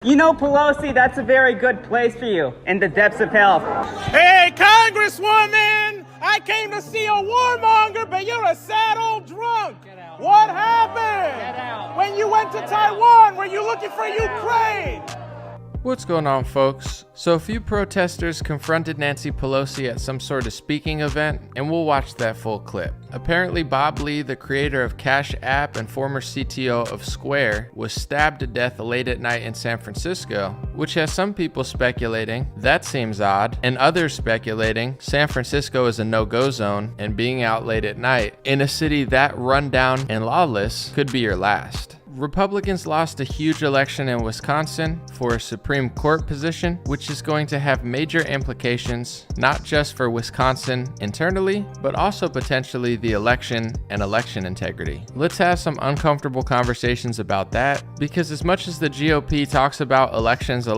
You know, Pelosi, that's a very good place for you in the depths of hell. Hey, Congresswoman, I came to see a warmonger, but you're a sad old drunk. Get out. What happened? Get out. When you went to Taiwan, were you looking for Ukraine? What's going on, folks? So a few protesters confronted Nancy Pelosi at some sort of speaking event, and we'll watch that full clip. Apparently, Bob Lee, the creator of Cash App and former CTO of Square, was stabbed to death late at night in San Francisco, which has some people speculating that seems odd, and others speculating San Francisco is a no-go zone, and being out late at night in a city that run down and lawless could be your last. Republicans lost a huge election in Wisconsin for a Supreme Court position, which is going to have major implications, not just for Wisconsin internally, but also potentially the election and election integrity. Let's have some uncomfortable conversations about that, because as much as the GOP talks about elections, and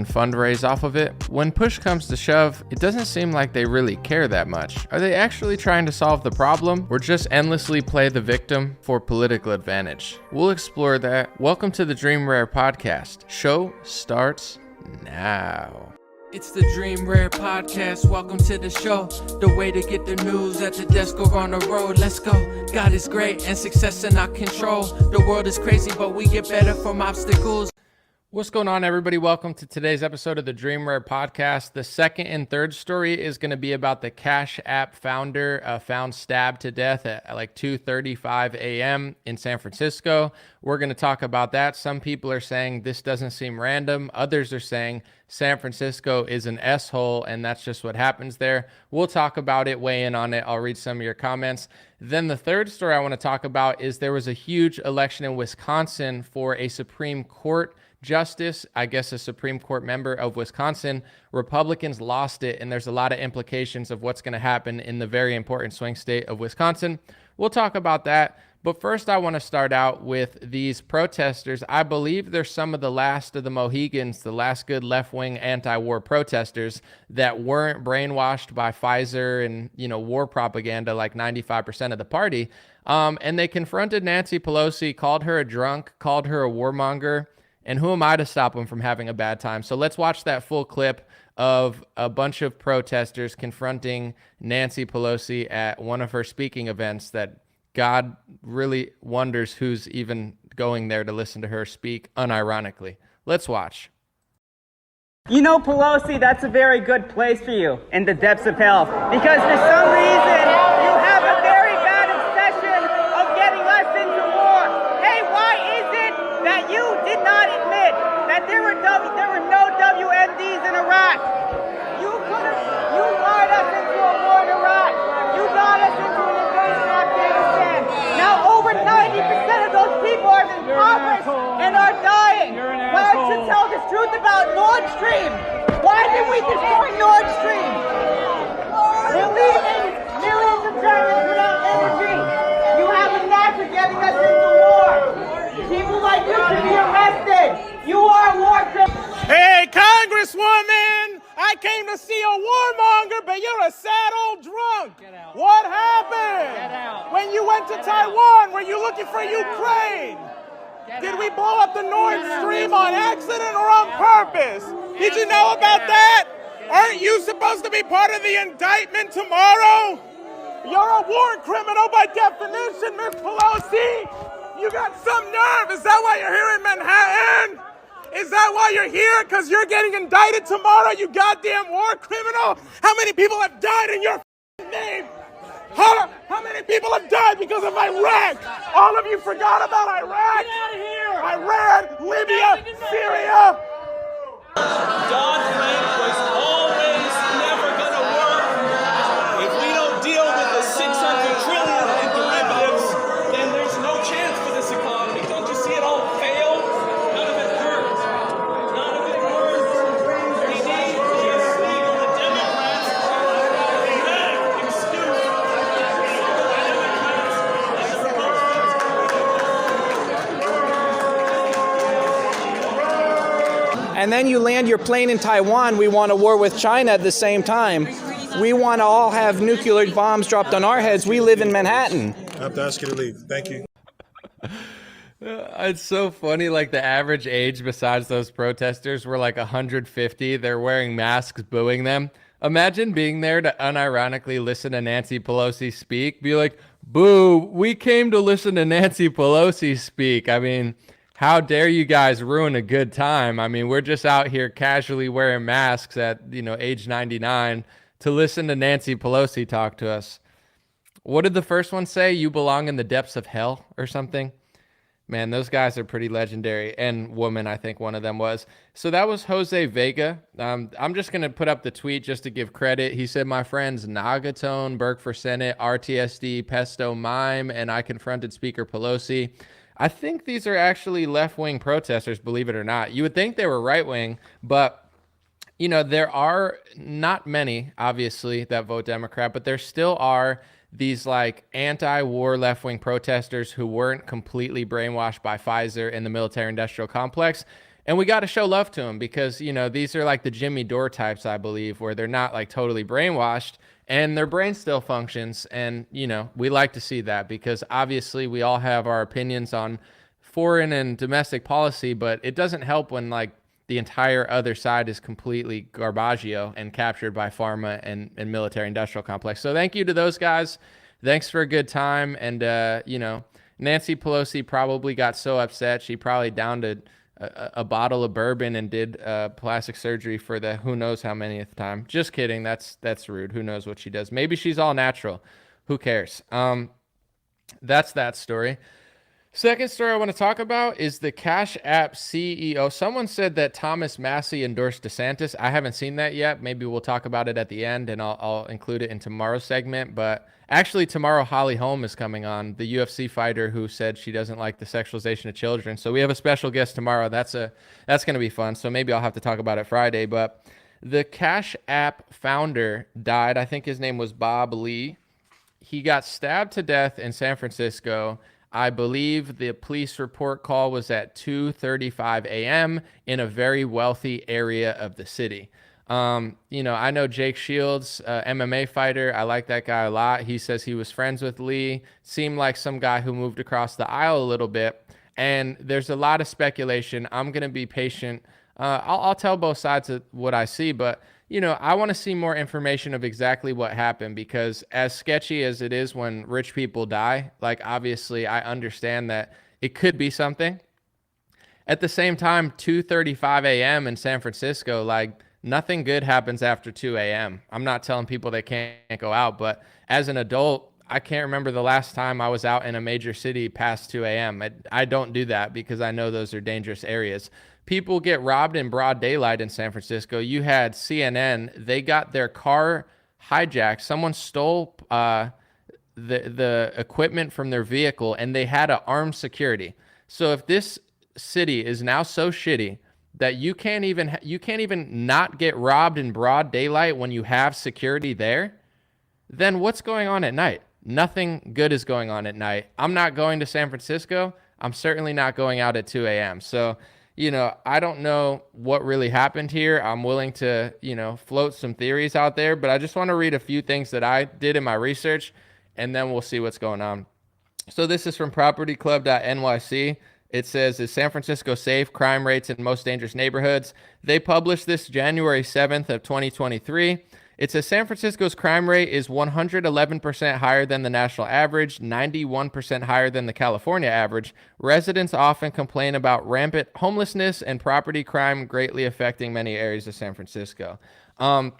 fundraise off of it, when push comes to shove, it doesn't seem like they really care that much. Are they actually trying to solve the problem, or just endlessly play the victim for political advantage? We'll explore that. Welcome to the Dream Rare podcast. Show starts now. It's the Dream Rare podcast. Welcome to the show. The way to get the news at the desk or on the road. Let's go. God is great and success in our control. The world is crazy, but we get better from obstacles. What's going on, everybody? Welcome to today's episode of the Dream Rare podcast. The second and third story is going to be about the Cash App founder found stabbed to death at like 2:35 a.m. in San Francisco. We're going to talk about that. Some people are saying this doesn't seem random. Others are saying San Francisco is an S-hole and that's just what happens there. We'll talk about it, weigh in on it. I'll read some of your comments. Then the third story I want to talk about is there was a huge election in Wisconsin for a Supreme Court justice, I guess a Supreme Court member of Wisconsin. Republicans lost it, and there's a lot of implications of what's going to happen in the very important swing state of Wisconsin. We'll talk about that. But first, I want to start out with these protesters. I believe they're some of the last of the Mohegans, the last good left-wing anti-war protesters that weren't brainwashed by Pfizer and, war propaganda like 95% of the party. And they confronted Nancy Pelosi, called her a drunk, called her a warmonger. And who am I to stop them from having a bad time? So let's watch that full clip of a bunch of protesters confronting Nancy Pelosi at one of her speaking events that God really wonders who's even going there to listen to her speak unironically. Let's watch. You know, Pelosi, that's a very good place for you in the depths of hell. Because for some reason, you have a very bad obsession of getting us into war. Hey, why is it that you did not admit that there were no WMDs in Iraq? You lied us into a war in Iraq. You got us into an invasion of Afghanistan. Now over 90% of those people are impoverished and are dying. Why don't you tell the truth about Nord Stream? Why did we destroy Nord Stream? We're leaving millions of Germans without energy. You have a knack for getting us into war. People like you should be arrested. You are a war criminal. Hey, Congresswoman, I came to see a warmonger, but you're a sad old drunk. Get out. What happened? Get out. When you went to Taiwan, were you looking for Ukraine? Did we blow up the Nord Stream on accident or on purpose? Did you know about that? Aren't you supposed to be part of the indictment tomorrow? You're a war criminal by definition, Miss Pelosi. You got some nerve. Is that why you're here in Manhattan? Is that why you're here? Because you're getting indicted tomorrow, you goddamn war criminal? How many people have died in your name? How many people have died because of Iraq? All of you forgot about Iraq? Get out of here! Iran, Libya, Syria. Dodd-Frank was always never going to work. If we don't deal with the $600 trillion in derivatives, then there's no chance for this economy. Don't you see it all failed? None of it worked. None of it worked. We need the Democrats to pathetic excuse. And then you land your plane in Taiwan, we want a war with China at the same time. We want to all have nuclear bombs dropped on our heads. We live in Manhattan. I have to ask you to leave. Thank you. It's so funny. Like the average age besides those protesters were like 150. They're wearing masks, booing them. Imagine being there to unironically listen to Nancy Pelosi speak. Be like, boo, we came to listen to Nancy Pelosi speak. I mean, how dare you guys ruin a good time? I mean, we're just out here casually wearing masks at, age 99 to listen to Nancy Pelosi talk to us. What did the first one say? You belong in the depths of hell or something? Man, those guys are pretty legendary. And woman, I think one of them was. So that was Jose Vega. I'm just going to put up the tweet just to give credit. He said, my friends Nagatone, Burke for Senate, RTSD, Pesto Mime, and I confronted Speaker Pelosi. I think these are actually left-wing protesters, believe it or not. You would think they were right-wing, but there are not many, obviously, that vote Democrat, but there still are these like anti-war left-wing protesters who weren't completely brainwashed by Pfizer and the military-industrial complex. And we got to show love to them because, these are like the Jimmy Dore types, I believe, where they're not like totally brainwashed and their brain still functions. And, we like to see that because obviously we all have our opinions on foreign and domestic policy, but it doesn't help when like the entire other side is completely garbaggio and captured by pharma and military industrial complex. So thank you to those guys. Thanks for a good time. And, Nancy Pelosi probably got so upset. She probably downed a bottle of bourbon and did plastic surgery for the who knows how manyth time. Just kidding. That's rude. Who knows what she does? Maybe she's all natural. Who cares? That's that story. Second story I want to talk about is the Cash App CEO. Someone said that Thomas Massie endorsed DeSantis. I haven't seen that yet. Maybe we'll talk about it at the end, and I'll include it in tomorrow's segment. But actually, tomorrow, Holly Holm is coming on, the UFC fighter who said she doesn't like the sexualization of children. So we have a special guest tomorrow. That's going to be fun. So maybe I'll have to talk about it Friday. But the Cash App founder died. I think his name was Bob Lee. He got stabbed to death in San Francisco. I believe the police report call was at 2:35 a.m. in a very wealthy area of the city. I know Jake Shields, MMA fighter. I like that guy a lot. He says he was friends with Lee. Seemed like some guy who moved across the aisle a little bit. And there's a lot of speculation. I'm going to be patient. I'll tell both sides of what I see, but I want to see more information of exactly what happened because as sketchy as it is when rich people die, like obviously I understand that it could be something. At the same time, 2:35 a.m. in San Francisco, like nothing good happens after 2 a.m. I'm not telling people they can't go out, but as an adult, I can't remember the last time I was out in a major city past 2 a.m. I don't do that because I know those are dangerous areas. People get robbed in broad daylight in San Francisco. You had CNN. They got their car hijacked. Someone stole the equipment from their vehicle, and they had an armed security. So if this city is now so shitty that you can't even not get robbed in broad daylight when you have security there, then what's going on at night? Nothing good is going on at night. I'm not going to San Francisco. I'm certainly not going out at 2 a.m. So, I don't know what really happened here. I'm willing to, float some theories out there, but I just want to read a few things that I did in my research, and then we'll see what's going on. So this is from propertyclub.nyc. It says, is San Francisco safe? Crime rates in most dangerous neighborhoods. They published this January 7th of 2023. It says San Francisco's crime rate is 111% higher than the national average, 91% higher than the California average. Residents often complain about rampant homelessness and property crime greatly affecting many areas of San Francisco. I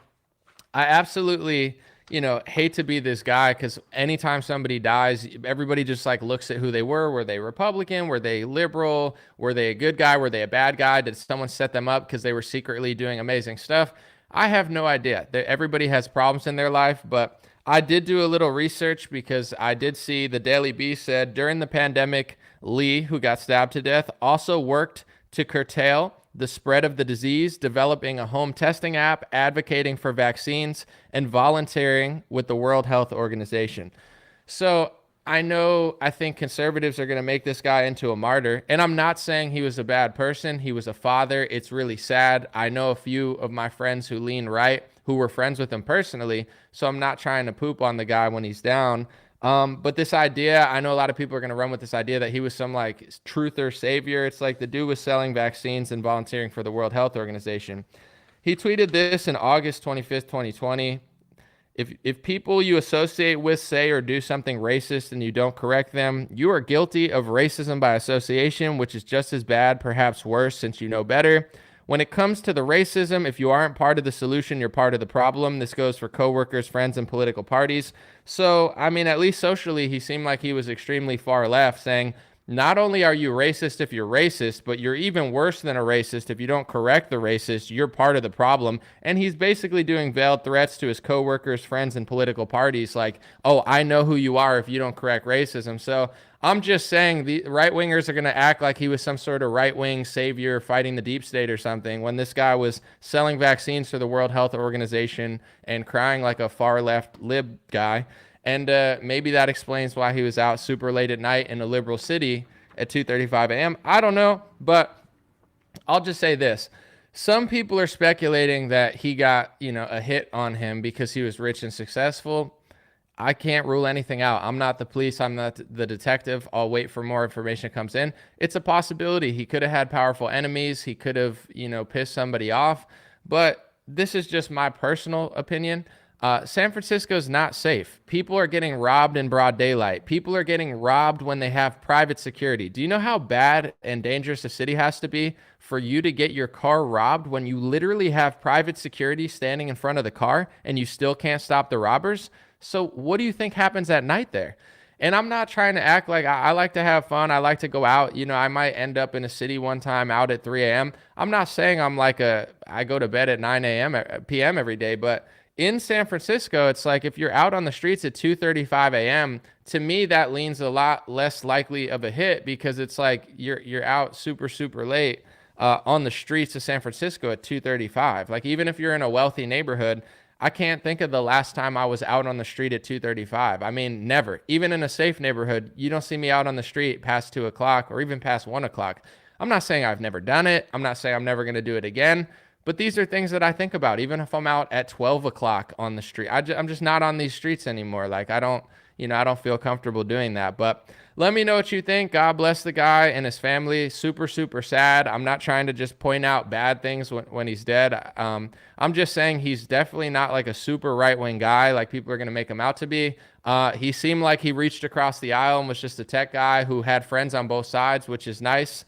absolutely, hate to be this guy because anytime somebody dies, everybody just like looks at who they were. Were they Republican? Were they liberal? Were they a good guy? Were they a bad guy? Did someone set them up because they were secretly doing amazing stuff? I have no idea. Everybody has problems in their life, but I did do a little research because I did see the Daily Beast said during the pandemic, Lee, who got stabbed to death, also worked to curtail the spread of the disease, developing a home testing app, advocating for vaccines, and volunteering with the World Health Organization. So I think conservatives are going to make this guy into a martyr. And I'm not saying he was a bad person. He was a father. It's really sad. I know a few of my friends who lean right, who were friends with him personally. So I'm not trying to poop on the guy when he's down. But this idea, I know a lot of people are going to run with this idea that he was some like truther savior. It's like the dude was selling vaccines and volunteering for the World Health Organization. He tweeted this in August 25th, 2020. If people you associate with say or do something racist and you don't correct them, you are guilty of racism by association, which is just as bad, perhaps worse, since you know better. When it comes to the racism, if you aren't part of the solution, you're part of the problem. This goes for coworkers, friends, and political parties. So, I mean, at least socially, he seemed like he was extremely far left, saying, not only are you racist if you're racist, but you're even worse than a racist if you don't correct the racist. You're part of the problem. And he's basically doing veiled threats to his coworkers, friends, and political parties like, oh, I know who you are if you don't correct racism. So I'm just saying the right-wingers are going to act like he was some sort of right-wing savior fighting the deep state or something when this guy was selling vaccines for the World Health Organization and crying like a far-left lib guy. And maybe that explains why he was out super late at night in a liberal city at 2:35 a.m. I don't know, but I'll just say this. Some people are speculating that he got, a hit on him because he was rich and successful. I can't rule anything out. I'm not the police. I'm not the detective. I'll wait for more information comes in. It's a possibility. He could have had powerful enemies. He could have, pissed somebody off. But this is just my personal opinion. San Francisco is not safe. People are getting robbed in broad daylight. People are getting robbed when they have private security. Do you know how bad and dangerous a city has to be for you to get your car robbed when you literally have private security standing in front of the car and you still can't stop the robbers? So what do you think happens at night there? And I'm not trying to act like I like to have fun. I like to go out. I might end up in a city one time out at 3 a.m. I'm not saying I'm like I go to bed at 9 p.m. every day, but in San Francisco, it's like if you're out on the streets at 2:35 a.m., to me, that leans a lot less likely of a hit because it's like you're out super, super late on the streets of San Francisco at 2:35. Like even if you're in a wealthy neighborhood, I can't think of the last time I was out on the street at 2:35. I mean, never. Even in a safe neighborhood, you don't see me out on the street past 2 o'clock or even past 1 o'clock. I'm not saying I've never done it. I'm not saying I'm never going to do it again. But these are things that I think about, even if I'm out at 12 o'clock on the street. I'm just not on these streets anymore. Like I don't feel comfortable doing that. But let me know what you think. God bless the guy and his family. Super, super sad. I'm not trying to just point out bad things when he's dead. I'm just saying he's definitely not like a super right-wing guy like people are going to make him out to be. He seemed like he reached across the aisle and was just a tech guy who had friends on both sides, which is nice.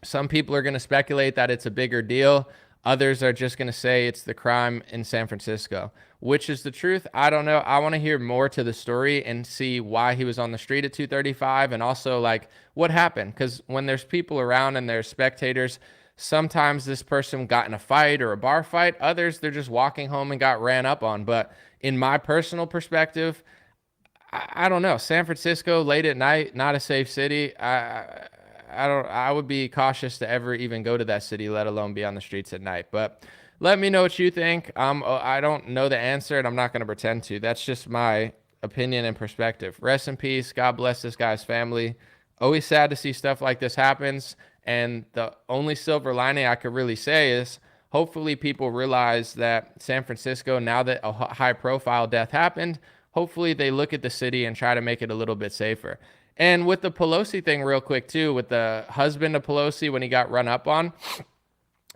Some people are going to speculate that it's a bigger deal. Others are just going to say it's the crime in San Francisco. Which is the truth? I don't know. I want to hear more to the story and see why he was on the street at 2:35 and also like what happened. Because when there's people around and there's spectators, sometimes this person got in a fight or a bar fight. Others, they're just walking home and got ran up on. But in my personal perspective, I don't know. San Francisco, late at night, not a safe city. I would be cautious to ever even go to that city, let alone be on the streets at night. But let me know what you think. I don't know the answer, and I'm not going to pretend to. That's just my opinion and perspective. Rest in peace. God bless this guy's family. Always sad to see stuff like this happens. And the only silver lining I could really say is hopefully people realize that San Francisco, now that a high-profile death happened, hopefully they look at the city and try to make it a little bit safer. And with the Pelosi thing real quick too, with the husband of Pelosi when he got run up on,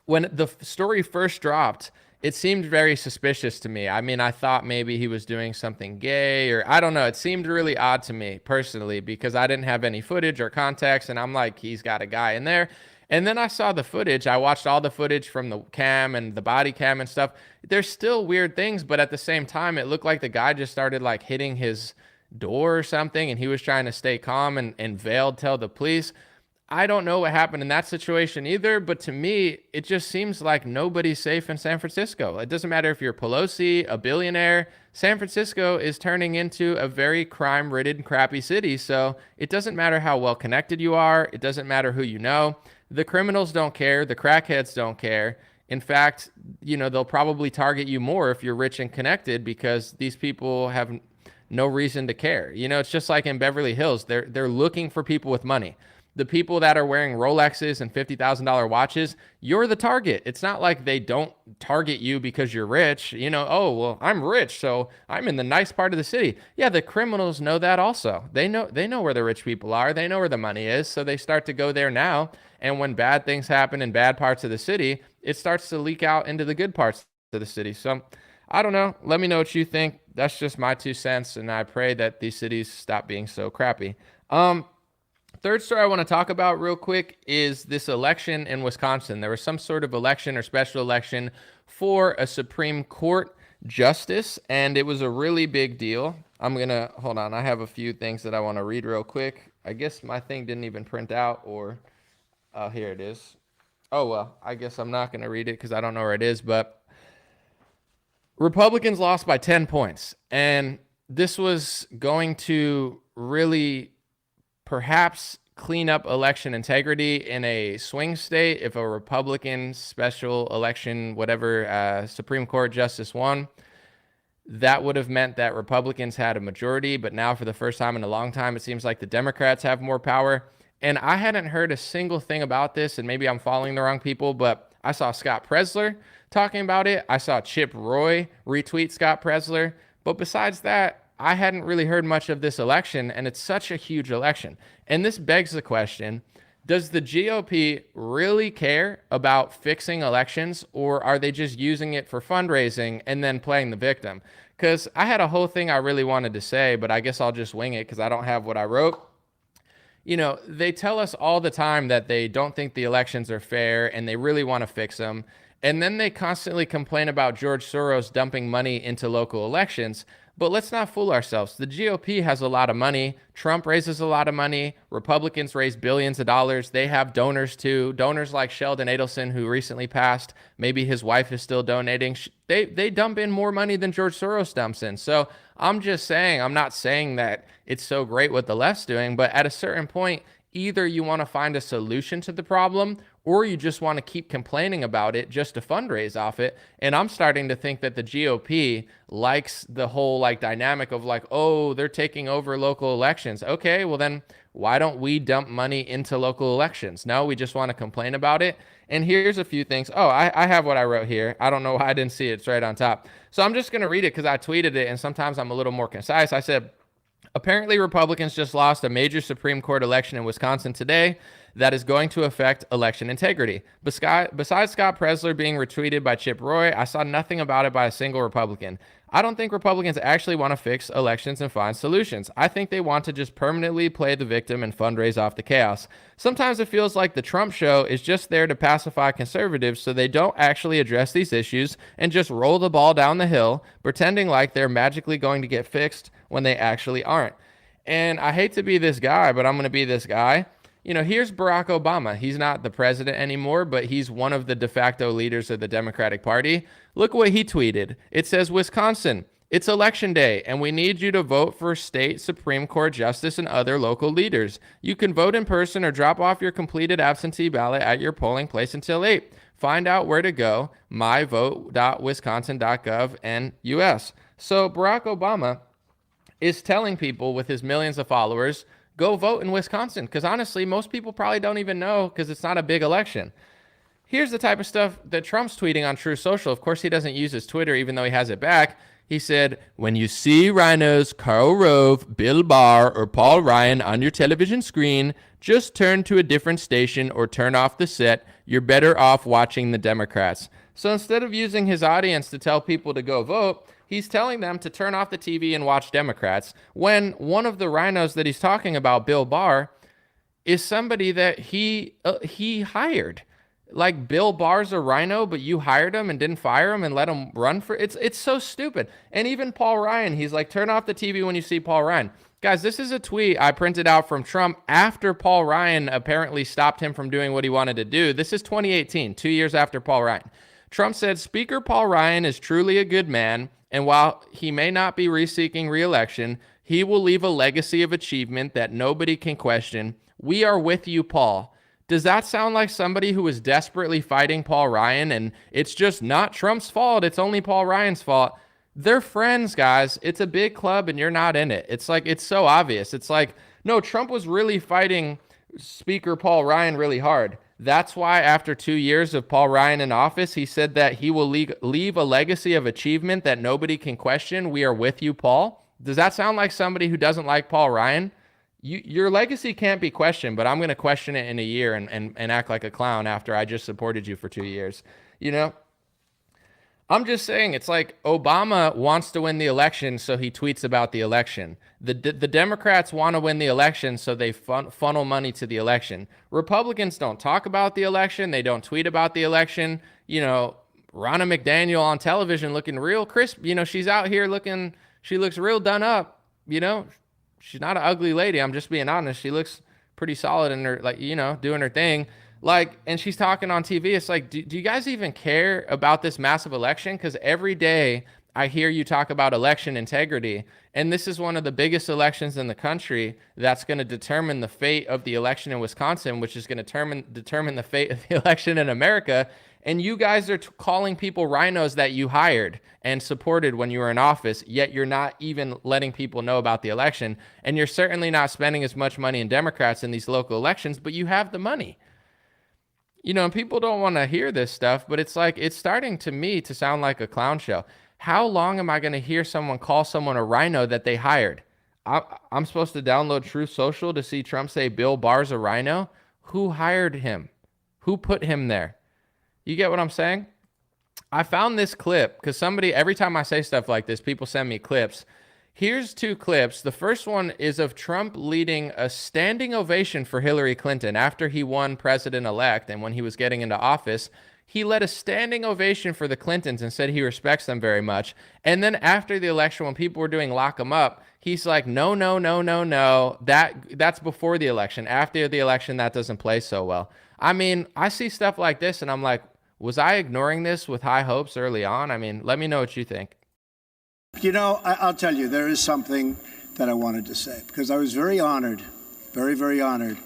when the story first dropped, it seemed very suspicious to me. I mean, I thought maybe he was doing something gay or I don't know. It seemed really odd to me personally because I didn't have any footage or context and I'm like, he's got a guy in there. And then I saw the footage. I watched all the footage from the cam and the body cam and stuff. There's still weird things, but at the same time, it looked like the guy just started like hitting his door or something and he was trying to stay calm and veiled tell the police. I don't know what happened in that situation either, but to me, it just seems like nobody's safe in San Francisco. It doesn't matter if you're Pelosi, a billionaire. San Francisco is turning into a very crime-ridden, crappy city, so it doesn't matter how well connected you are. It doesn't matter who you know. The criminals don't care. The crackheads don't care. In fact, they'll probably target you more if you're rich and connected because these people have no reason to care. It's just like in Beverly Hills. They're looking for people with money. the people that are wearing Rolexes and $50,000 watches, you're the target. It's not like they don't target you because you're rich. Oh, well, I'm rich, so I'm in the nice part of the city. Yeah, the criminals know that also. They know where the rich people are. They know where the money is, so they start to go there now. And when bad things happen in bad parts of the city, it starts to leak out into the good parts of the city. So I don't know. Let me know what you think. That's just my 2 cents, and I pray that these cities stop being so crappy. Third story I want to talk about real quick is this election in Wisconsin. There was some sort of election or special election for a Supreme Court justice, and it was a really big deal. Hold on. I have a few things that I want to read real quick. I guess my thing didn't even print out, or here it is. Oh, well, I guess I'm not going to read it because I don't know where it is, but Republicans lost by 10 points, and this was going to really perhaps clean up election integrity in a swing state if a Republican special election, whatever, Supreme Court justice won. That would have meant that Republicans had a majority, but now for the first time in a long time, it seems like the Democrats have more power. And I hadn't heard a single thing about this, and maybe I'm following the wrong people, but I saw Scott Presler talking about it. I saw Chip Roy retweet Scott Presler. But besides that, I hadn't really heard much of this election, and it's such a huge election. And this begs the question, does the GOP really care about fixing elections, or are they just using it for fundraising and then playing the victim? Because I had a whole thing I really wanted to say, but I guess I'll just wing it because I don't have what I wrote. They tell us all the time that they don't think the elections are fair and they really want to fix them. And then they constantly complain about George Soros dumping money into local elections. But let's not fool ourselves. The GOP has a lot of money. Trump raises a lot of money. Republicans raise billions of dollars. They have donors too. Donors like Sheldon Adelson, who recently passed. Maybe his wife is still donating. They dump in more money than George Soros dumps in. So I'm just saying, I'm not saying that it's so great what the left's doing, but at a certain point, either you want to find a solution to the problem or you just want to keep complaining about it just to fundraise off it. And I'm starting to think that the GOP likes the whole dynamic of oh, they're taking over local elections. Okay, well then why don't we dump money into local elections? No, we just want to complain about it. And here's a few things. Oh, I have what I wrote here. I don't know why I didn't see it. It's right on top. So I'm just going to read it because I tweeted it, and sometimes I'm a little more concise. I said, apparently Republicans just lost a major Supreme Court election in Wisconsin today that is going to affect election integrity. Besides Scott Presler being retweeted by Chip Roy, I saw nothing about it by a single Republican. I don't think Republicans actually want to fix elections and find solutions. I think they want to just permanently play the victim and fundraise off the chaos. Sometimes it feels like the Trump show is just there to pacify conservatives so they don't actually address these issues and just roll the ball down the hill, pretending like they're magically going to get fixed when they actually aren't. And I hate to be this guy, but I'm going to be this guy. Here's Barack Obama. He's not the president anymore, but he's one of the de facto leaders of the Democratic Party. Look what he tweeted. It says, Wisconsin, it's election day, and we need you to vote for state Supreme Court justice and other local leaders. You can vote in person or drop off your completed absentee ballot at your polling place until 8. Find out where to go, myvote.wisconsin.gov and US. So Barack Obama is telling people with his millions of followers, go vote in Wisconsin, because honestly, most people probably don't even know because it's not a big election. Here's the type of stuff that Trump's tweeting on Truth Social. Of course, he doesn't use his Twitter, even though he has it back. He said, when you see rhinos Karl Rove, Bill Barr, or Paul Ryan on your television screen, just turn to a different station or turn off the set. You're better off watching the Democrats. So instead of using his audience to tell people to go vote, he's telling them to turn off the TV and watch Democrats, when one of the rhinos that he's talking about, Bill Barr, is somebody that he hired. Bill Barr's a rhino, but you hired him and didn't fire him and let him run for it. It's so stupid. And even Paul Ryan, he's like, turn off the TV when you see Paul Ryan. Guys, this is a tweet I printed out from Trump after Paul Ryan apparently stopped him from doing what he wanted to do. This is 2018, 2 years after Paul Ryan. Trump said, Speaker Paul Ryan is truly a good man, and while he may not be reseeking re-election, he will leave a legacy of achievement that nobody can question. We are with you, Paul. Does that sound like somebody who is desperately fighting Paul Ryan, and it's just not Trump's fault, it's only Paul Ryan's fault? They're friends, guys. It's a big club, and you're not in it. It's so obvious. It's no, Trump was really fighting Speaker Paul Ryan really hard. That's why after 2 years of Paul Ryan in office, he said that he will leave a legacy of achievement that nobody can question. We are with you, Paul. Does that sound like somebody who doesn't like Paul Ryan? Your legacy can't be questioned, but I'm going to question it in a year and act like a clown after I just supported you for 2 years. You know, I'm just saying, it's like Obama wants to win the election, so he tweets about the election. The Democrats want to win the election, so they funnel money to the election. Republicans don't talk about the election. They don't tweet about the election. You know, Ronna McDaniel on television looking real crisp. You know, she's out here looking, she looks real done up. You know, she's not an ugly lady. I'm just being honest. She looks pretty solid in her, like, you know, doing her thing. Like, and she's talking on TV. It's like, do you guys even care about this massive election? Because every day I hear you talk about election integrity, and this is one of the biggest elections in the country that's going to determine the fate of the election in Wisconsin, which is going to determine the fate of the election in America. And you guys are calling people rhinos that you hired and supported when you were in office, yet you're not even letting people know about the election. And you're certainly not spending as much money in Democrats in these local elections, but you have the money. You know, people don't want to hear this stuff, but it's like, it's starting to me to sound like a clown show. How long am I going to hear someone call someone a rhino that they hired? I'm supposed to download Truth Social to see Trump say Bill Barr's a rhino? Who hired him? Who put him there? You get what I'm saying? I found this clip because somebody, every time I say stuff like this, people send me clips. Here's 2 clips. The first one is of Trump leading a standing ovation for Hillary Clinton after he won president-elect, and when he was getting into office, he led a standing ovation for the Clintons and said he respects them very much. And then after the election, when people were doing lock them up, he's like, no, no, no, no, no. That's before the election. After the election, that doesn't play so well. I mean, I see stuff like this, and I'm like, was I ignoring this with high hopes early on? I mean, let me know what you think. You know, I'll tell you, there is something that I wanted to say, because I was very honored, very, very honored,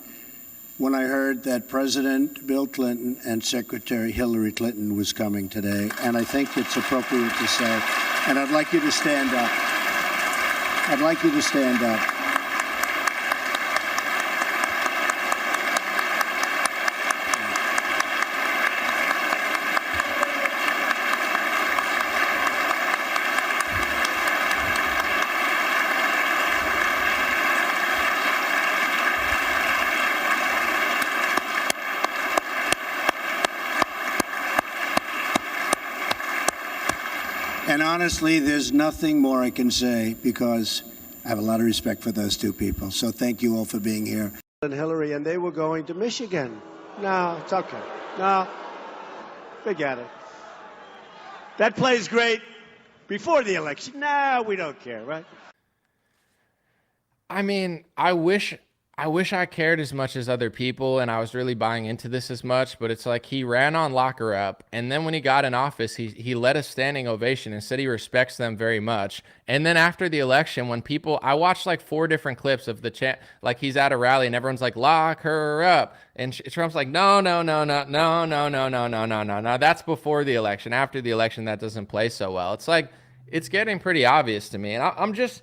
when I heard that President Bill Clinton and Secretary Hillary Clinton was coming today. And I think it's appropriate to say, and I'd like you to stand up. I'd like you to stand up. And honestly, there's nothing more I can say because I have a lot of respect for those 2 people. So thank you all for being here. And Hillary, and they were going to Michigan. No, it's okay. No, forget it. That plays great before the election. No, we don't care, right? I mean, I wish I cared as much as other people and I was really buying into this as much, but it's like he ran on lock her up, and then when he got in office, he led a standing ovation and said he respects them very much. And then after the election, when people, I watched like 4 different clips of the chat, like he's at a rally and everyone's like, lock her up. And Trump's like, no, no, no, no, no, no, no, no, no, no, no, no. That's before the election. After the election, that doesn't play so well. It's like, it's getting pretty obvious to me. And I'm just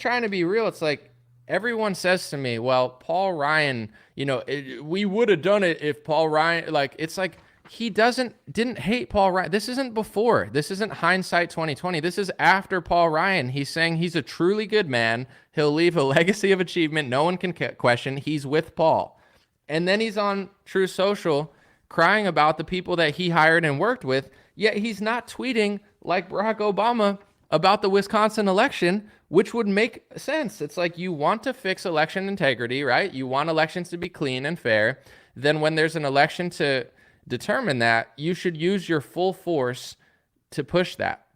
trying to be real. It's like, everyone says to me, well, Paul Ryan, you know, we would have done it if Paul Ryan, like, it's like, he didn't hate Paul Ryan. This isn't before. This isn't hindsight 2020. This is after Paul Ryan. He's saying he's a truly good man. He'll leave a legacy of achievement no one can question. He's with Paul. And then he's on True Social crying about the people that he hired and worked with, yet he's not tweeting like Barack Obama about the Wisconsin election, which would make sense. It's like, you want to fix election integrity, right? You want elections to be clean and fair. Then when there's an election to determine that, you should use your full force to push that.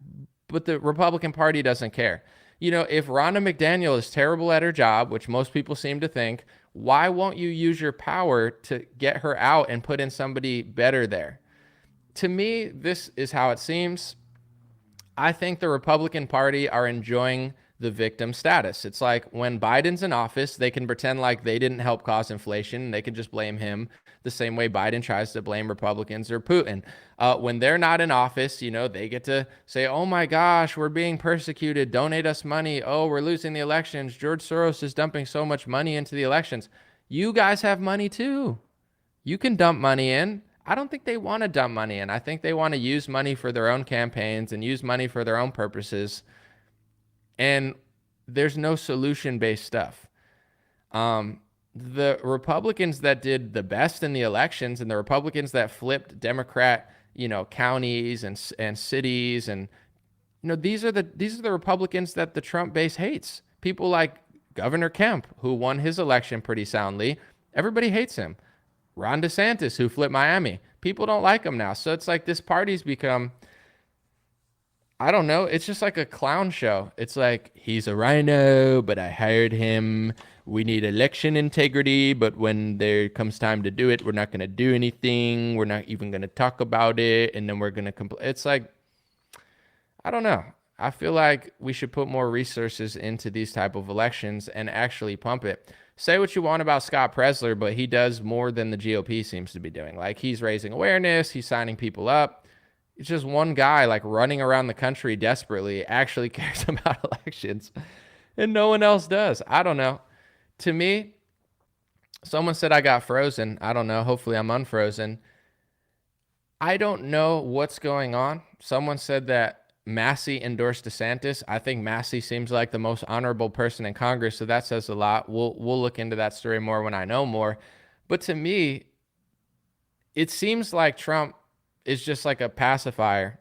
But the Republican Party doesn't care. You know, if Ronna McDaniel is terrible at her job, which most people seem to think, why won't you use your power to get her out and put in somebody better there? To me, this is how it seems. I think the Republican Party are enjoying the victim status. It's like when Biden's in office, they can pretend like they didn't help cause inflation. They can just blame him the same way Biden tries to blame Republicans or Putin. When they're not in office, you know, they get to say, oh my gosh, we're being persecuted. Donate us money. Oh, we're losing the elections. George Soros is dumping so much money into the elections. You guys have money too. You can dump money in. I don't think they want to dump money in. I think they want to use money for their own campaigns and use money for their own purposes. And there's no solution-based stuff. The Republicans that did the best in the elections and the Republicans that flipped Democrat, counties and cities, and these are the Republicans that the Trump base hates. People like Governor Kemp, who won his election pretty soundly. Everybody hates him. Ron DeSantis, who flipped Miami. People don't like him now. So it's like this party's become, I don't know, it's just like a clown show. It's like, he's a rhino, but I hired him. We need election integrity, but when there comes time to do it, we're not going to do anything. We're not even going to talk about it. And then we're going to complain. It's like, I don't know. I feel like we should put more resources into these type of elections and actually pump it. Say what you want about Scott Presler, but he does more than the GOP seems to be doing. Like, he's raising awareness. He's signing people up. It's just one guy like running around the country desperately actually cares about elections, and no one else does. I don't know. To me, someone said I got frozen. I don't know. Hopefully I'm unfrozen. I don't know what's going on. Someone said that Massey endorsed DeSantis. I think Massey seems like the most honorable person in Congress, so that says a lot. We'll look into that story more when I know more. But to me, it seems like Trump is just like a pacifier.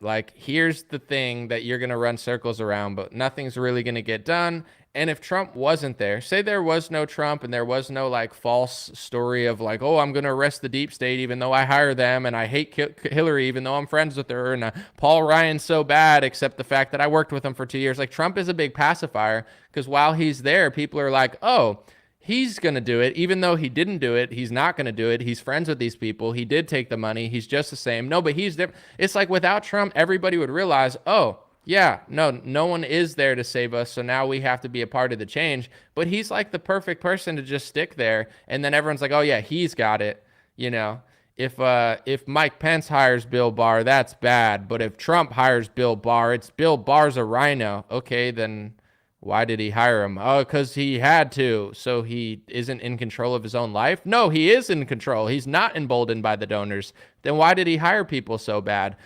Like, here's the thing that you're going to run circles around, but nothing's really going to get done. And if Trump wasn't there, say there was no Trump and there was no like false story of like, oh, I'm going to arrest the deep state even though I hire them, and I hate Hillary even though I'm friends with her, and Paul Ryan's so bad except the fact that I worked with him for 2 years. Like, Trump is a big pacifier because while he's there, people are like, oh, he's going to do it. Even though he didn't do it, he's not going to do it. He's friends with these people. He did take the money. He's just the same. No, but he's different. It's like without Trump, everybody would realize, oh, yeah, no one is there to save us, so now we have to be a part of the change. But he's like the perfect person to just stick there, and then everyone's like, oh yeah, he's got it. If Mike Pence hires Bill Barr, that's bad. But if Trump hires Bill Barr, it's Bill Barr's a rhino. Okay, then why did he hire him? Oh, because he had to. So he isn't in control of his own life? No, he is in control. He's not emboldened by the donors. Then why did he hire people so bad?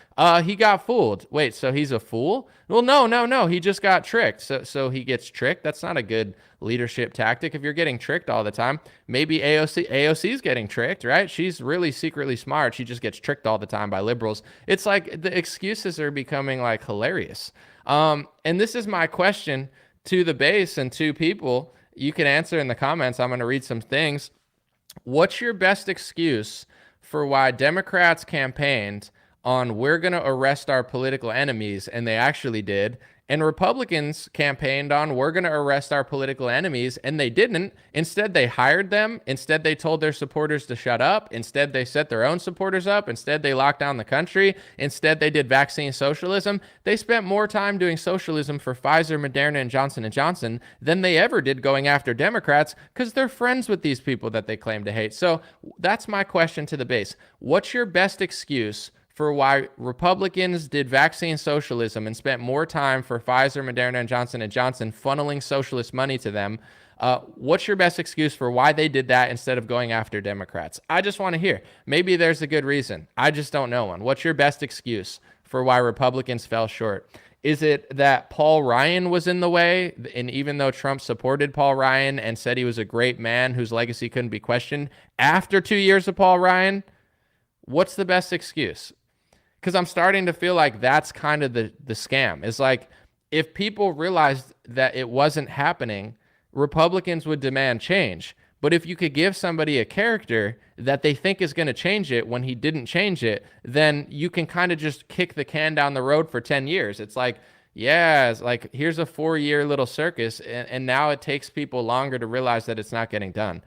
He got fooled. Wait, so he's a fool? Well, no. He just got tricked. So he gets tricked. That's not a good leadership tactic. If you're getting tricked all the time, maybe AOC's getting tricked, right? She's really secretly smart. She just gets tricked all the time by liberals. It's like the excuses are becoming like hilarious. And this is my question to the base and to people. You can answer in the comments. I'm going to read some things. What's your best excuse for why Democrats campaigned on we're going to arrest our political enemies, and they actually did, and Republicans campaigned on we're going to arrest our political enemies, and they didn't? Instead, they hired them. Instead, they told their supporters to shut up. Instead, they set their own supporters up. Instead, they locked down the country. Instead, they did vaccine socialism. They spent more time doing socialism for Pfizer, Moderna, and Johnson & Johnson than they ever did going after Democrats because they're friends with these people that they claim to hate. So that's my question to the base. What's your best excuse for why Republicans did vaccine socialism and spent more time for Pfizer, Moderna, and Johnson & Johnson funneling socialist money to them? What's your best excuse for why they did that instead of going after Democrats? I just want to hear. Maybe there's a good reason. I just don't know one. What's your best excuse for why Republicans fell short? Is it that Paul Ryan was in the way? And even though Trump supported Paul Ryan and said he was a great man whose legacy couldn't be questioned, after 2 years of Paul Ryan, what's the best excuse? Because I'm starting to feel like that's kind of the scam. It's like if people realized that it wasn't happening, Republicans would demand change. But if you could give somebody a character that they think is going to change it when he didn't change it, then you can kind of just kick the can down the road for 10 years. It's like, yeah, it's like here's a 4-year little circus, and now it takes people longer to realize that it's not getting done.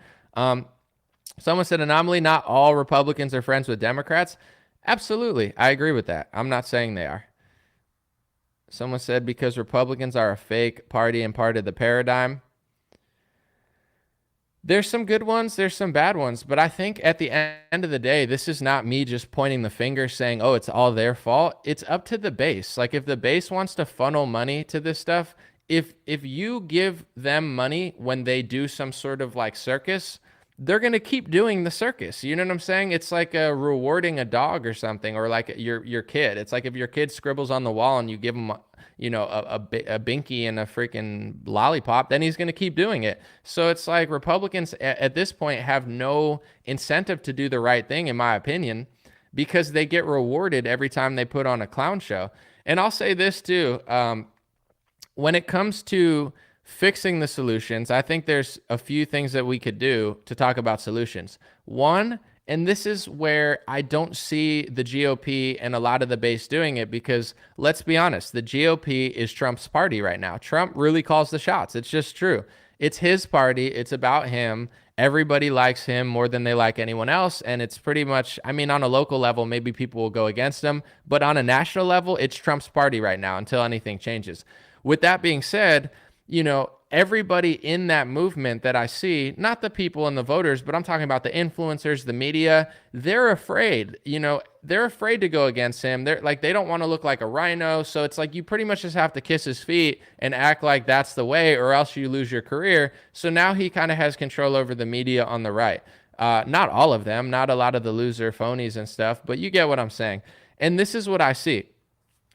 Someone said anomaly, not all Republicans are friends with Democrats. Absolutely. I agree with that. I'm not saying they are. Someone said because Republicans are a fake party and part of the paradigm. There's some good ones. There's some bad ones. But I think at the end of the day, this is not me just pointing the finger saying, oh, it's all their fault. It's up to the base. Like if the base wants to funnel money to this stuff, if you give them money when they do some sort of like circus, they're going to keep doing the circus. You know what I'm saying? It's like rewarding a dog or something, or like your kid. It's like if your kid scribbles on the wall and you give him, a binky and a freaking lollipop, then he's going to keep doing it. So it's like Republicans at this point have no incentive to do the right thing, in my opinion, because they get rewarded every time they put on a clown show. And I'll say this too. When it comes to fixing the solutions, I think there's a few things that we could do to talk about solutions. One, and this is where I don't see the GOP and a lot of the base doing it, because let's be honest, the GOP is Trump's party right now. Trump really calls the shots. It's just true. It's his party. It's about him. Everybody likes him more than they like anyone else. And it's pretty much, I mean, on a local level, maybe people will go against him, but on a national level, it's Trump's party right now until anything changes. With that being said, everybody in that movement that I see, not the people and the voters, but I'm talking about the influencers, the media, they're afraid, they're afraid to go against him. They're like, they don't want to look like a rhino. So it's like, you pretty much just have to kiss his feet and act like that's the way, or else you lose your career. So now he kind of has control over the media on the right. Not all of them, not a lot of the loser phonies and stuff, but you get what I'm saying. And this is what I see.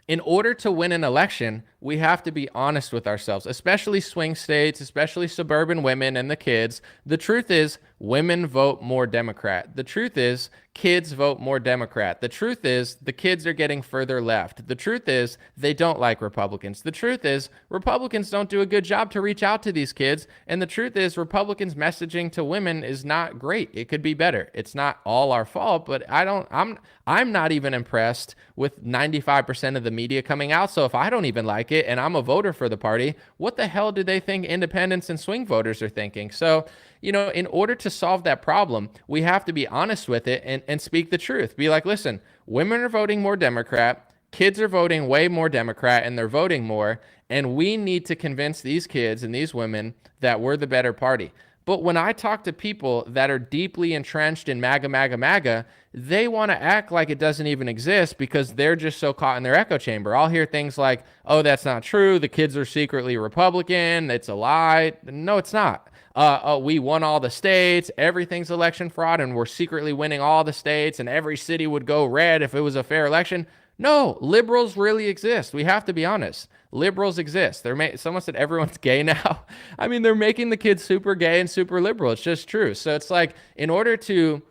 In order to win an election, we have to be honest with ourselves, especially swing states, especially suburban women and the kids. The truth is, women vote more Democrat. The truth is, kids vote more Democrat. The truth is, the kids are getting further left. The truth is, they don't like Republicans. The truth is, Republicans don't do a good job to reach out to these kids. And the truth is, Republicans' messaging to women is not great. It could be better. It's not all our fault, but I'm not even impressed with 95% of the media coming out. So if I don't even like it and I'm a voter for the party, what the hell do they think independents and swing voters are thinking? So, in order to solve that problem, we have to be honest with it and speak the truth. Be like, listen, women are voting more Democrat, kids are voting way more Democrat, and they're voting more, and we need to convince these kids and these women that we're the better party. But when I talk to people that are deeply entrenched in MAGA, they want to act like it doesn't even exist because they're just so caught in their echo chamber. I'll hear things like, oh, that's not true. The kids are secretly Republican. It's a lie. No, it's not. We won all the states. Everything's election fraud, and we're secretly winning all the states, and every city would go red if it was a fair election. No, liberals really exist. We have to be honest. Liberals exist. Someone said everyone's gay now. I mean, they're making the kids super gay and super liberal. It's just true. So it's like, in order to,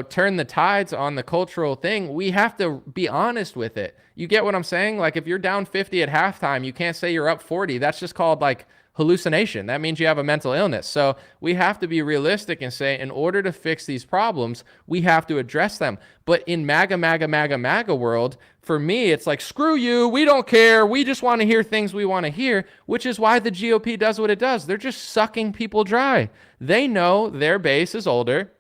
turn the tides on the cultural thing, we have to be honest with it. You get what I'm saying? Like, if you're down 50 at halftime, you can't say you're up 40. That's just called like hallucination. That means you have a mental illness. So we have to be realistic and say, in order to fix these problems, we have to address them. But in MAGA world, for me, it's like, screw you. We don't care. We just want to hear things we want to hear, which is why the GOP does what it does. They're just sucking people dry. They know their base is older,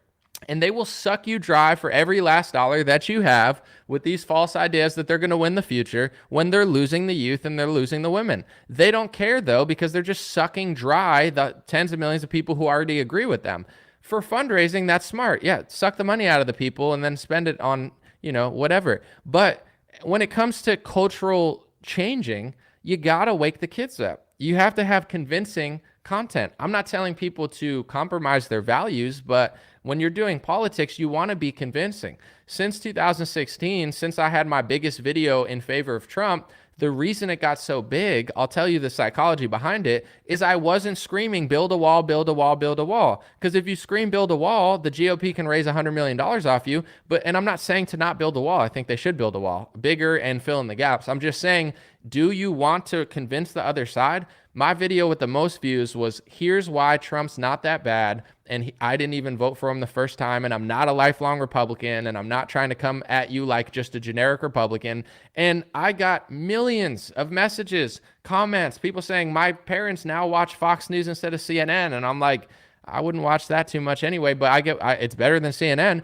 and they will suck you dry for every last dollar that you have with these false ideas that they're going to win the future when they're losing the youth and they're losing the women. They don't care, though, because they're just sucking dry the tens of millions of people who already agree with them. For fundraising, that's smart. Yeah, suck the money out of the people and then spend it on, whatever. But when it comes to cultural changing, you got to wake the kids up. You have to have convincing content. I'm not telling people to compromise their values, but when you're doing politics, you want to be convincing. Since 2016, since I had my biggest video in favor of Trump, the reason it got so big, I'll tell you the psychology behind it, is I wasn't screaming, build a wall, build a wall, build a wall. Because if you scream, build a wall, the GOP can raise $100 million off you. And I'm not saying to not build a wall. I think they should build a wall, bigger and fill in the gaps. I'm just saying, do you want to convince the other side? My video with the most views was, here's why Trump's not that bad, and I didn't even vote for him the first time, and I'm not a lifelong Republican, and I'm not trying to come at you like just a generic Republican. And I got millions of messages, comments, people saying, my parents now watch Fox News instead of CNN, and I'm like, I wouldn't watch that too much anyway, but it's better than CNN.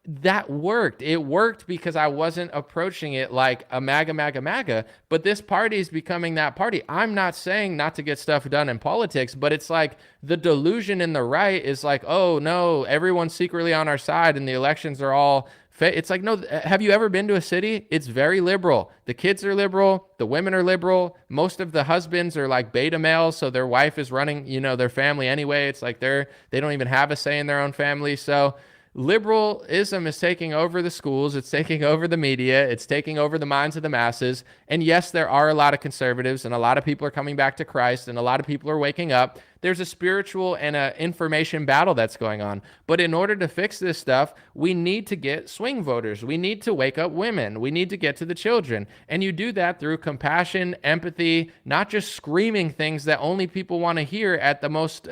That worked. It worked because I wasn't approaching it like a MAGA, but this party is becoming that party. I'm not saying not to get stuff done in politics, but it's like the delusion in the right is like, oh no, everyone's secretly on our side and the elections are all It's like, no, have you ever been to a city? It's very liberal. The kids are liberal. The women are liberal. Most of the husbands are like beta males. So their wife is running, their family anyway. It's like they don't even have a say in their own family. So liberalism is taking over the schools. It's taking over the media. It's taking over the minds of the masses. And yes, there are a lot of conservatives and a lot of people are coming back to Christ and a lot of people are waking up. There's a spiritual and an information battle that's going on. But in order to fix this stuff, we need to get swing voters. We need to wake up women. We need to get to the children. And you do that through compassion, empathy, not just screaming things that only people want to hear at the most,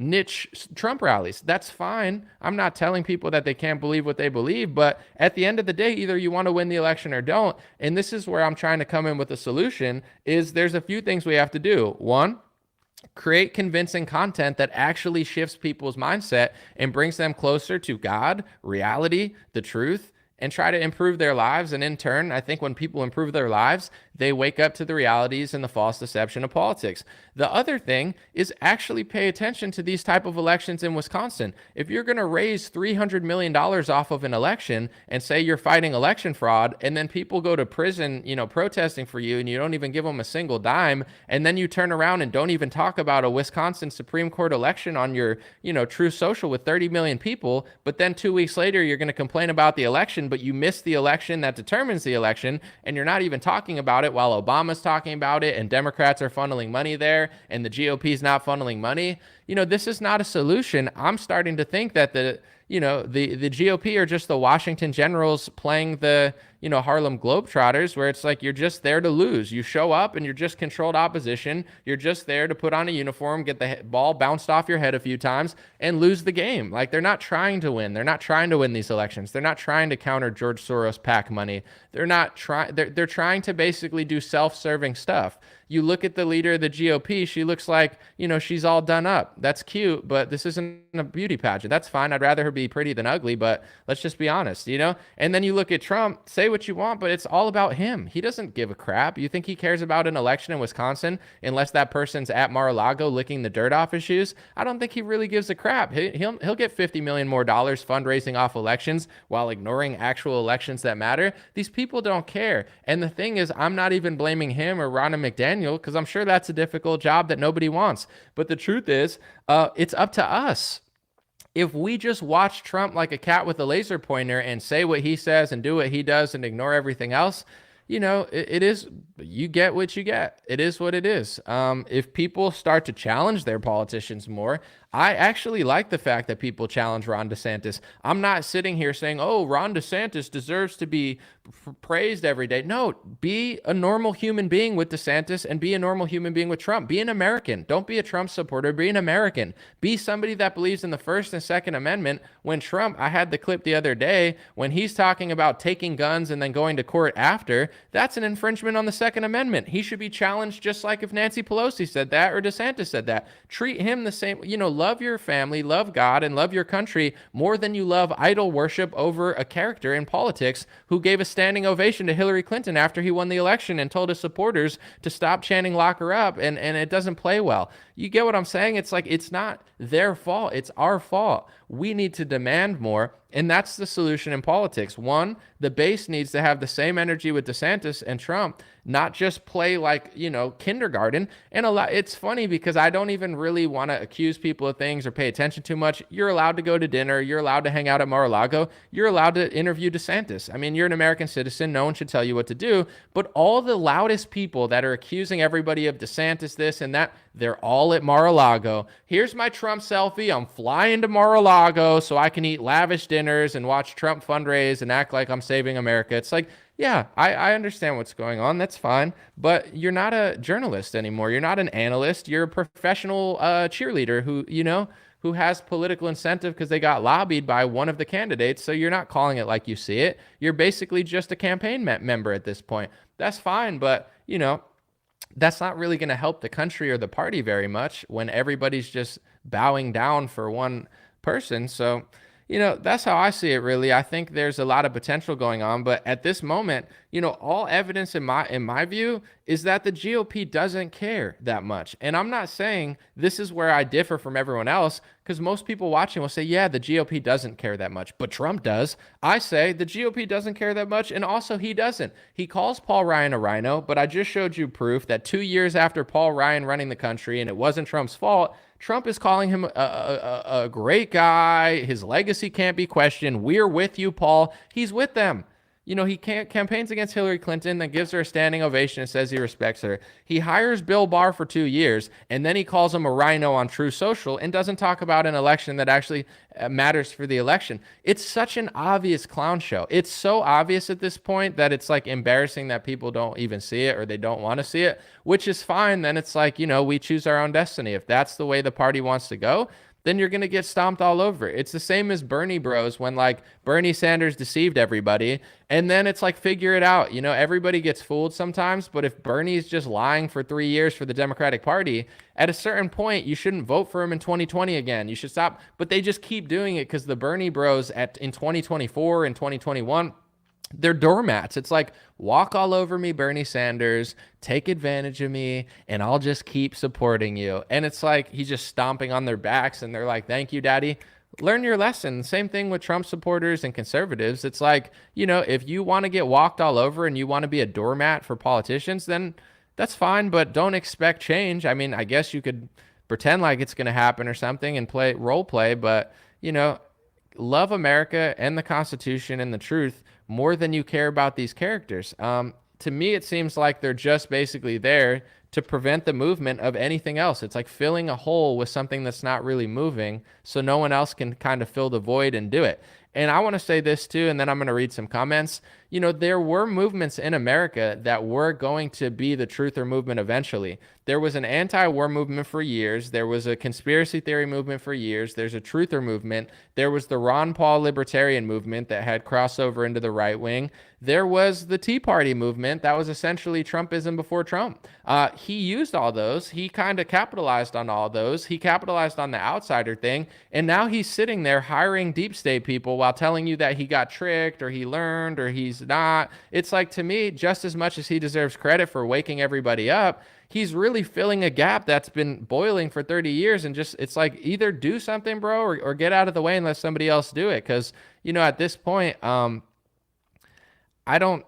niche Trump rallies. That's fine. I'm not telling people that they can't believe what they believe, but at the end of the day, either you want to win the election or don't. And this is where I'm trying to come in with a solution is there's a few things we have to do. One, create convincing content that actually shifts people's mindset and brings them closer to God, reality, the truth, and try to improve their lives. And in turn, I think when people improve their lives, they wake up to the realities and the false deception of politics. The other thing is actually pay attention to these type of elections in Wisconsin. If you're going to raise $300 million off of an election and say you're fighting election fraud, and then people go to prison, protesting for you, and you don't even give them a single dime, and then you turn around and don't even talk about a Wisconsin Supreme Court election on your, True Social with 30 million people, but then 2 weeks later, you're going to complain about the election, but you missed the election that determines the election, and you're not even talking about it while Obama's talking about it, and Democrats are funneling money there, and the GOP is not funneling money. This is not a solution. I'm starting to think that the GOP are just the Washington Generals playing the, Harlem Globetrotters, where it's like you're just there to lose. You show up and you're just controlled opposition. You're just there to put on a uniform, get the ball bounced off your head a few times, and lose the game. Like, they're not trying to win. They're not trying to win these elections. They're not trying to counter George Soros PAC money. They're trying to basically do self-serving stuff. You look at the leader of the GOP, she looks like, she's all done up. That's cute, but this isn't a beauty pageant. That's fine. I'd rather her be pretty than ugly, but let's just be honest, And then you look at Trump, say what you want, but it's all about him. He doesn't give a crap. You think he cares about an election in Wisconsin unless that person's at Mar-a-Lago licking the dirt off his shoes? I don't think he really gives a crap. He'll get $50 million more fundraising off elections while ignoring actual elections that matter. These people don't care. And the thing is, I'm not even blaming him or Ronna McDaniel, because I'm sure that's a difficult job that nobody wants. But the truth is, it's up to us. If we just watch Trump like a cat with a laser pointer and say what he says and do what he does and ignore everything else, it is, you get what you get. It is what it is. If people start to challenge their politicians more, I actually like the fact that people challenge Ron DeSantis. I'm not sitting here saying, oh, Ron DeSantis deserves to be praised every day. No, be a normal human being with DeSantis and be a normal human being with Trump. Be an American. Don't be a Trump supporter. Be an American. Be somebody that believes in the First and Second Amendment. When Trump, I had the clip the other day, when he's talking about taking guns and then going to court after, that's an infringement on the Second Amendment. He should be challenged just like if Nancy Pelosi said that or DeSantis said that. Treat him the same, love your family, love God, and love your country more than you love idol worship over a character in politics who gave a standing ovation to Hillary Clinton after he won the election and told his supporters to stop chanting lock her up, and it doesn't play well. You get what I'm saying? It's like, it's not their fault. It's our fault. We need to demand more. And that's the solution in politics. One, the base needs to have the same energy with DeSantis and Trump, not just play like, kindergarten. And it's funny because I don't even really want to accuse people of things or pay attention too much. You're allowed to go to dinner. You're allowed to hang out at Mar-a-Lago. You're allowed to interview DeSantis. I mean, you're an American citizen. No one should tell you what to do. But all the loudest people that are accusing everybody of DeSantis, this and that, they're all at Mar-a-Lago. Here's my Trump selfie. I'm flying to Mar-a-Lago so I can eat lavish dinners and watch Trump fundraise and act like I'm saving America. It's like, yeah, I understand what's going on. That's fine. But you're not a journalist anymore. You're not an analyst. You're a professional cheerleader who has political incentive because they got lobbied by one of the candidates. So you're not calling it like you see it. You're basically just a campaign member at this point. That's fine. But, that's not really going to help the country or the party very much when everybody's just bowing down for one person. So, that's how I see it, really. I think there's a lot of potential going on, but at this moment, all evidence in my view is that the GOP doesn't care that much. And I'm not saying this is where I differ from everyone else, because most people watching will say, yeah, the GOP doesn't care that much, but Trump does. I say the GOP doesn't care that much, and also he doesn't. He calls Paul Ryan a rhino, but I just showed you proof that 2 years after Paul Ryan running the country, and it wasn't Trump's fault, Trump is calling him a great guy. His legacy can't be questioned. We're with you, Paul. He's with them. He campaigns against Hillary Clinton, then gives her a standing ovation and says he respects her. He hires Bill Barr for 2 years, and then he calls him a rhino on True Social and doesn't talk about an election that actually matters for the election. It's such an obvious clown show. It's so obvious at this point that it's like embarrassing that people don't even see it or they don't want to see it, which is fine. Then it's like, we choose our own destiny. If that's the way the party wants to go, then you're going to get stomped all over. It's the same as Bernie bros when like Bernie Sanders deceived everybody. And then it's like, figure it out. Everybody gets fooled sometimes, but if Bernie's just lying for 3 years for the Democratic Party, at a certain point, you shouldn't vote for him in 2020 again. You should stop. But they just keep doing it because the Bernie bros in 2024 and 2021, they're doormats. It's like, walk all over me, Bernie Sanders, take advantage of me, and I'll just keep supporting you. And it's like, he's just stomping on their backs, and they're like, thank you, daddy. Learn your lesson. Same thing with Trump supporters and conservatives. It's like, if you want to get walked all over and you want to be a doormat for politicians, then that's fine, but don't expect change. I mean, I guess you could pretend like it's going to happen or something and role play, but, love America and the Constitution and the truth more than you care about these characters. To me, it seems like they're just basically there to prevent the movement of anything else. It's like filling a hole with something that's not really moving so no one else can kind of fill the void and do it. And I want to say this too, and then I'm going to read some comments. There were movements in America that were going to be the truther movement eventually. There was an anti-war movement for years. There was a conspiracy theory movement for years. There's a truther movement. There was the Ron Paul libertarian movement that had crossover into the right wing. There was the Tea Party movement that was essentially Trumpism before Trump. He used all those. He kind of capitalized on all those. He capitalized on the outsider thing. And now he's sitting there hiring deep state people while telling you that he got tricked or he learned or he's not. It's like, to me, just as much as he deserves credit for waking everybody up, he's really filling a gap that's been boiling for 30 years. And just, it's like, either do something, bro, or get out of the way and let somebody else do it. Because, at this point, I don't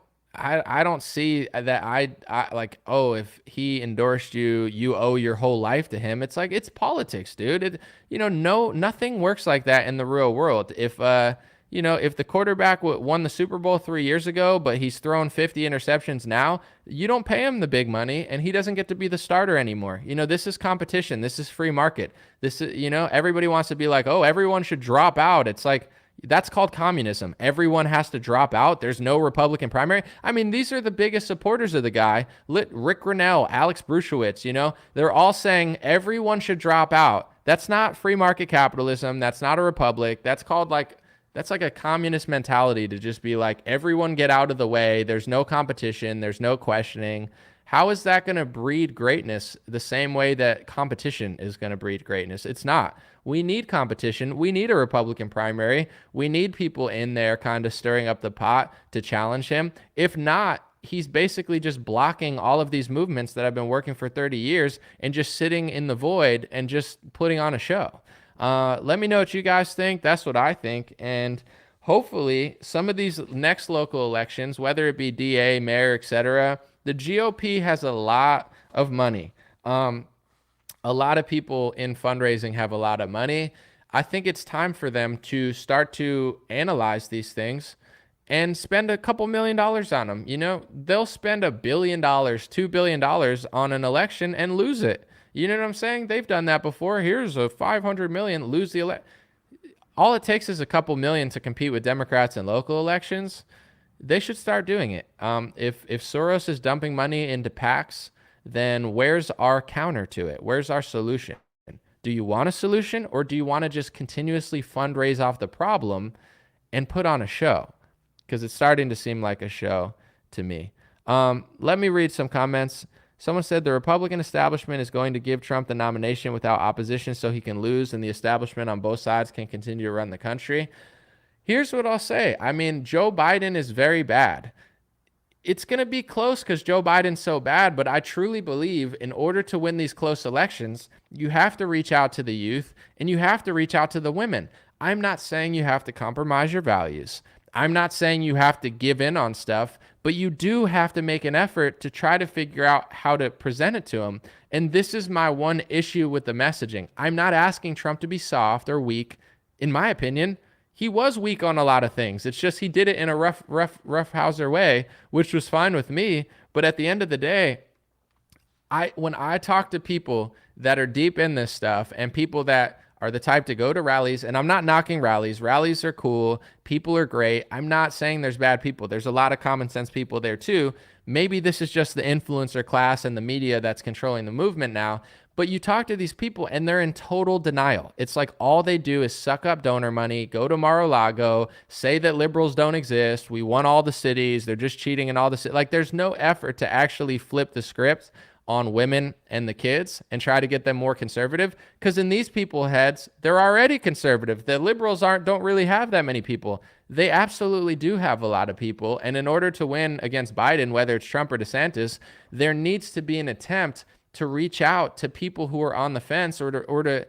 see that I like, oh, if he endorsed you, you owe your whole life to him. It's like, it's politics, dude. Nothing works like that in the real world. If the quarterback won the Super Bowl 3 years ago, but he's thrown 50 interceptions now, you don't pay him the big money and he doesn't get to be the starter anymore. This is competition. This is free market. This is, everybody wants to be like, oh, everyone should drop out. It's like, that's called communism. Everyone has to drop out. There's no Republican primary. I mean, these are the biggest supporters of the guy. Rick Grinnell, Alex Bruchowitz, they're all saying everyone should drop out. That's not free market capitalism. That's not a republic. That's like a communist mentality to just be like, everyone get out of the way. There's no competition. There's no questioning. How is that going to breed greatness the same way that competition is going to breed greatness? It's not. We need competition. We need a Republican primary. We need people in there kind of stirring up the pot to challenge him. If not, he's basically just blocking all of these movements that have been working for 30 years and just sitting in the void and just putting on a show. Let me know what you guys think. That's what I think. And hopefully some of these next local elections, whether it be DA, mayor, etc., the GOP has a lot of money. A lot of people in fundraising have a lot of money. I think it's time for them to start to analyze these things and spend a couple $1 million on them. They'll spend $1 billion, $2 billion on an election and lose it. You know what I'm saying? They've done that before. Here's a $500 million, lose the election. All it takes is a couple million to compete with Democrats in local elections. They should start doing it. If Soros is dumping money into PACs, then where's our counter to it? Where's our solution? Do you want a solution, or do you want to just continuously fundraise off the problem and put on a show? Because it's starting to seem like a show to me. Let me read some comments. Someone said the Republican establishment is going to give Trump the nomination without opposition so he can lose and the establishment on both sides can continue to run the country. Here's what I'll say. I mean, Joe Biden is very bad. It's going to be close because Joe Biden's so bad, but I truly believe in order to win these close elections, you have to reach out to the youth and you have to reach out to the women. I'm not saying you have to compromise your values. I'm not saying you have to give in on stuff, but you do have to make an effort to try to figure out how to present it to them. And this is my one issue with the messaging. I'm not asking Trump to be soft or weak. In my opinion, he was weak on a lot of things. It's just he did it in a roughhouser way, which was fine with me. But at the end of the day, when I talk to people that are deep in this stuff and people that are the type to go to rallies, and I'm not knocking rallies. Rallies are cool. People are great. I'm not saying there's bad people. There's a lot of common sense people there too. Maybe this is just the influencer class and the media that's controlling the movement now. But you talk to these people and they're in total denial. It's like all they do is suck up donor money, go to Mar-a-Lago, say that liberals don't exist. We won all the cities. They're just cheating in all the cities. Like there's no effort to actually flip the script on women and the kids and try to get them more conservative. Because in these people's heads, they're already conservative. The liberals don't really have that many people. They absolutely do have a lot of people. And in order to win against Biden, whether it's Trump or DeSantis, there needs to be an attempt to reach out to people who are on the fence or to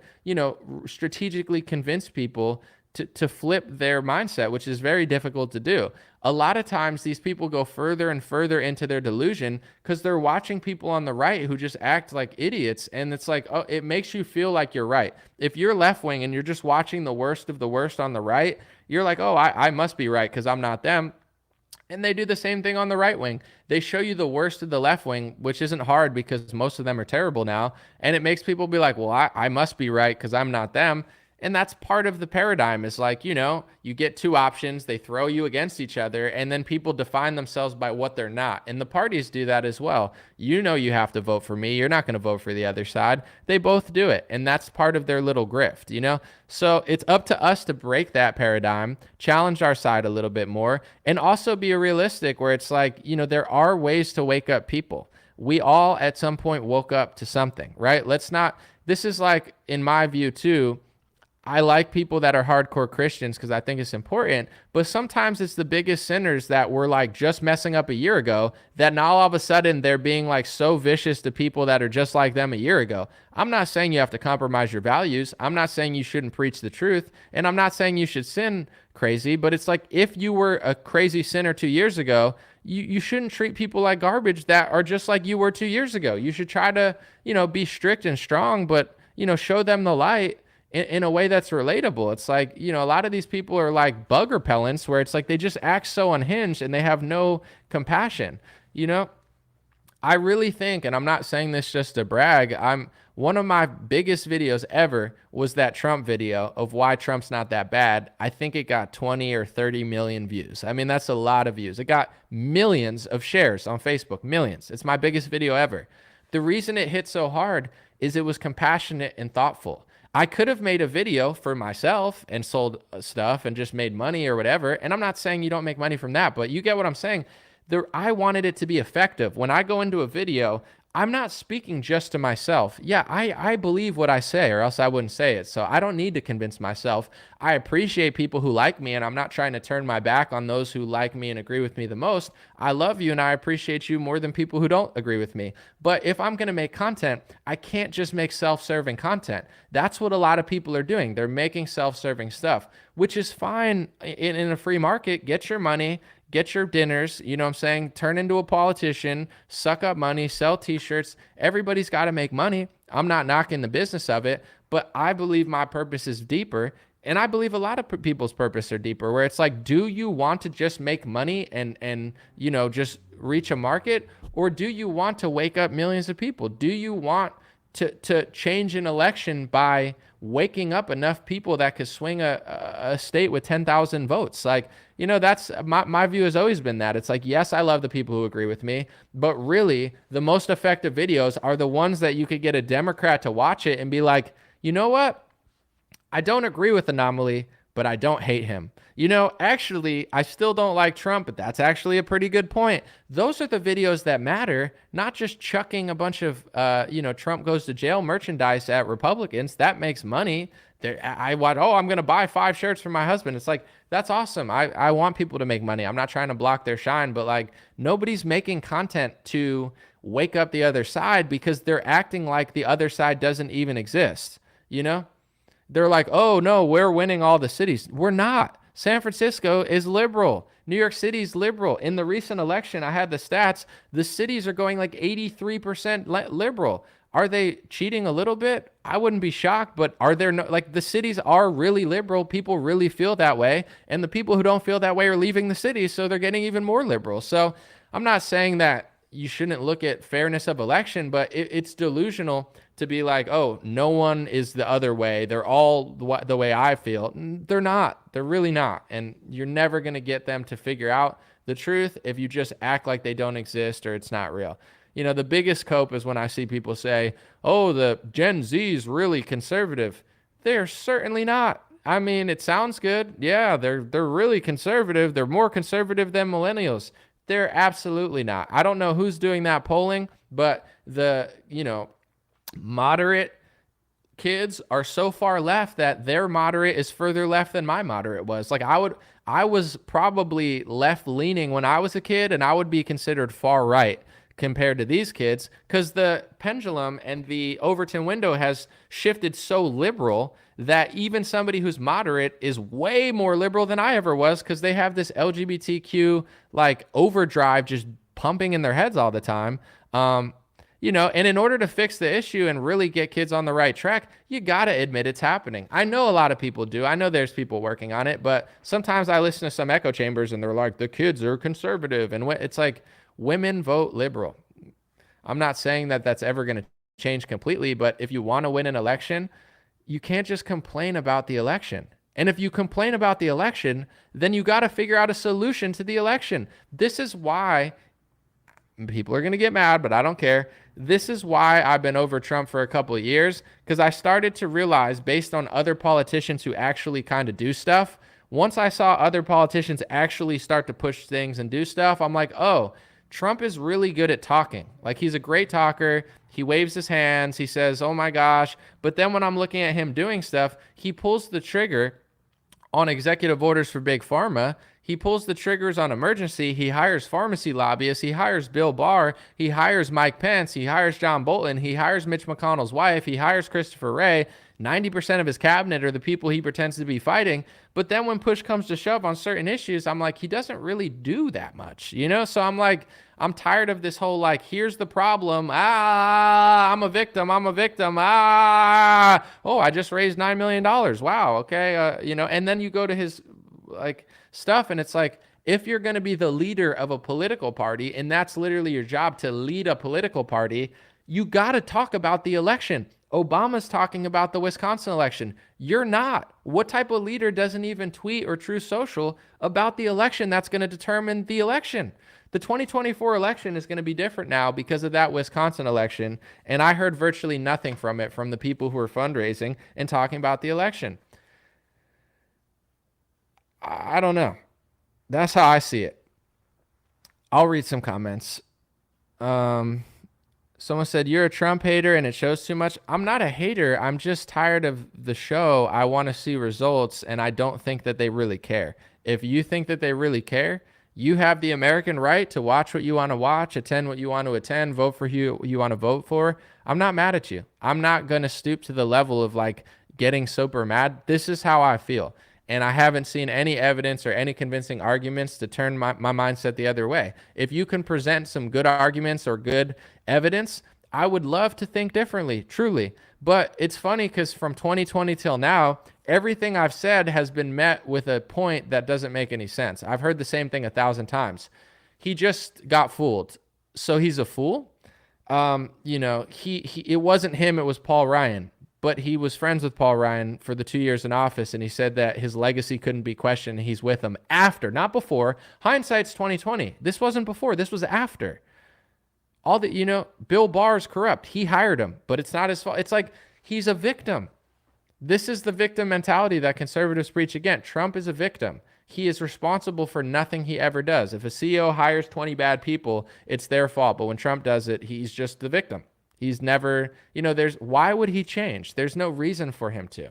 strategically convince people to flip their mindset, which is very difficult to do. A lot of times these people go further and further into their delusion because they're watching people on the right who just act like idiots. And it's like, oh, it makes you feel like you're right. If you're left wing and you're just watching the worst of the worst on the right, you're like, oh, I must be right because I'm not them. And they do the same thing on the right wing. They show you the worst of the left wing, which isn't hard because most of them are terrible now. And it makes people be like, well, I must be right because I'm not them. And that's part of the paradigm is like, you get two options, they throw you against each other, and then people define themselves by what they're not. And the parties do that as well. You have to vote for me. You're not going to vote for the other side. They both do it. And that's part of their little grift, So it's up to us to break that paradigm, challenge our side a little bit more, and also be realistic where it's like, there are ways to wake up people. We all at some point woke up to something, right? This is like, in my view too, I like people that are hardcore Christians because I think it's important, but sometimes it's the biggest sinners that were like just messing up a year ago that now all of a sudden they're being like so vicious to people that are just like them a year ago. I'm not saying you have to compromise your values. I'm not saying you shouldn't preach the truth, and I'm not saying you should sin crazy, but it's like if you were a crazy sinner 2 years ago, you shouldn't treat people like garbage that are just like you were 2 years ago. You should try to, be strict and strong, but, show them the light in a way that's relatable. It's like, a lot of these people are like bug repellents where it's like they just act so unhinged and they have no compassion. I really think, and I'm not saying this just to brag, one of my biggest videos ever was that Trump video of why Trump's not that bad. I think it got 20 or 30 million views. I mean, that's a lot of views. It got millions of shares on Facebook, millions. It's my biggest video ever. The reason it hit so hard is it was compassionate and thoughtful. I could have made a video for myself and sold stuff and just made money or whatever. And I'm not saying you don't make money from that, but you get what I'm saying. I wanted it to be effective. When I go into a video, I'm not speaking just to myself. Yeah, I believe what I say or else I wouldn't say it. So I don't need to convince myself. I appreciate people who like me, and I'm not trying to turn my back on those who like me and agree with me the most. I love you and I appreciate you more than people who don't agree with me. But if I'm going to make content, I can't just make self-serving content. That's what a lot of people are doing. They're making self-serving stuff, which is fine in a free market. Get your money. Get your dinners, turn into a politician, suck up money, sell t-shirts. Everybody's got to make money. I'm not knocking the business of it, but I believe my purpose is deeper. And I believe a lot of people's purpose are deeper, where it's like, do you want to just make money and just reach a market? Or do you want to wake up millions of people? Do you want to change an election by waking up enough people that could swing a state with 10,000 votes? Like, that's my view has always been that. It's like, yes, I love the people who agree with me, but really the most effective videos are the ones that you could get a Democrat to watch it and be like, you know what? I don't agree with Anomaly, but I don't hate him. Actually, I still don't like Trump, but that's actually a pretty good point. Those are the videos that matter, not just chucking a bunch of, Trump goes to jail merchandise at Republicans. That makes money. I'm going to buy 5 shirts for my husband. It's like, that's awesome. I want people to make money. I'm not trying to block their shine, but like nobody's making content to wake up the other side because they're acting like the other side doesn't even exist. They're like, oh no, we're winning all the cities. We're not. San Francisco is liberal. New York City's liberal. In the recent election, I had the stats. The cities are going like 83% liberal. Are they cheating a little bit? I wouldn't be shocked, but are there the cities are really liberal. People really feel that way. And the people who don't feel that way are leaving the cities, so they're getting even more liberal. So I'm not saying that you shouldn't look at fairness of election, but it's delusional to be like, oh, no one is the other way. They're all the way I feel. They're not. They're really not. And you're never going to get them to figure out the truth if you just act like they don't exist or it's not real. The biggest cope is when I see people say, oh, the Gen Z is really conservative. They're certainly not. I mean, it sounds good. Yeah, they're really conservative. They're more conservative than millennials. They're absolutely not. I don't know who's doing that polling, but the, moderate kids are so far left that their moderate is further left than my moderate was. Like I was probably left leaning when I was a kid, and I would be considered far right compared to these kids because the pendulum and the Overton window has shifted so liberal that even somebody who's moderate is way more liberal than I ever was because they have this LGBTQ overdrive just pumping in their heads all the time. And in order to fix the issue and really get kids on the right track, you got to admit it's happening. I know a lot of people do. I know there's people working on it, but sometimes I listen to some echo chambers and they're like, the kids are conservative. And it's like, women vote liberal. I'm not saying that that's ever going to change completely, but if you want to win an election, you can't just complain about the election. And if you complain about the election, then you got to figure out a solution to the election. This is why people are going to get mad, but I don't care. This is why I've been over Trump for a couple of years, because I started to realize, based on other politicians who actually kind of do stuff, once I saw other politicians actually start to push things and do stuff, I'm like, oh, Trump is really good at talking. Like, he's a great talker. He waves his hands. He says, oh my gosh. But then when I'm looking at him doing stuff, he pulls the trigger on executive orders for big pharma. He pulls the triggers on emergency. He hires pharmacy lobbyists. He hires Bill Barr. He hires Mike Pence. He hires John Bolton. He hires Mitch McConnell's wife. He hires Christopher Wray. 90% of his cabinet are the people he pretends to be fighting. But then when push comes to shove on certain issues, I'm like, he doesn't really do that much, So I'm like, I'm tired of this whole, here's the problem. I'm a victim. Oh, I just raised $9 million. Wow. Okay. And then you go to his stuff and it's like, if you're going to be the leader of a political party, and that's literally your job, to lead a political party, you got to talk about the election. Obama's talking about the Wisconsin election. You're not. What type of leader doesn't even tweet or Truth Social about the election that's going to determine the election? The 2024 election is going to be different now because of that Wisconsin election, and I heard virtually nothing from it from the people who are fundraising and talking about the election. I don't know. That's how I see it. I'll read some comments. Someone said, you're a Trump hater and it shows too much. I'm not a hater. I'm just tired of the show. I want to see results, and I don't think that they really care. If you think that they really care, you have the American right to watch what you want to watch, attend what you want to attend, vote for who you want to vote for. I'm not mad at you. I'm not going to stoop to the level of getting super mad. This is how I feel. And I haven't seen any evidence or any convincing arguments to turn my mindset the other way. If you can present some good arguments or good evidence, I would love to think differently, truly. But it's funny because from 2020 till now, everything I've said has been met with a point that doesn't make any sense. I've heard the same thing 1,000 times. He just got fooled. So he's a fool? It wasn't him, it was Paul Ryan. But he was friends with Paul Ryan for the 2 years in office, and he said that his legacy couldn't be questioned. He's with him after, not before. Hindsight's 2020. This wasn't before. This was after. All that, Bill Barr's corrupt. He hired him, but it's not his fault. It's like he's a victim. This is the victim mentality that conservatives preach against. Trump is a victim. He is responsible for nothing he ever does. If a CEO hires 20 bad people, it's their fault. But when Trump does it, he's just the victim. He's never, why would he change? There's no reason for him to.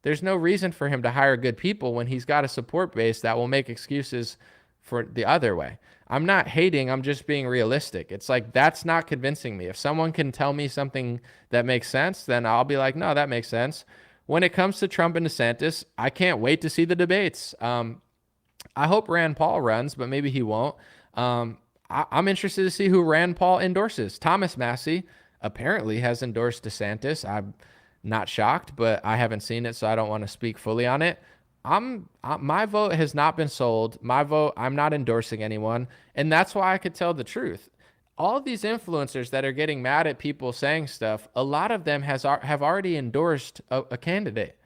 There's no reason for him to hire good people when he's got a support base that will make excuses for the other way. I'm not hating, I'm just being realistic. It's like, that's not convincing me. If someone can tell me something that makes sense, then I'll be like, no, that makes sense. When it comes to Trump and DeSantis, I can't wait to see the debates. I hope Rand Paul runs, but maybe he won't. I'm interested to see who Rand Paul endorses. Thomas Massie apparently has endorsed DeSantis. I'm not shocked, but I haven't seen it, so I don't want to speak fully on it. My vote has not been sold. My vote, I'm not endorsing anyone, and that's why I could tell the truth. All of these influencers that are getting mad at people saying stuff, a lot of them have already endorsed a candidate.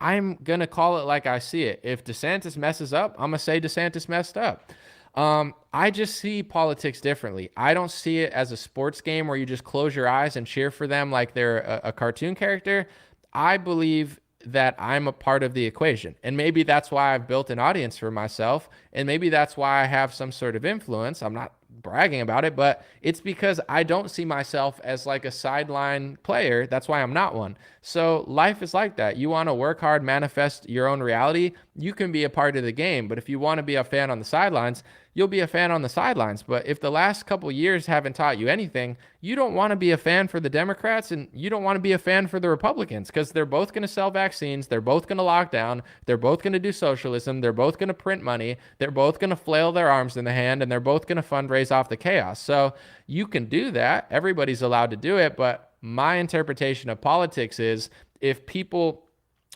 I'm going to call it like I see it. If DeSantis messes up, I'm going to say DeSantis messed up. I just see politics differently. I don't see it as a sports game where you just close your eyes and cheer for them like they're a cartoon character. I believe that I'm a part of the equation. And maybe that's why I've built an audience for myself. And maybe that's why I have some sort of influence. I'm not bragging about it, but it's because I don't see myself as like a sideline player. That's why I'm not one. So life is like that. You want to work hard, manifest your own reality. You can be a part of the game, but if you want to be a fan on the sidelines, you'll be a fan on the sidelines. But if the last couple years haven't taught you anything, you don't want to be a fan for the Democrats and you don't want to be a fan for the Republicans, because they're both going to sell vaccines. They're both going to lock down. They're both going to do socialism. They're both going to print money. They're both going to flail their arms in the hand, and they're both going to fundraise off the chaos. So you can do that. Everybody's allowed to do it. But my interpretation of politics is if people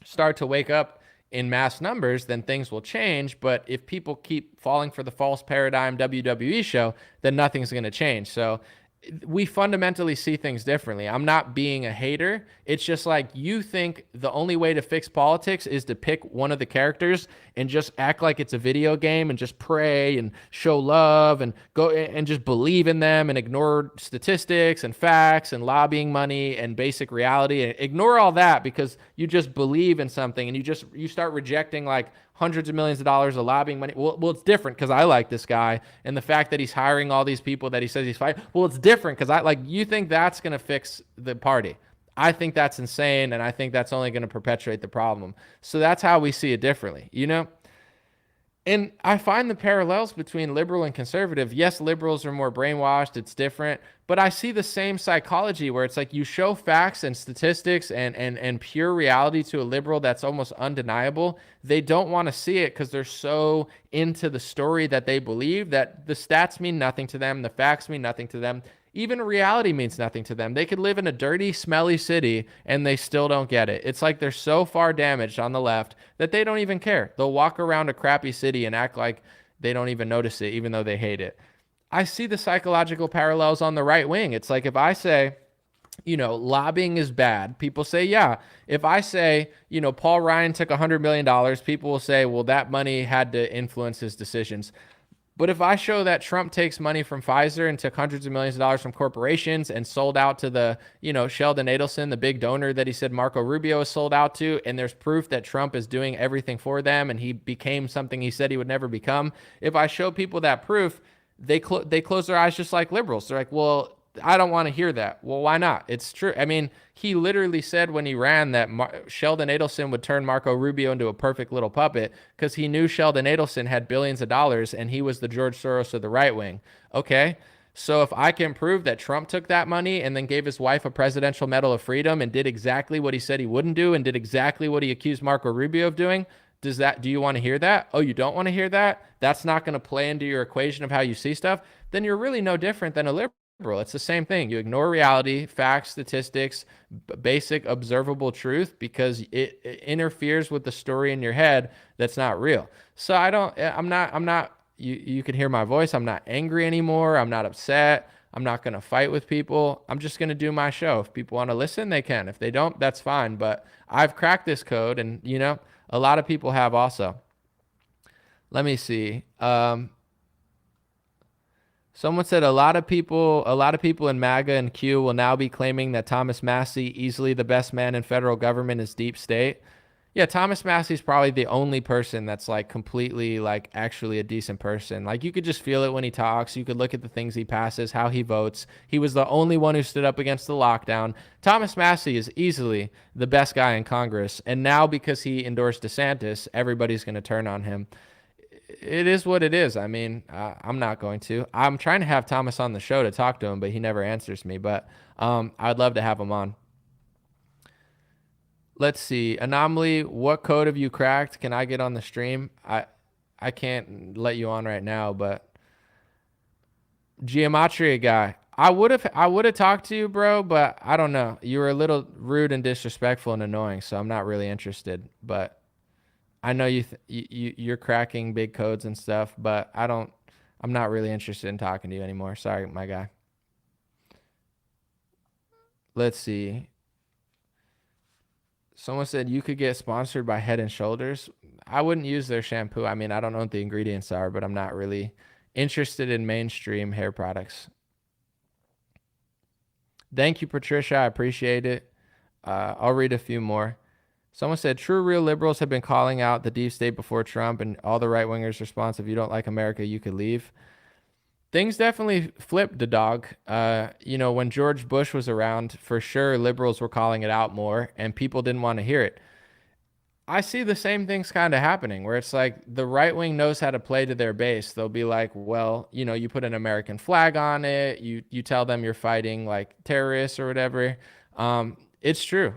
start to wake up in mass numbers, then things will change. But if people keep falling for the false paradigm WWE show, then nothing's going to change. So we fundamentally see things differently. I'm not being a hater. It's just like, you think the only way to fix politics is to pick one of the characters and just act like it's a video game and just pray and show love and go and just believe in them and ignore statistics and facts and lobbying money and basic reality, and ignore all that because you just believe in something, and you start rejecting like hundreds of millions of dollars of lobbying money. Well, it's different because I like this guy, and the fact that he's hiring all these people that he says he's fighting. Well, it's different because you think that's going to fix the party. I think that's insane, and I think that's only going to perpetuate the problem. So that's how we see it differently, And I find the parallels between liberal and conservative. Yes, liberals are more brainwashed. It's different. But I see the same psychology where it's like you show facts and statistics and pure reality to a liberal that's almost undeniable. They don't want to see it because they're so into the story that they believe that the stats mean nothing to them. The facts mean nothing to them. Even reality means nothing to them. They could live in a dirty, smelly city and they still don't get it. It's like they're so far damaged on the left that they don't even care. They'll walk around a crappy city and act like they don't even notice it, even though they hate it. I see the psychological parallels on the right wing. It's like if I say, lobbying is bad, people say, yeah. If I say, Paul Ryan took $100 million, people will say, well, that money had to influence his decisions. But if I show that Trump takes money from Pfizer and took hundreds of millions of dollars from corporations and sold out to the, Sheldon Adelson, the big donor that he said Marco Rubio is sold out to, and there's proof that Trump is doing everything for them and he became something he said he would never become. If I show people that proof, they close their eyes just like liberals. They're like, well, I don't want to hear that. Well, why not? It's true. I mean, he literally said when he ran that Sheldon Adelson would turn Marco Rubio into a perfect little puppet because he knew Sheldon Adelson had billions of dollars and he was the George Soros of the right wing. Okay, so if I can prove that Trump took that money and then gave his wife a Presidential Medal of Freedom and did exactly what he said he wouldn't do and did exactly what he accused Marco Rubio of doing, do you want to hear that? Oh, you don't want to hear that? That's not going to play into your equation of how you see stuff? Then you're really no different than a liberal. It's the same thing. You ignore reality, facts, statistics, basic observable truth because it interferes with the story in your head that's not real. So I'm not, you can hear my voice. I'm not angry anymore. I'm not upset. I'm not going to fight with people. I'm just going to do my show. If people want to listen, they can. If they don't, that's fine. But I've cracked this code and, a lot of people have also. Let me see. Someone said a lot of people in MAGA and Q will now be claiming that Thomas Massie, easily the best man in federal government, is deep state. Yeah, Thomas Massie's probably the only person that's like completely like actually a decent person. Like you could just feel it when he talks. You could look at the things he passes, how he votes. He was the only one who stood up against the lockdown. Thomas Massie is easily the best guy in Congress. And now because he endorsed DeSantis, everybody's going to turn on him. It is what it is. I mean, I'm not going to. I'm trying to have Thomas on the show to talk to him, but he never answers me. But I'd love to have him on. Let's see. Anomaly, what code have you cracked? Can I get on the stream? I can't let you on right now, but Geometria guy, I would have talked to you, bro, but I don't know. You were a little rude and disrespectful and annoying, so I'm not really interested. But I know you're cracking big codes and stuff, but I'm not really interested in talking to you anymore. Sorry, my guy. Let's see. Someone said you could get sponsored by Head and Shoulders. I wouldn't use their shampoo. I mean, I don't know what the ingredients are, but I'm not really interested in mainstream hair products. Thank you, Patricia. I appreciate it. I'll read a few more. Someone said, true real liberals have been calling out the deep state before Trump, and all the right-wingers' response, if you don't like America, you could leave. Things definitely flipped, the dog. When George Bush was around, for sure, liberals were calling it out more, and people didn't want to hear it. I see the same things kind of happening, where it's like the right wing knows how to play to their base. They'll be like, well, you put an American flag on it. You tell them you're fighting like terrorists or whatever. It's true.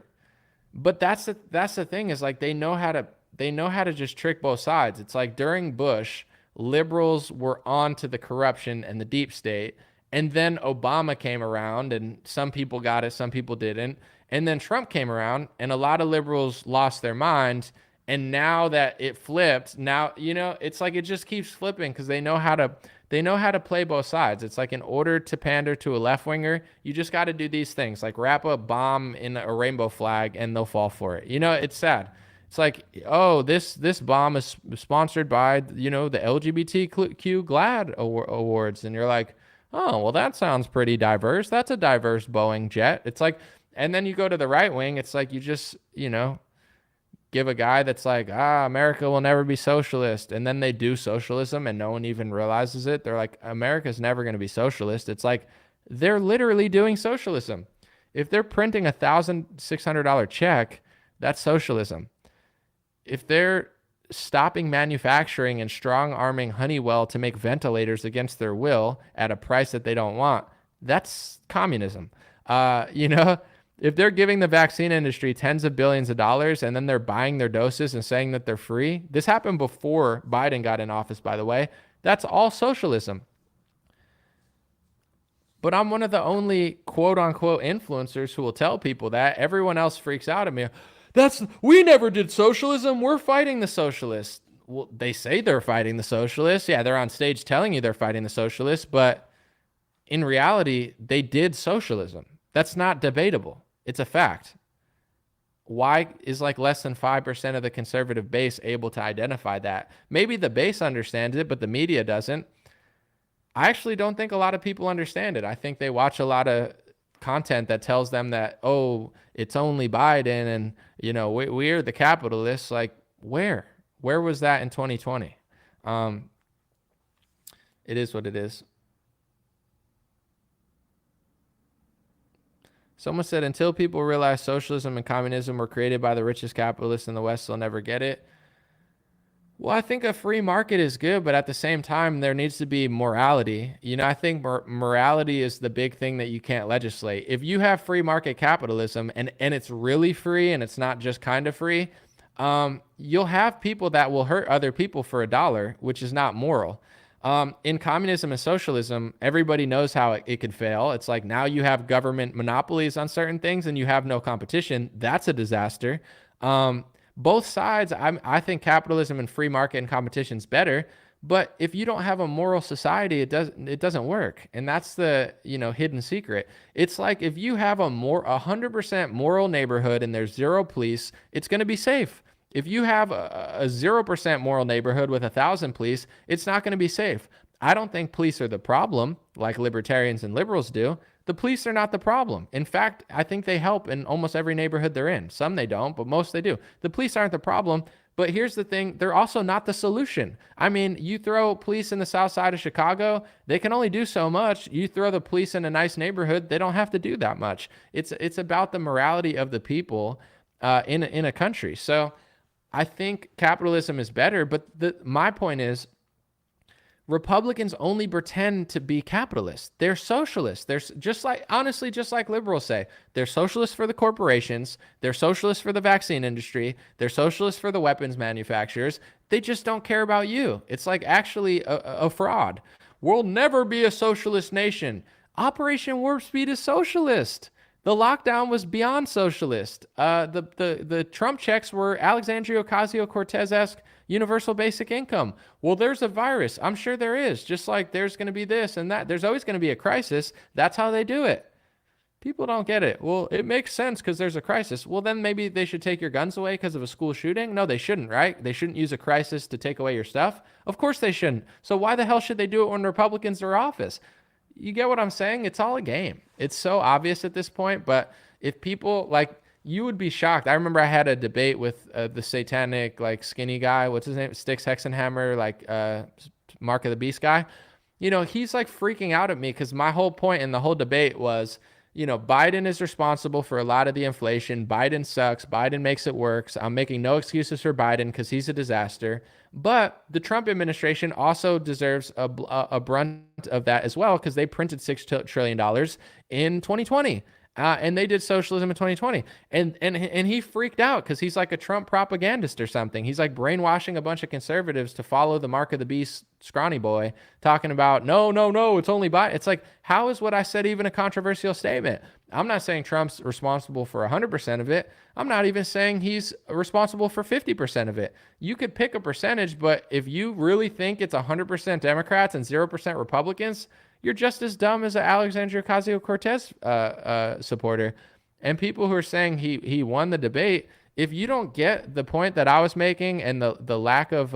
But that's the thing is like they know how to just trick both sides. It's like during Bush, liberals were on to the corruption and the deep state. And then Obama came around and some people got it, some people didn't. And then Trump came around and a lot of liberals lost their minds. And now that it flipped, now, it's like it just keeps flipping because they know how to play both sides. It's like in order to pander to a left winger, you just got to do these things like wrap a bomb in a rainbow flag and they'll fall for it. It's sad. It's like, oh, this bomb is sponsored by, the LGBTQ GLAAD awards. And you're like, oh, well, that sounds pretty diverse. That's a diverse Boeing jet. It's like, and then you go to the right wing. It's like you just, give a guy that's like, America will never be socialist. And then they do socialism and no one even realizes it. They're like, America's never going to be socialist. It's like, they're literally doing socialism. If they're printing $1,600 check, that's socialism. If they're stopping manufacturing and strong arming Honeywell to make ventilators against their will at a price that they don't want, that's communism. If they're giving the vaccine industry tens of billions of dollars and then they're buying their doses and saying that they're free, this happened before Biden got in office, by the way, that's all socialism. But I'm one of the only quote unquote influencers who will tell people that. Everyone else freaks out at me. We never did socialism. We're fighting the socialists. Well, they say they're fighting the socialists. Yeah, they're on stage telling you they're fighting the socialists, but in reality, they did socialism. That's not debatable. It's a fact. Why is like less than 5% of the conservative base able to identify that? Maybe the base understands it, but the media doesn't. I actually don't think a lot of people understand it. I think they watch a lot of content that tells them that, oh, it's only Biden and, we're the capitalists. Like, where was that in 2020? It is what it is. Someone said, until people realize socialism and communism were created by the richest capitalists in the West, they'll never get it. Well, I think a free market is good, but at the same time, there needs to be morality. I think morality is the big thing that you can't legislate. If you have free market capitalism and it's really free and it's not just kind of free, you'll have people that will hurt other people for $1, which is not moral. In communism and socialism, everybody knows how it could fail. It's like now you have government monopolies on certain things and you have no competition. That's a disaster. Both sides, I think capitalism and free market and competition is better. But if you don't have a moral society, it doesn't work. And that's the hidden secret. It's like if you have a 100% moral neighborhood and there's zero police, it's going to be safe. If you have a 0% moral neighborhood with 1,000 police, it's not going to be safe. I don't think police are the problem like libertarians and liberals do. The police are not the problem. In fact, I think they help in almost every neighborhood they're in. Some they don't, but most they do. The police aren't the problem. But here's the thing, they're also not the solution. I mean, you throw police in the south side of Chicago, they can only do so much. You throw the police in a nice neighborhood, they don't have to do that much. It's about the morality of the people in a country. So I think capitalism is better, but my point is, Republicans only pretend to be capitalists. They're socialists. They're just like liberals say. They're socialists for the corporations. They're socialists for the vaccine industry. They're socialists for the weapons manufacturers. They just don't care about you. It's like actually a fraud. We'll never be a socialist nation. Operation Warp Speed is socialist. The lockdown was beyond socialist. The Trump checks were Alexandria Ocasio-Cortez-esque universal basic income. Well, there's a virus. I'm sure there is. Just like there's going to be this and that. There's always going to be a crisis. That's how they do it. People don't get it. Well, it makes sense because there's a crisis. Well, then maybe they should take your guns away because of a school shooting. No, they shouldn't, right? They shouldn't use a crisis to take away your stuff. Of course they shouldn't. So why the hell should they do it when Republicans are in office? You get what I'm saying? It's all a game. It's so obvious at this point, but if people like, you would be shocked. I remember I had a debate with the satanic, like skinny guy. What's his name? Styx Hexenhammer, like Mark of the Beast guy. You know, he's like freaking out at me because my whole point in the whole debate was, you know, Biden is responsible for a lot of the inflation. Biden sucks. Biden makes it work. So I'm making no excuses for Biden because he's a disaster. But the Trump administration also deserves a brunt of that as well because they printed $6 trillion in 2020. And they did socialism in 2020. And he freaked out because he's like a Trump propagandist or something. He's like brainwashing a bunch of conservatives to follow the Mark of the Beast scrawny boy, talking about, no, it's only Biden. It's like, how is what I said even a controversial statement? I'm not saying Trump's responsible for 100% of it. I'm not even saying he's responsible for 50% of it. You could pick a percentage, but if you really think it's 100% Democrats and 0% Republicans, you're just as dumb as an Alexandria Ocasio-Cortez supporter. And people who are saying he won the debate, if you don't get the point that I was making and the lack of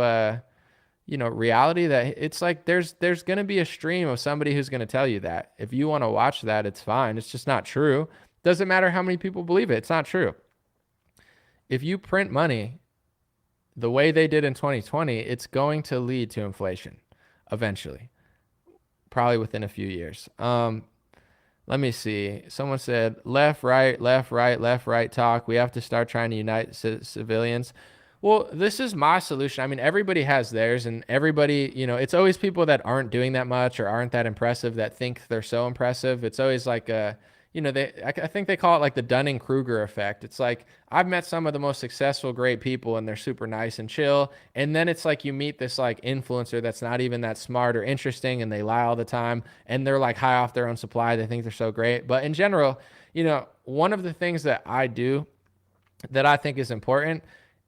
reality, that it's like there's going to be a stream of somebody who's going to tell you that. If you want to watch that, it's fine. It's just not true. Doesn't matter how many people believe it. It's not true. If you print money the way they did in 2020, it's going to lead to inflation eventually. Probably within a few years. Let me see. Someone said left, right talk. We have to start trying to unite civilians. Well, this is my solution. I mean, everybody has theirs, and everybody, it's always people that aren't doing that much or aren't that impressive that think they're so impressive. It's always like I think they call it like the Dunning-Kruger effect. It's like I've met some of the most successful, great people and they're super nice and chill. And then it's like you meet this like influencer that's not even that smart or interesting and they lie all the time and they're like high off their own supply. They think they're so great. But in general, one of the things that I do that I think is important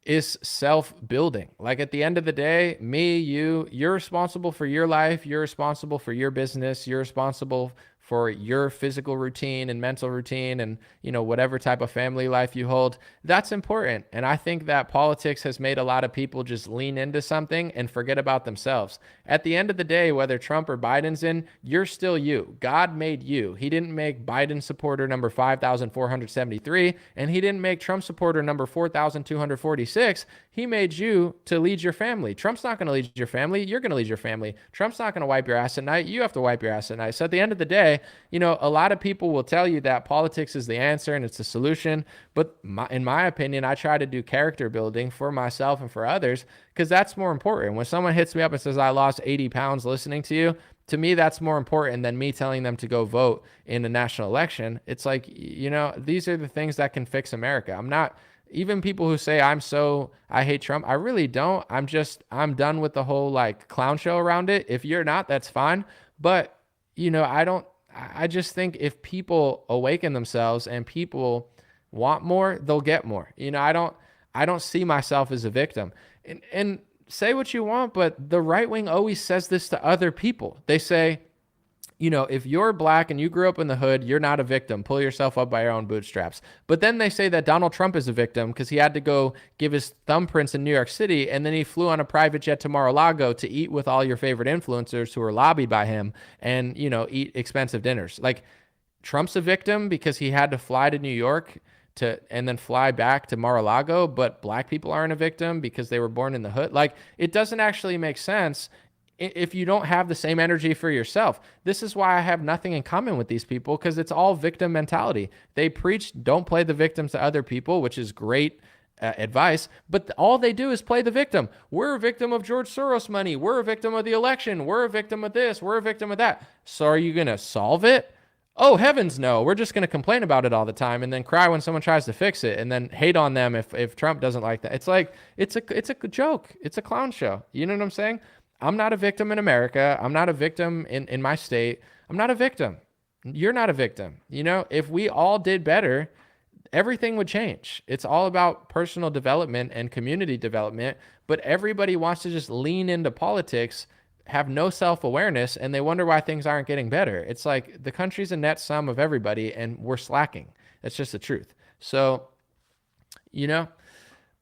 is self-building. Like at the end of the day, me, you're responsible for your life. You're responsible for your business. You're responsible for your physical routine and mental routine and, whatever type of family life you hold. That's important. And I think that politics has made a lot of people just lean into something and forget about themselves. At the end of the day, whether Trump or Biden's in, you're still you. God made you. He didn't make Biden supporter number 5,473, and he didn't make Trump supporter number 4,246. He made you to lead your family. Trump's not going to lead your family. You're going to lead your family. Trump's not going to wipe your ass at night. You have to wipe your ass at night. So at the end of the day, a lot of people will tell you that politics is the answer and it's the solution. But in my opinion, I try to do character building for myself and for others because that's more important. When someone hits me up and says, I lost 80 pounds listening to you, to me, that's more important than me telling them to go vote in a national election. It's like, these are the things that can fix America. I'm not... Even people who say I hate Trump, I really don't. I'm done with the whole like clown show around it. If you're not, that's fine. But, I just think if people awaken themselves and people want more, they'll get more. I don't see myself as a victim. And say what you want, but the right wing always says this to other people. They say, you know, if you're black and you grew up in the hood, you're not a victim. Pull yourself up by your own bootstraps. But then they say that Donald Trump is a victim because he had to go give his thumbprints in New York City, and then he flew on a private jet to Mar-a-Lago to eat with all your favorite influencers who are lobbied by him and, you know, eat expensive dinners. Like, Trump's a victim because he had to fly to New York and then fly back to Mar-a-Lago, but black people aren't a victim because they were born in the hood. Like, it doesn't actually make sense if you don't have the same energy for yourself. This is why I have nothing in common with these people, because it's all victim mentality. They preach don't play the victim to other people, which is great advice, but all they do is play the victim. We're a victim of George Soros money. We're a victim of the election. We're a victim of this. We're a victim of that. So are you going to solve it? Oh, heavens no. We're just going to complain about it all the time and then cry when someone tries to fix it and then hate on them if Trump doesn't like that. It's like, it's a joke. It's a clown show. You know what I'm saying? I'm not a victim in America. I'm not a victim in my state. I'm not a victim. You're not a victim. You know, if we all did better, everything would change. It's all about personal development and community development, but everybody wants to just lean into politics, have no self-awareness, and they wonder why things aren't getting better. It's like the country's a net sum of everybody, and we're slacking. That's just the truth. So, you know,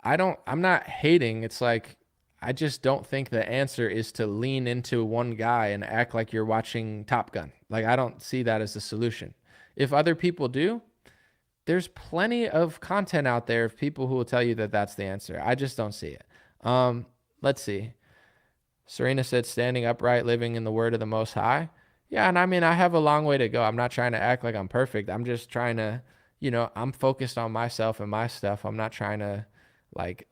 I'm not hating. It's like, I just don't think the answer is to lean into one guy and act like you're watching Top Gun. Like, I don't see that as the solution. If other people do, there's plenty of content out there of people who will tell you that that's the answer. I just don't see it. Let's see. Serena said, standing upright, living in the word of the Most High. Yeah, and I mean, I have a long way to go. I'm not trying to act like I'm perfect. I'm just trying to, you know, I'm focused on myself and my stuff. I'm not trying to like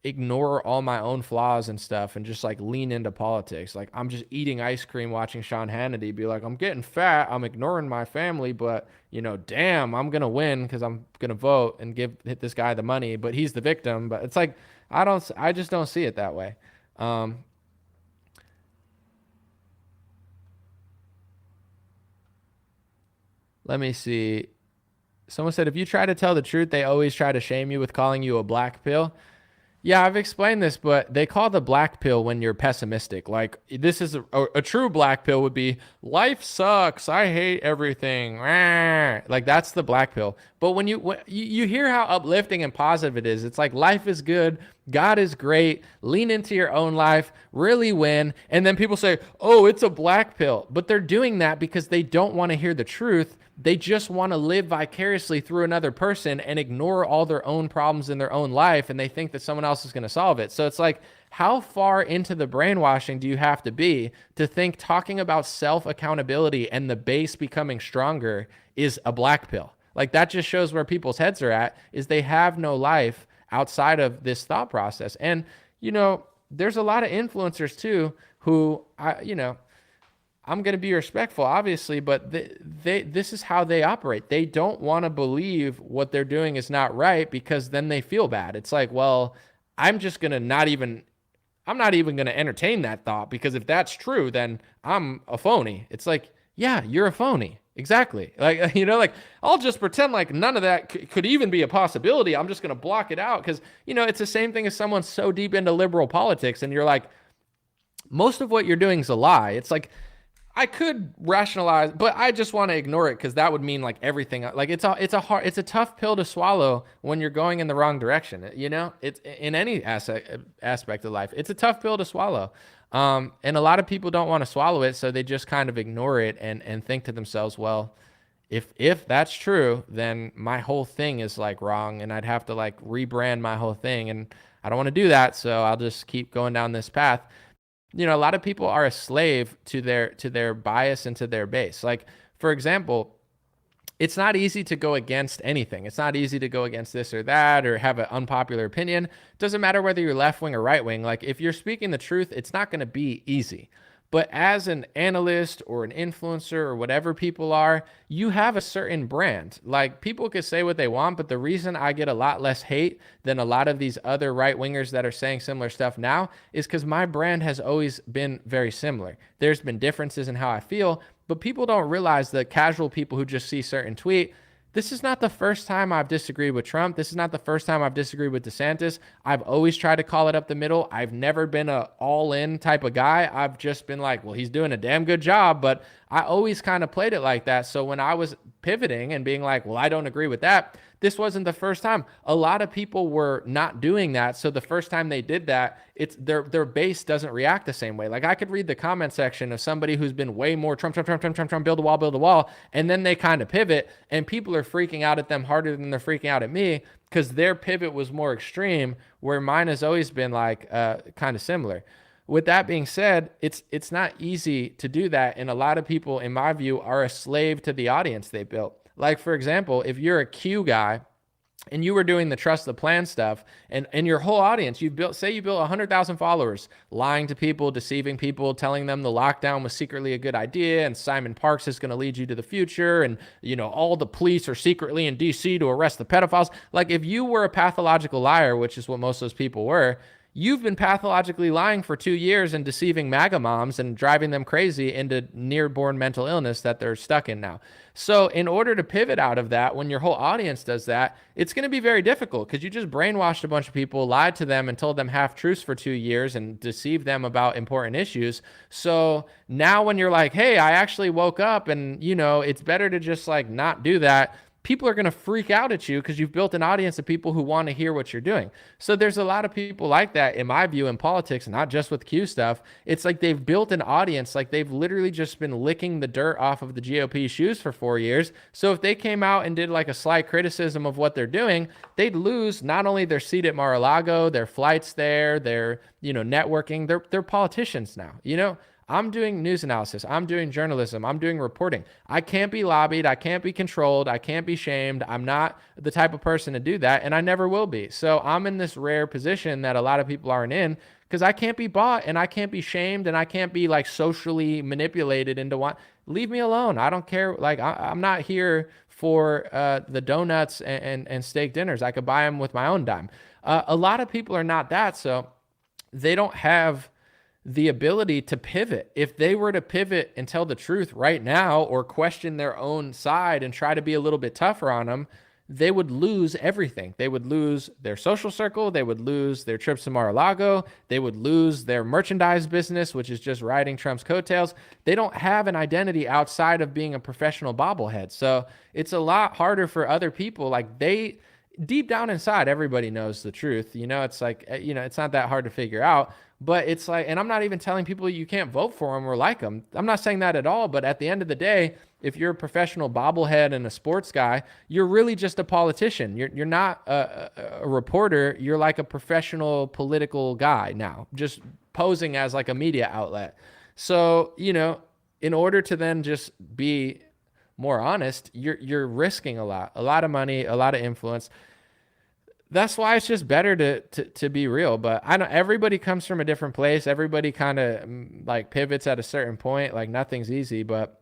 ignore all my own flaws and stuff and just like lean into politics. Like, I'm just eating ice cream watching Sean Hannity be like, I'm getting fat, I'm ignoring my family, but, you know, damn, I'm going to win because I'm going to vote and hit this guy the money, but he's the victim. But it's like, I just don't see it that way. Let me see. Someone said, if you try to tell the truth, they always try to shame you with calling you a black pill. Yeah, I've explained this, but they call the black pill when you're pessimistic. Like, this is a true black pill would be, life sucks, I hate everything. Like, that's the black pill. But when you hear how uplifting and positive it is, it's like, life is good, God is great, lean into your own life, really win. And then people say, oh, it's a black pill. But they're doing that because they don't want to hear the truth. They just want to live vicariously through another person and ignore all their own problems in their own life, and they think that someone else is going to solve it. So it's like, how far into the brainwashing do you have to be to think talking about self-accountability and the base becoming stronger is a black pill? Like, that just shows where people's heads are at, is they have no life outside of this thought process. And, you know, there's a lot of influencers too who, I'm going to be respectful, obviously, but this is how they operate. They don't want to believe what they're doing is not right because then they feel bad. It's like, well, I'm not even going to entertain that thought because if that's true, then I'm a phony. It's like, yeah, you're a phony. Exactly. Like, you know, like, I'll just pretend like none of that could even be a possibility. I'm just going to block it out because, you know, it's the same thing as someone so deep into liberal politics and you're like, most of what you're doing is a lie. It's like, I could rationalize, but I just want to ignore it because that would mean like everything. Like, it's a tough pill to swallow when you're going in the wrong direction. You know, it's in any aspect of life. It's a tough pill to swallow. And a lot of people don't want to swallow it, so they just kind of ignore it and think to themselves, well, if that's true, then my whole thing is like wrong, and I'd have to like rebrand my whole thing, and I don't want to do that, so I'll just keep going down this path. You know, a lot of people are a slave to their bias and to their base. Like, for example, it's not easy to go against anything. It's not easy to go against this or that or have an unpopular opinion. It doesn't matter whether you're left wing or right wing. Like, if you're speaking the truth, it's not going to be easy. But as an analyst or an influencer or whatever people are, you have a certain brand. Like, people can say what they want, but the reason I get a lot less hate than a lot of these other right-wingers that are saying similar stuff now is because my brand has always been very similar. There's been differences in how I feel, but people don't realize the casual people who just see certain tweet, This is not the first time I've disagreed with Trump. This is not the first time I've disagreed with DeSantis. I've always tried to call it up the middle. I've never been a all-in type of guy. I've just been like, well, he's doing a damn good job, but I always kind of played it like that. So when I was pivoting and being like, well, I don't agree with that, this wasn't the first time. A lot of people were not doing that. So the first time they did that, it's their base doesn't react the same way. Like I could read the comment section of somebody who's been way more Trump, build a wall. And then they kind of pivot and people are freaking out at them harder than they're freaking out at me because their pivot was more extreme, where mine has always been like kind of similar. With that being said, it's not easy to do that. And a lot of people, in my view, are a slave to the audience they built. Like, for example, if you're a Q guy and you were doing the trust the plan stuff and your whole audience, you built 100,000 followers, lying to people, deceiving people, telling them the lockdown was secretly a good idea and Simon Parks is going to lead you to the future. And, all the police are secretly in DC to arrest the pedophiles. Like if you were a pathological liar, which is what most of those people were, you've been pathologically lying for 2 years and deceiving MAGA moms and driving them crazy into near-born mental illness that they're stuck in now. So in order to pivot out of that, when your whole audience does that, it's going to be very difficult because you just brainwashed a bunch of people, lied to them and told them half-truths for 2 years and deceived them about important issues. So now when you're like, hey, I actually woke up and, it's better to just like not do that, people are going to freak out at you because you've built an audience of people who want to hear what you're doing. So there's a lot of people like that, in my view, in politics, not just with Q stuff. It's like they've built an audience, like they've literally just been licking the dirt off of the GOP shoes for 4 years. So if they came out and did like a slight criticism of what they're doing, they'd lose not only their seat at Mar-a-Lago, their flights there, their, networking. They're politicians now, I'm doing news analysis. I'm doing journalism. I'm doing reporting. I can't be lobbied. I can't be controlled. I can't be shamed. I'm not the type of person to do that, and I never will be. So I'm in this rare position that a lot of people aren't in because I can't be bought and I can't be shamed and I can't be like socially manipulated into what. Leave me alone. I don't care. Like I'm not here for the donuts and steak dinners. I could buy them with my own dime. A lot of people are not that, so they don't have the ability to pivot. If they were to pivot and tell the truth right now or question their own side and try to be a little bit tougher on them, they would lose everything. They would lose their social circle. They would lose their trips to Mar-a-Lago. They would lose their merchandise business, which is just riding Trump's coattails. They don't have an identity outside of being a professional bobblehead. So it's a lot harder for other people. Like deep down inside, everybody knows the truth. It's like, it's not that hard to figure out. But it's like, and I'm not even telling people you can't vote for them or like them. I'm not saying that at all. But at the end of the day, if you're a professional bobblehead and a sports guy, you're really just a politician. You're not a reporter. You're like a professional political guy now, just posing as like a media outlet. So, in order to then just be more honest, you're risking a lot of money, a lot of influence. That's why it's just better to be real. But I know everybody comes from a different place. Everybody kind of like pivots at a certain point. Like nothing's easy, but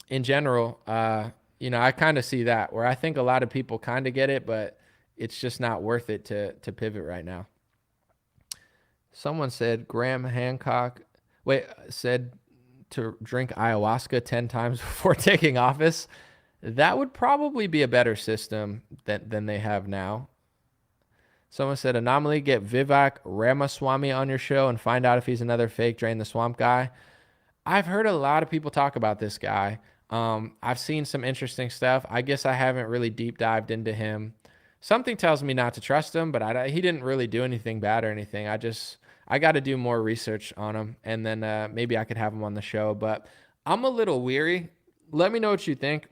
in general, I kind of see that where I think a lot of people kind of get it, but it's just not worth it to pivot right now. Someone said Graham Hancock said to drink ayahuasca 10 times before taking office. That would probably be a better system than they have now. Someone said, Anomaly, get Vivek Ramaswamy on your show and find out if he's another fake Drain the Swamp guy. I've heard a lot of people talk about this guy. I've seen some interesting stuff. I guess I haven't really deep dived into him. Something tells me not to trust him, but he didn't really do anything bad or anything. I got to do more research on him, and then maybe I could have him on the show. But I'm a little weary. Let me know what you think.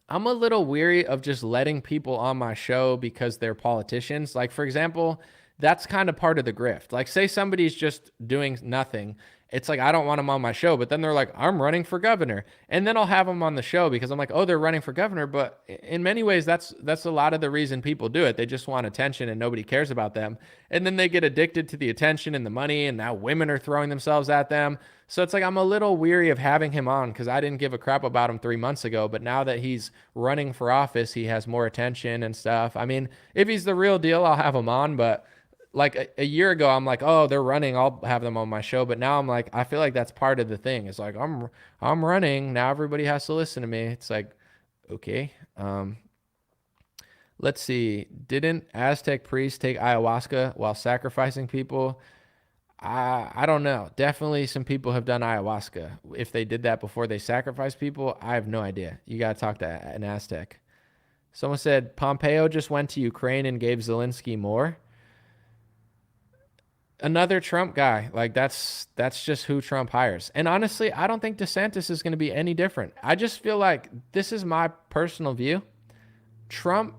I'm a little weary of just letting people on my show because they're politicians. Like, for example, that's kind of part of the grift. Like, say somebody's just doing nothing. It's like, I don't want them on my show, but then they're like, I'm running for governor. And then I'll have them on the show because I'm like, oh, they're running for governor. But in many ways, that's a lot of the reason people do it. They just want attention and nobody cares about them. And then they get addicted to the attention and the money. And now women are throwing themselves at them. So it's like, I'm a little weary of having him on because I didn't give a crap about him 3 months ago. But now that he's running for office, he has more attention and stuff. I mean, if he's the real deal, I'll have him on. But like a year ago, I'm like, oh, they're running, I'll have them on my show. But now I'm like, I feel like that's part of the thing. It's like, I'm running. Now everybody has to listen to me. It's like, Okay. Let's see. Didn't Aztec priests take ayahuasca while sacrificing people? I don't know. Definitely some people have done ayahuasca. If they did that before they sacrificed people, I have no idea. You got to talk to an Aztec. Someone said Pompeo just went to Ukraine and gave Zelensky more. Another Trump guy. Like that's just who Trump hires. And honestly, I don't think DeSantis is going to be any different. I just feel like this is my personal view. Trump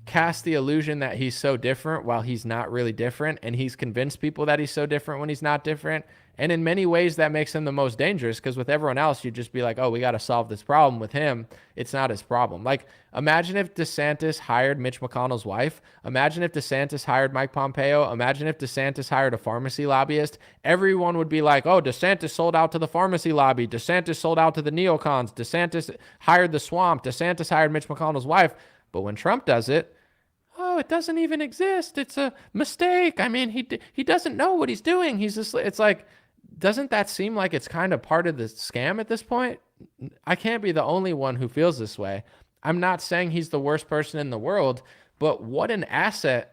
cast the illusion that he's so different while he's not really different, and he's convinced people that he's so different when he's not different. And in many ways that makes him the most dangerous, because with everyone else you'd just be like, oh, we got to solve this problem. With him, it's not his problem. Like, imagine if DeSantis hired Mitch McConnell's wife. Imagine if DeSantis hired Mike Pompeo. Imagine if DeSantis hired a pharmacy lobbyist. Everyone would be like, oh, DeSantis sold out to the pharmacy lobby. DeSantis sold out to the neocons. DeSantis hired the swamp. DeSantis hired Mitch McConnell's wife. But when Trump does it, oh, it doesn't even exist. It's a mistake. I mean, he doesn't know what he's doing. He's just, it's like, doesn't that seem like it's kind of part of the scam at this point? I can't be the only one who feels this way. I'm not saying he's the worst person in the world, but what an asset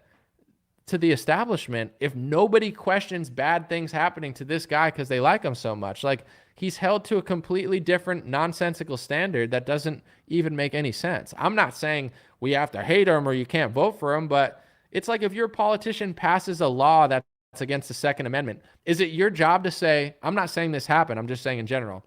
to the establishment if nobody questions bad things happening to this guy because they like him so much. Like, he's held to a completely different nonsensical standard that doesn't even make any sense. I'm not saying we have to hate him or you can't vote for him, but it's like if your politician passes a law that's against the Second Amendment, is it your job to say, I'm not saying this happened, I'm just saying in general,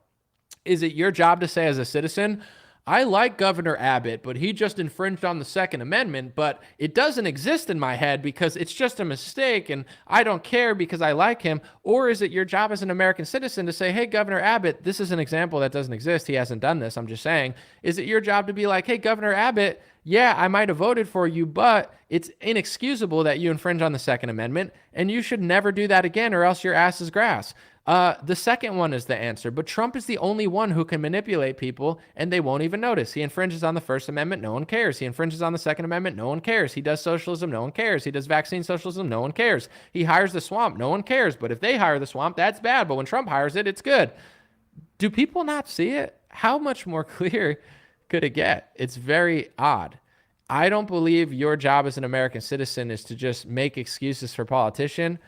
is it your job to say as a citizen, I like Governor Abbott, but he just infringed on the Second Amendment, but it doesn't exist in my head because it's just a mistake and I don't care because I like him? Or is it your job as an American citizen to say, hey, Governor Abbott, this is an example that doesn't exist. He hasn't done this. I'm just saying, is it your job to be like, hey, Governor Abbott, yeah, I might have voted for you, but it's inexcusable that you infringe on the Second Amendment and you should never do that again or else your ass is grass. The second one is the answer, but Trump is the only one who can manipulate people and they won't even notice. He infringes on the First Amendment, no one cares. He infringes on the Second Amendment, no one cares. He does socialism, no one cares. He does vaccine socialism, no one cares. He hires the swamp, no one cares. But if they hire the swamp, that's bad. But when Trump hires it, it's good. Do people not see it? How much more clear could it get? It's very odd. I don't believe your job as an American citizen is to just make excuses for politicians.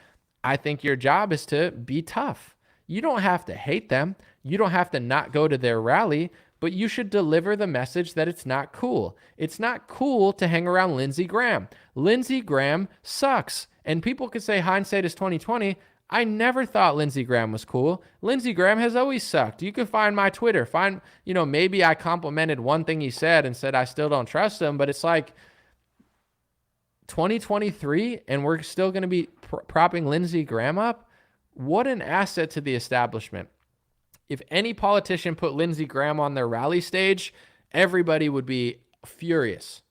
I think your job is to be tough. You don't have to hate them. You don't have to not go to their rally, but you should deliver the message that it's not cool. It's not cool to hang around Lindsey Graham. Lindsey Graham sucks. And people could say hindsight is 2020. I never thought Lindsey Graham was cool. Lindsey Graham has always sucked. You can find my Twitter. Maybe I complimented one thing he said and said I still don't trust him, but it's like 2023 and we're still going to be propping Lindsey Graham up. What an asset to the establishment. If any politician put Lindsey Graham on their rally stage, everybody would be furious.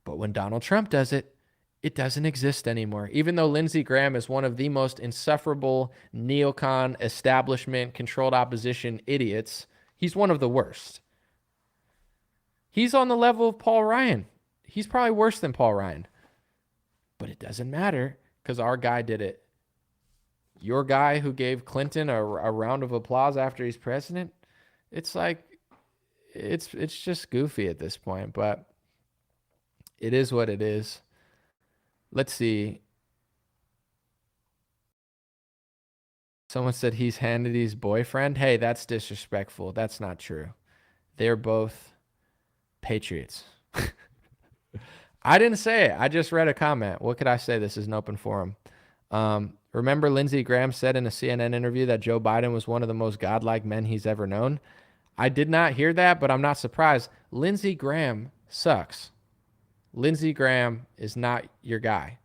But when Donald Trump does it, it doesn't exist anymore. Even though Lindsey Graham is one of the most insufferable neocon establishment controlled opposition idiots, he's one of the worst. He's on the level of Paul Ryan. He's probably worse than Paul Ryan. But it doesn't matter because our guy did it. Your guy who gave Clinton a round of applause after he's president, it's like, it's just goofy at this point, but it is what it is. Let's see. Someone said he's Hannity's boyfriend. Hey, that's disrespectful. That's not true. They're both patriots. I didn't say it. I just read a comment. What could I say? This is an open forum. Remember Lindsey Graham said in a CNN interview that Joe Biden was one of the most godlike men he's ever known? I did not hear that, but I'm not surprised. Lindsey Graham sucks. Lindsey Graham is not your guy.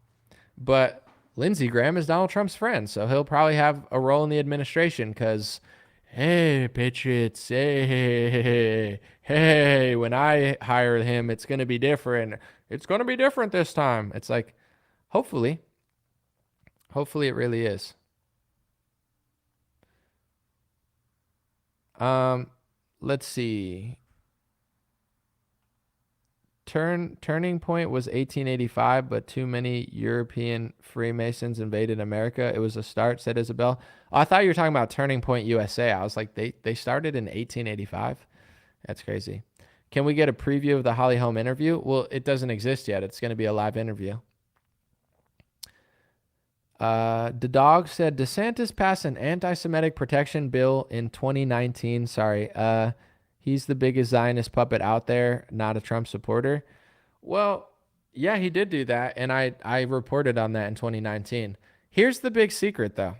But Lindsey Graham is Donald Trump's friend, so he'll probably have a role in the administration because, hey, Patriots, hey, when I hire him, it's going to be different. It's going to be different this time. It's like, hopefully it really is. Let's see. Turning point was 1885, but too many European Freemasons invaded America. It was a start, said Isabel. Oh, I thought you were talking about Turning Point USA. I was like, they started in 1885? That's crazy. Can we get a preview of the Holly Holm interview? Well, it doesn't exist yet. It's going to be a live interview. The dog said DeSantis passed an anti-Semitic protection bill in 2019. Sorry. He's the biggest Zionist puppet out there, not a Trump supporter. Well, yeah, he did do that, and I reported on that in 2019. Here's the big secret, though.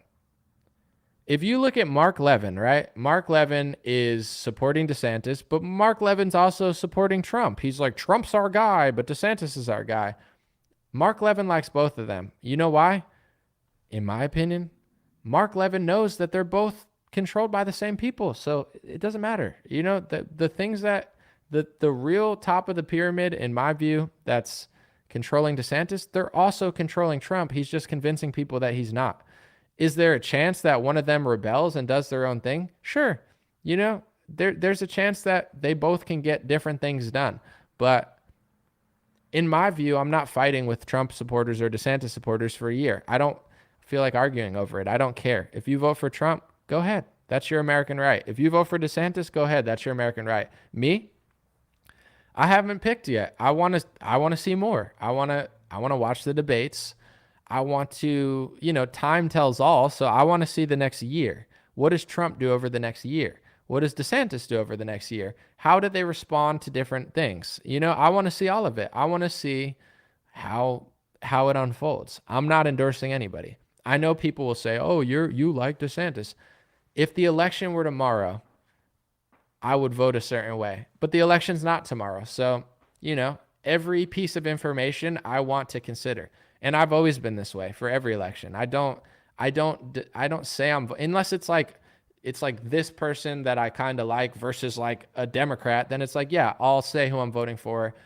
If you look at Mark Levin, right? Mark Levin is supporting DeSantis, but Mark Levin's also supporting Trump. He's like, Trump's our guy, but DeSantis is our guy. Mark Levin likes both of them. You know why? In my opinion, Mark Levin knows that they're both controlled by the same people, so it doesn't matter. You know, the things that the real top of the pyramid, in my view, that's controlling DeSantis, they're also controlling Trump. He's just convincing people that he's not. Is there a chance that one of them rebels and does their own thing? Sure. You know, there's a chance that they both can get different things done. But in my view, I'm not fighting with Trump supporters or DeSantis supporters for a year. I don't feel like arguing over it. I don't care. If you vote for Trump, go ahead. That's your American right. If you vote for DeSantis, go ahead. That's your American right. Me, I haven't picked yet. I want to see more. I want to watch the debates. I want to, time tells all. So I want to see the next year. What does Trump do over the next year? What does DeSantis do over the next year? How do they respond to different things? I want to see all of it. I want to see how it unfolds. I'm not endorsing anybody. I know people will say, "Oh, you like DeSantis." If the election were tomorrow, I would vote a certain way. But the election's not tomorrow. So, every piece of information I want to consider. And I've always been this way for every election. I don't say unless it's like this person that I kind of like versus like a Democrat, then it's like, yeah, I'll say who I'm voting for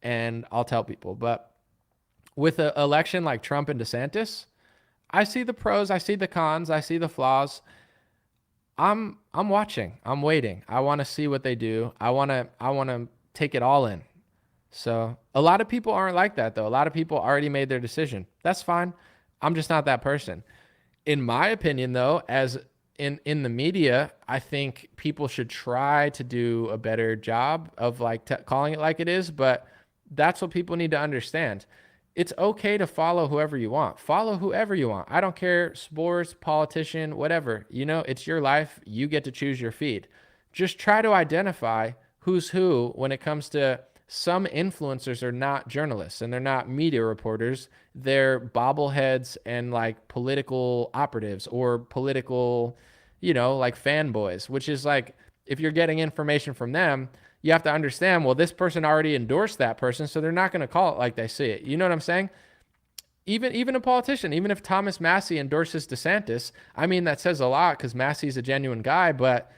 and I'll tell people. But with an election like Trump and DeSantis, I see the pros, I see the cons, I see the flaws. I'm watching. I'm waiting. I want to see what they do. I want to take it all in. So a lot of people aren't like that, though. A lot of people already made their decision. That's fine. I'm just not that person. In my opinion, though, as in the media, I think people should try to do a better job of calling it like it is. But that's what people need to understand. It's okay to follow whoever you want. Follow whoever you want. I don't care, sports, politician, whatever. It's your life. You get to choose your feed. Just try to identify who's who when it comes to some influencers are not journalists and they're not media reporters. They're bobbleheads and political operatives or political, fanboys, which is if you're getting information from them, you have to understand, well, this person already endorsed that person, so they're not going to call it like they see it. You know what I'm saying? Even a politician, even if Thomas Massie endorses DeSantis, I mean, that says a lot because Massie's a genuine guy. But,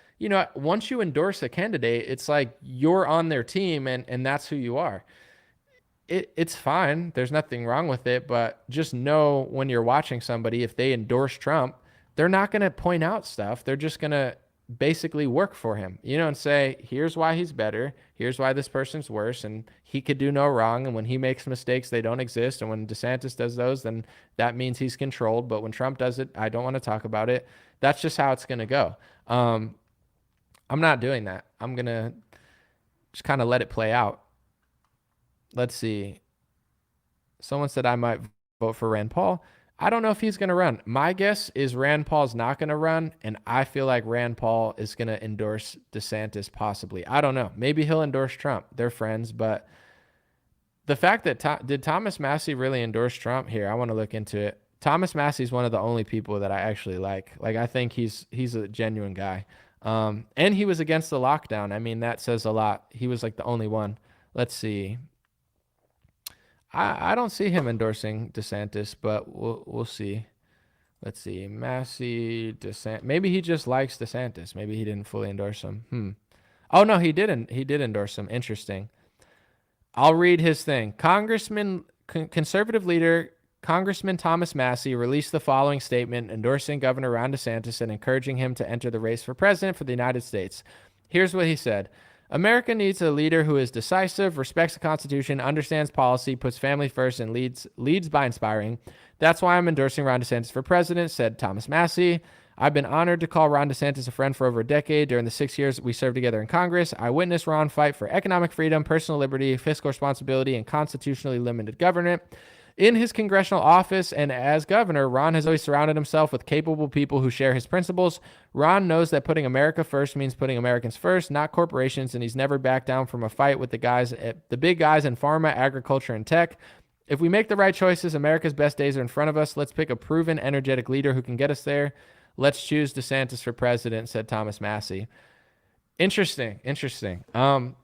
once you endorse a candidate, it's like you're on their team and that's who you are. It's fine. There's nothing wrong with it. But just know when you're watching somebody, if they endorse Trump, they're not going to point out stuff. They're just going to basically work for him, and say, here's why he's better. Here's why this person's worse. And he could do no wrong. And when he makes mistakes, they don't exist. And when DeSantis does those, then that means he's controlled. But when Trump does it, I don't want to talk about it. That's just how it's going to go. I'm not doing that. I'm going to just kind of let it play out. Let's see. Someone said I might vote for Rand Paul. I don't know if he's going to run. My guess is Rand Paul's not going to run, and I feel like Rand Paul is going to endorse DeSantis possibly. I don't know. Maybe he'll endorse Trump. They're friends, but the fact that did Thomas Massie really endorse Trump? Here, I want to look into it. Thomas Massie is one of the only people that I actually like. I think he's a genuine guy. And he was against the lockdown. I mean, that says a lot. He was the only one. Let's see. I don't see him endorsing DeSantis, but we'll see. Let's see. Massie, DeSantis. Maybe he just likes DeSantis. Maybe he didn't fully endorse him. Oh, no, he didn't. He did endorse him. Interesting. I'll read his thing. Conservative leader Congressman Thomas Massie released the following statement endorsing Governor Ron DeSantis and encouraging him to enter the race for president for the United States. Here's what he said. America needs a leader who is decisive, respects the Constitution, understands policy, puts family first, and leads by inspiring. That's why I'm endorsing Ron DeSantis for president, said Thomas Massie. I've been honored to call Ron DeSantis a friend for over a decade. During the 6 years we served together in Congress, I witnessed Ron fight for economic freedom, personal liberty, fiscal responsibility, and constitutionally limited government. In his congressional office and as governor, Ron has always surrounded himself with capable people who share his principles. Ron knows that putting America first means putting Americans first, not corporations, and he's never backed down from a fight with the big guys in pharma, agriculture, and tech. If we make the right choices, America's best days are in front of us. Let's pick a proven, energetic leader who can get us there. Let's choose DeSantis for president, said Thomas Massie. Interesting. In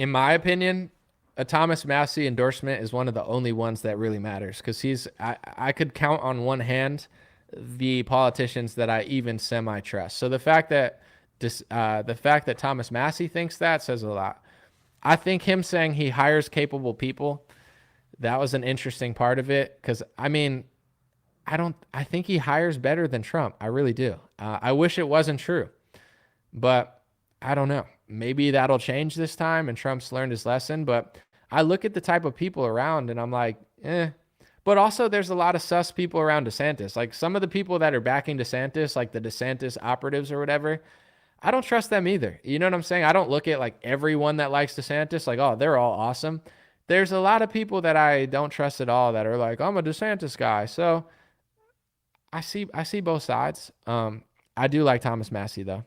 my opinion, a Thomas Massie endorsement is one of the only ones that really matters, because I could count on one hand the politicians that I even semi-trust. So the fact that Thomas Massie thinks that says a lot. I think him saying he hires capable people, that was an interesting part of it, because I think he hires better than Trump. I really do. I wish it wasn't true, but I don't know. Maybe that'll change this time and Trump's learned his lesson, but I look at the type of people around and I'm like, But also there's a lot of sus people around DeSantis. Like some of the people that are backing DeSantis, like the DeSantis operatives or whatever, I don't trust them either. You know what I'm saying? I don't look at like everyone that likes DeSantis like, oh, they're all awesome. There's a lot of people that I don't trust at all that are like, I'm a DeSantis guy. So I see both sides. I do like Thomas Massie though.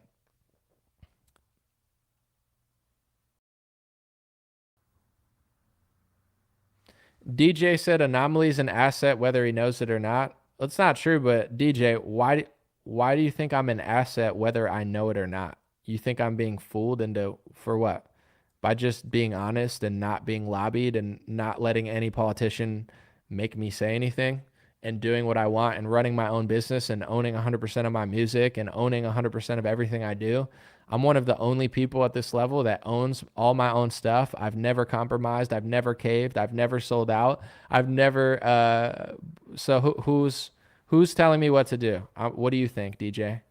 DJ said Anomaly's an asset whether he knows it or not. That's not true, but DJ, why do you think I'm an asset whether I know it or not? You think I'm being fooled into, for what? By just being honest and not being lobbied and not letting any politician make me say anything and doing what I want and running my own business and owning 100% of my music and owning 100% of everything I do. I'm one of the only people at this level that owns all my own stuff. I've never compromised. I've never caved. I've never sold out. I've never, so who's telling me what to do? What do you think, DJ?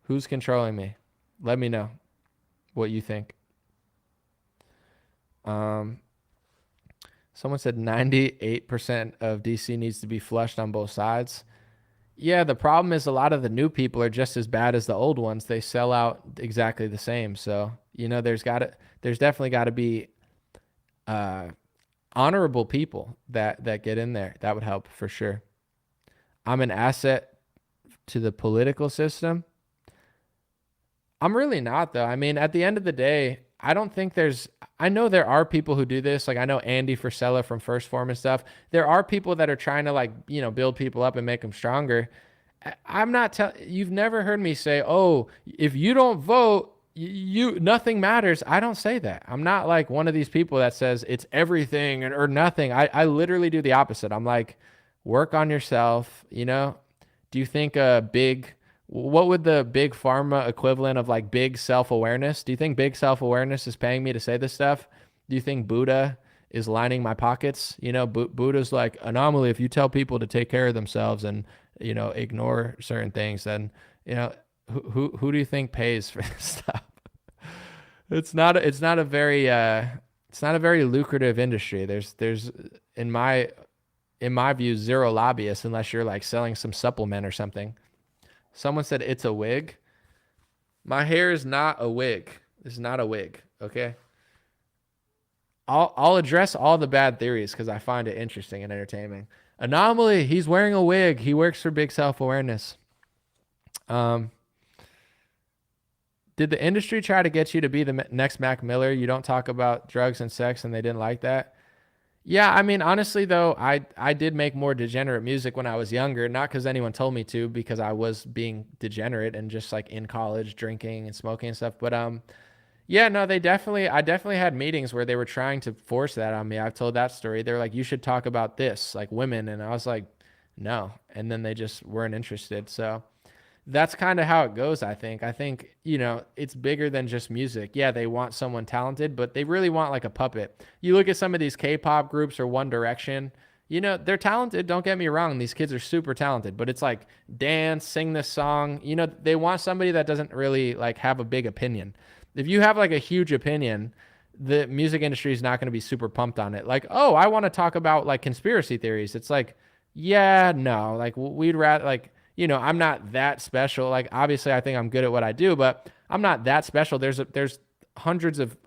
Who's controlling me? Let me know what you think. Someone said 98% of DC needs to be flushed on both sides. Yeah, the problem is a lot of the new people are just as bad as the old ones. They sell out exactly the same. So, you know, there's definitely got to be honorable people that get in there. That would help for sure. I'm an asset to the political system. I'm really not, though. I mean, at the end of the day, I don't think I know there are people who do this. Like I know Andy Frisella from First Form and stuff. There are people that are trying to like, you know, build people up and make them stronger. I'm not you've never heard me say, oh, if you don't vote, nothing matters. I don't say that. I'm not like one of these people that says it's everything or nothing. I literally do the opposite. I'm like, work on yourself. You know, do you think what would the big pharma equivalent of like big self-awareness? Do you think big self-awareness is paying me to say this stuff? Do you think Buddha is lining my pockets? You know, Buddha's like, Anomaly, if you tell people to take care of themselves and, you know, ignore certain things, then, you know, who do you think pays for this stuff? It's not a very lucrative industry. There's in my view, zero lobbyists unless you're like selling some supplement or something. Someone said it's a wig. My hair is not a wig. It's not a wig, okay? I'll address all the bad theories because I find it interesting and entertaining. Anomaly, he's wearing a wig. He works for Big Self-Awareness. Did the industry try to get you to be the next Mac Miller? You don't talk about drugs and sex and they didn't like that? Yeah, I mean, honestly, though, I did make more degenerate music when I was younger, not because anyone told me to, because I was being degenerate and just like in college drinking and smoking and stuff. But yeah, no, I definitely had meetings where they were trying to force that on me. I've told that story. They're like, you should talk about this, like women. And I was like, no. And then they just weren't interested. So that's kind of how it goes, I think. I think, you know, it's bigger than just music. Yeah, they want someone talented, but they really want like a puppet. You look at some of these K-pop groups or One Direction, you know, they're talented. Don't get me wrong. These kids are super talented, but it's like dance, sing this song. You know, they want somebody that doesn't really like have a big opinion. If you have like a huge opinion, the music industry is not going to be super pumped on it. Like, oh, I want to talk about like conspiracy theories. It's like, Yeah, no, like we'd rather, like, you know, I'm not that special. Like, obviously I think I'm good at what I do, but I'm not that special. There's hundreds of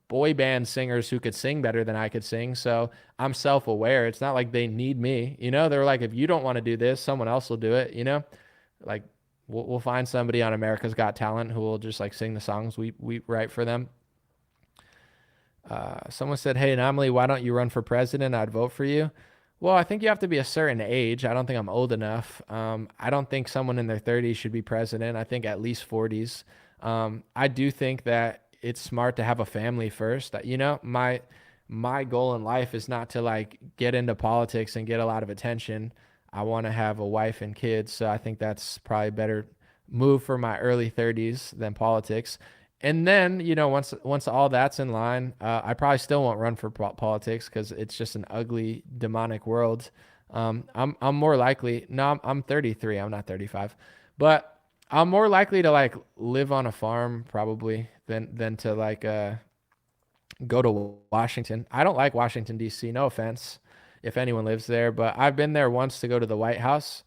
boy band singers who could sing better than I could sing. So I'm self-aware. It's not like they need me, you know. They're like, if you don't want to do this, someone else will do it, you know. Like, we'll find somebody on America's Got Talent who will just like sing the songs we write for them. Someone said, hey, Anomaly, why don't you run for president? I'd vote for you. Well, I think you have to be a certain age. I don't think I'm old enough. I don't think someone in their 30s should be president. I think at least 40s. I do think that it's smart to have a family first. You know, my goal in life is not to like get into politics and get a lot of attention. I want to have a wife and kids. So I think that's probably a better move for my early 30s than politics. And then, you know, once all that's in line, I probably still won't run for politics because it's just an ugly, demonic world. I'm more likely. No, I'm 33. I'm not 35, but I'm more likely to like live on a farm probably than to like go to Washington. I don't like Washington D.C. No offense, if anyone lives there, but I've been there once to go to the White House.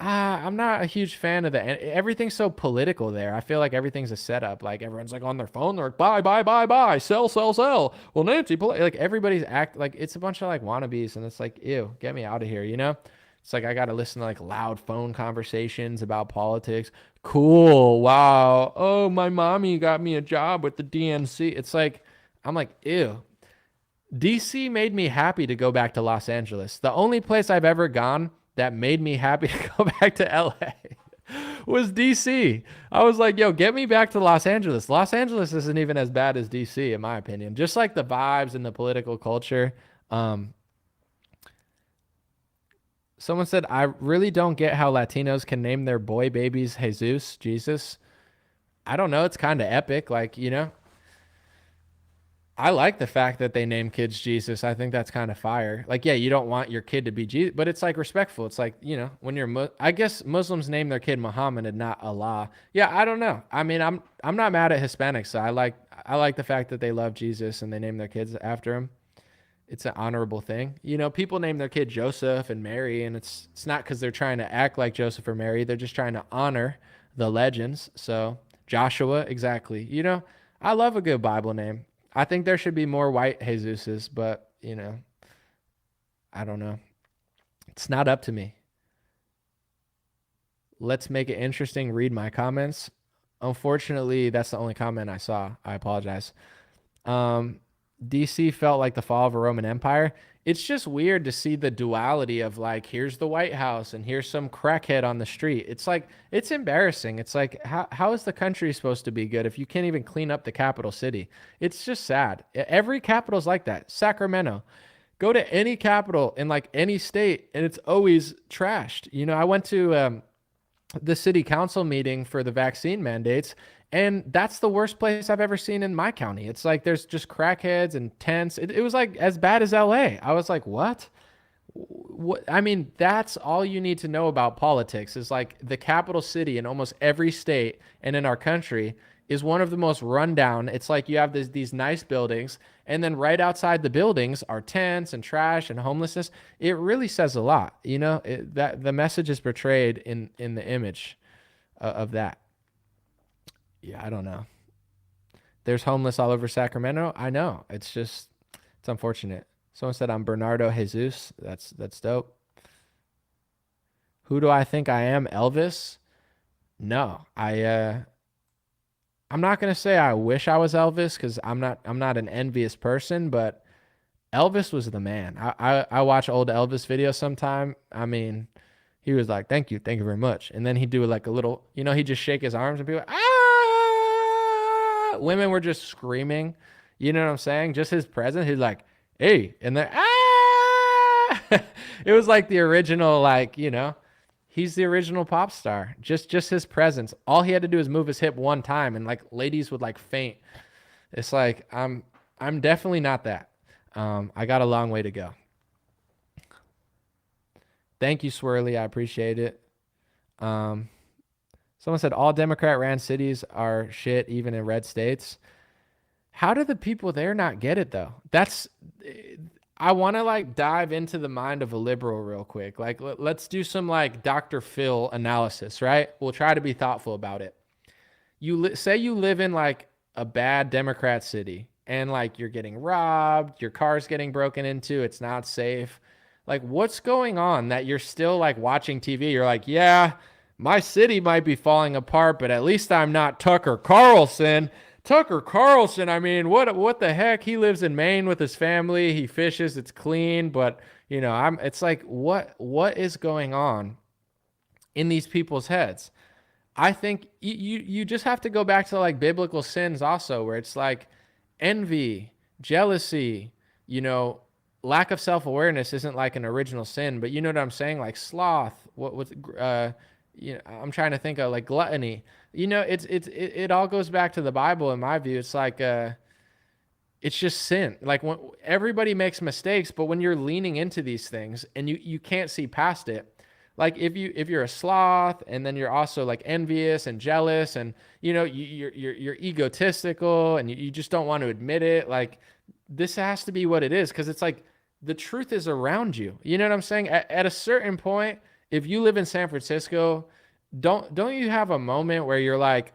I'm not a huge fan of everything's so political there. I feel like everything's a setup. Like everyone's like on their phone. They're like, buy, sell, sell, sell. Well, Nancy Pelosi, like everybody's like, it's a bunch of like wannabes. And it's like, ew, get me out of here. You know, it's like, I got to listen to like loud phone conversations about politics. Cool. Wow. Oh, my mommy got me a job with the DNC. It's like, I'm like, ew. DC made me happy to go back to Los Angeles. The only place I've ever gone that made me happy to go back to LA was DC. I was like, yo, get me back to Los Angeles. Los Angeles isn't even as bad as DC, in my opinion. Just like the vibes and the political culture. Someone said, I really don't get how Latinos can name their boy babies Jesus. I don't know. It's kind of epic. Like, you know, I like the fact that they name kids Jesus. I think that's kind of fire. Like, yeah, you don't want your kid to be Jesus, but it's like respectful. It's like, you know, when you're, I guess Muslims name their kid Muhammad and not Allah. Yeah, I don't know. I mean, I'm not mad at Hispanics. So I like the fact that they love Jesus and they name their kids after him. It's an honorable thing. You know, people name their kid Joseph and Mary, and it's not because they're trying to act like Joseph or Mary. They're just trying to honor the legends. So Joshua, exactly. You know, I love a good Bible name. I think there should be more white Jesuses, but, you know, I don't know. It's not up to me. Let's make it interesting. Read my comments. Unfortunately, that's the only comment I saw. I apologize. DC felt like the fall of a Roman Empire. It's just weird to see the duality of like, here's the White House and here's some crackhead on the street. It's like, it's embarrassing. It's like, how is the country supposed to be good if you can't even clean up the capital city? It's just sad. Every capital's like that. Sacramento. Go to any capital in like any state and it's always trashed. You know, I went to the city council meeting for the vaccine mandates, and that's the worst place I've ever seen in my county. It's like there's just crackheads and tents. It was like as bad as LA. I was like, what? I mean, that's all you need to know about politics is like the capital city in almost every state and in our country is one of the most rundown. It's like you have these nice buildings, and then right outside the buildings are tents and trash and homelessness. It really says a lot, you know, that the message is portrayed in the image of that. Yeah, I don't know. There's homeless all over Sacramento. I know. It's unfortunate. Someone said I'm Bernardo Jesus. That's dope. Who do I think I am? Elvis? No, I'm not gonna say I wish I was Elvis because I'm not an envious person, but Elvis was the man. I watch old Elvis videos sometime. I mean, he was like, thank you very much. And then he'd do like a little, you know, he'd just shake his arms and be like, ah! Women were just screaming. You know what I'm saying? Just his presence. He's like, hey, and then, ah! It was like the original, like, you know, he's the original pop star. Just his presence. All he had to do is move his hip one time and like ladies would like faint. It's like, I'm definitely not that. I got a long way to go. Thank you, Swirly. I appreciate it. Someone said all Democrat ran cities are shit, even in red states. How do the people there not get it though? I want to like dive into the mind of a liberal real quick. Like, let's do some like Dr. Phil analysis, right? We'll try to be thoughtful about it. Say you live in like a bad Democrat city and like you're getting robbed, your car's getting broken into, it's not safe. Like, what's going on that you're still like watching TV? You're like, yeah, my city might be falling apart, but at least I'm not Tucker Carlson. Tucker Carlson, I mean, what the heck? He lives in Maine with his family. He fishes. It's clean, but you know, it's like, what is going on in these people's heads? I think you just have to go back to like biblical sins also, where it's like envy, jealousy, you know, lack of self-awareness isn't like an original sin, but you know what I'm saying? Like sloth, you know, I'm trying to think of like gluttony. You know, it all goes back to the Bible in my view. It's like it's just sin. Like when everybody makes mistakes, but when you're leaning into these things and you can't see past it, like if you're a sloth and then you're also like envious and jealous and you know you're egotistical and you just don't want to admit it, like this has to be what it is, because it's like the truth is around you. You know what I'm saying? At a certain point, if you live in San Francisco, don't you have a moment where you're like,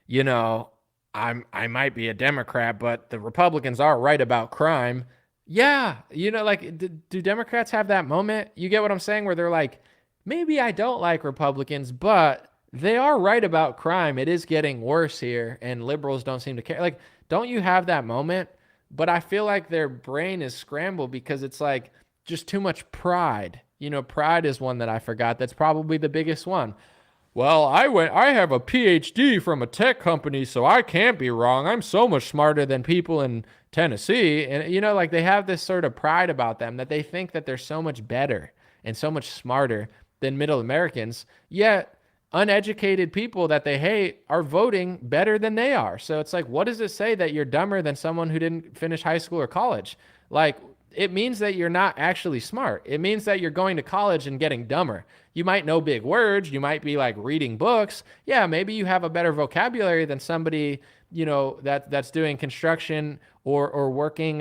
you know, I might be a Democrat, but the Republicans are right about crime. Yeah, you know, like do Democrats have that moment? You get what I'm saying? Where they're like, maybe I don't like Republicans, but they are right about crime. It is getting worse here, and liberals don't seem to care. Like, don't you have that moment? But I feel like their brain is scrambled because it's like just too much pride. You know, pride is one that I forgot. That's probably the biggest one. Well, I have a PhD from a tech company, so I can't be wrong. I'm so much smarter than people in Tennessee. And, you know, like they have this sort of pride about them that they think that they're so much better and so much smarter than middle Americans. Yet uneducated people that they hate are voting better than they are. So it's like, what does it say that you're dumber than someone who didn't finish high school or college? Like, it means that you're not actually smart. It means that you're going to college and getting dumber. You might know big words. You might be like reading books. Yeah, maybe you have a better vocabulary than somebody, you know, that's doing construction or working,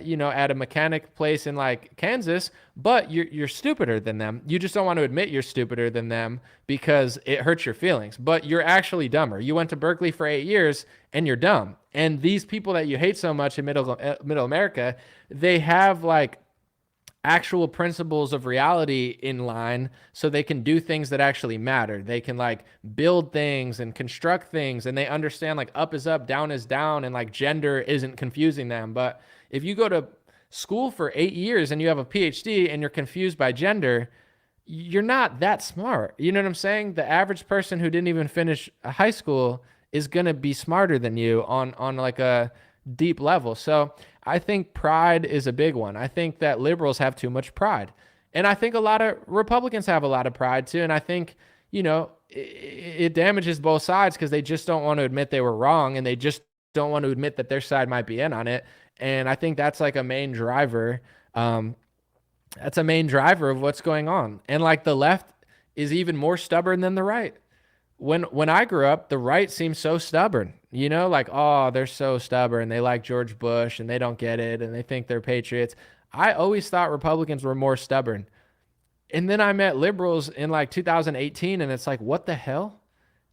you know, at a mechanic place in like Kansas, but you're stupider than them. You just don't want to admit you're stupider than them because it hurts your feelings, but you're actually dumber. You went to Berkeley for 8 years and you're dumb. And these people that you hate so much in middle America, they have like actual principles of reality in line, so they can do things that actually matter. They can like build things and construct things, and they understand like up is up, down is down, and like gender isn't confusing them. But if you go to school for 8 years and you have a PhD and you're confused by gender, you're not that smart. You know what I'm saying? The average person who didn't even finish high school is going to be smarter than you on like a deep level. So I think pride is a big one. I think that liberals have too much pride. And I think a lot of Republicans have a lot of pride too. And I think, you know, it damages both sides because they just don't want to admit they were wrong, and they just don't want to admit that their side might be in on it. And I think that's like a main driver. That's a main driver of what's going on. And like the left is even more stubborn than the right. When I grew up, the right seemed so stubborn, you know, like, oh, they're so stubborn. They like George Bush and they don't get it and they think they're patriots. I always thought Republicans were more stubborn. And then I met liberals in like 2018 and it's like, what the hell?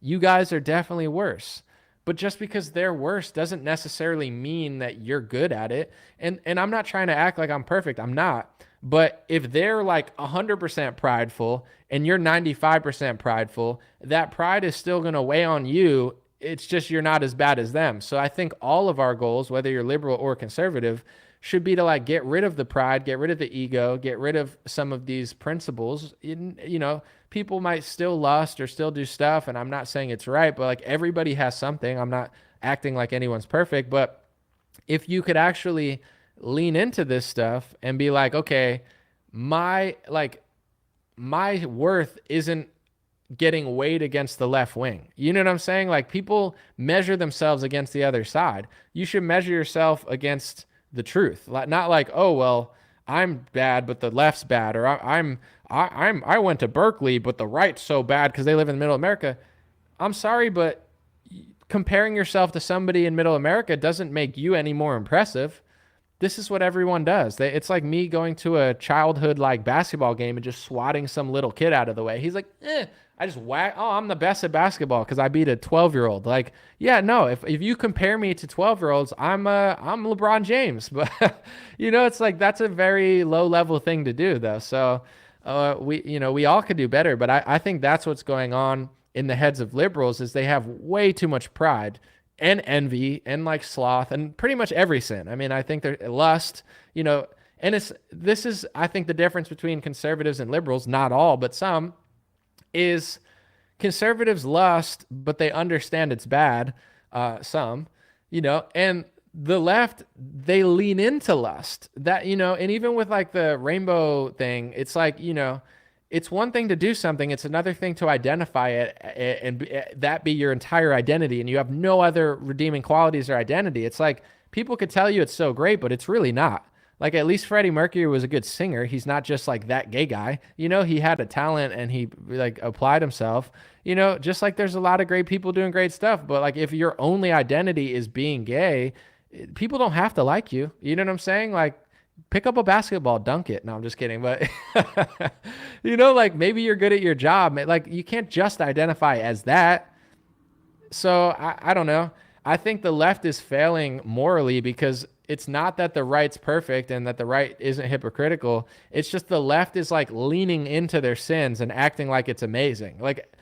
You guys are definitely worse. But just because they're worse doesn't necessarily mean that you're good at it. And I'm not trying to act like I'm perfect. I'm not. But if they're like 100% prideful and you're 95% prideful, that pride is still going to weigh on you. It's just you're not as bad as them. So I think all of our goals, whether you're liberal or conservative, should be to like get rid of the pride, get rid of the ego, get rid of some of these principles. You know, people might still lust or still do stuff, and I'm not saying it's right, but like everybody has something. I'm not acting like anyone's perfect, but if you could actually lean into this stuff and be like, okay, my worth isn't getting weighed against the left wing. You know what I'm saying? Like people measure themselves against the other side. You should measure yourself against the truth. Not like, oh, well, I'm bad, but the left's bad, or I went to Berkeley, but the right's so bad because they live in the middle of America. I'm sorry, but comparing yourself to somebody in middle America doesn't make you any more impressive. this is what everyone does. It's like me going to a childhood like basketball game and just swatting some little kid out of the way. He's like, I just whack. Oh, I'm the best at basketball because I beat a 12-year-old. Like, yeah, no. If you compare me to 12-year-olds, I'm LeBron James. But it's like that's a very low level thing to do, though. So we all could do better. But I think that's what's going on in the heads of liberals is they have way too much pride and envy and like sloth and pretty much every sin. I mean, I think they're lust, and this is, I think, the difference between conservatives and liberals, not all, but some, is conservatives lust, but they understand it's bad. Some, and the left, they lean into lust that, and even with like the rainbow thing, it's like, it's one thing to do something. It's another thing to identify it and that be your entire identity. And you have no other redeeming qualities or identity. It's like people could tell you it's so great, but it's really not. Like at least Freddie Mercury was a good singer. He's not just like that gay guy. He had a talent and he like applied himself, just like there's a lot of great people doing great stuff. But like if your only identity is being gay, people don't have to like you. You know what I'm saying? Like, pick up a basketball, dunk it. No, I'm just kidding. But, like maybe you're good at your job. Like you can't just identify as that. So I don't know. I think the left is failing morally because it's not that the right's perfect and that the right isn't hypocritical. It's just the left is like leaning into their sins and acting like it's amazing. Like,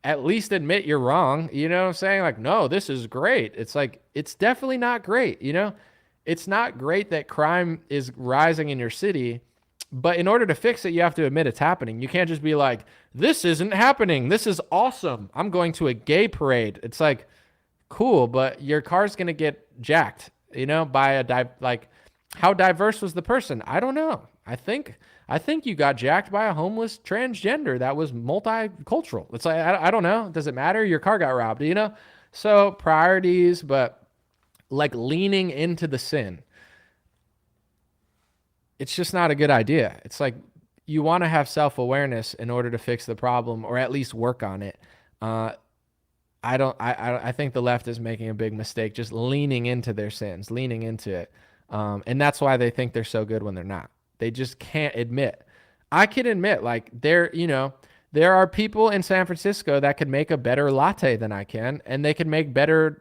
at least admit you're wrong. You know what I'm saying? Like, no, this is great. It's like, it's definitely not great. It's not great that crime is rising in your city, but in order to fix it, you have to admit it's happening. You can't just be like, this isn't happening. This is awesome. I'm going to a gay parade. It's like, cool, but your car's going to get jacked, by how diverse was the person? I don't know. I think you got jacked by a homeless transgender that was multicultural. It's like, I don't know. Does it matter? Your car got robbed, So priorities, but like leaning into the sin, it's just not a good idea. It's like you want to have self-awareness in order to fix the problem or at least work on it. I think the left is making a big mistake, just leaning into their sins, leaning into it. And that's why they think they're so good when they're not. They just can't admit. I can admit, like, there are people in San Francisco that could make a better latte than I can, and they could make better,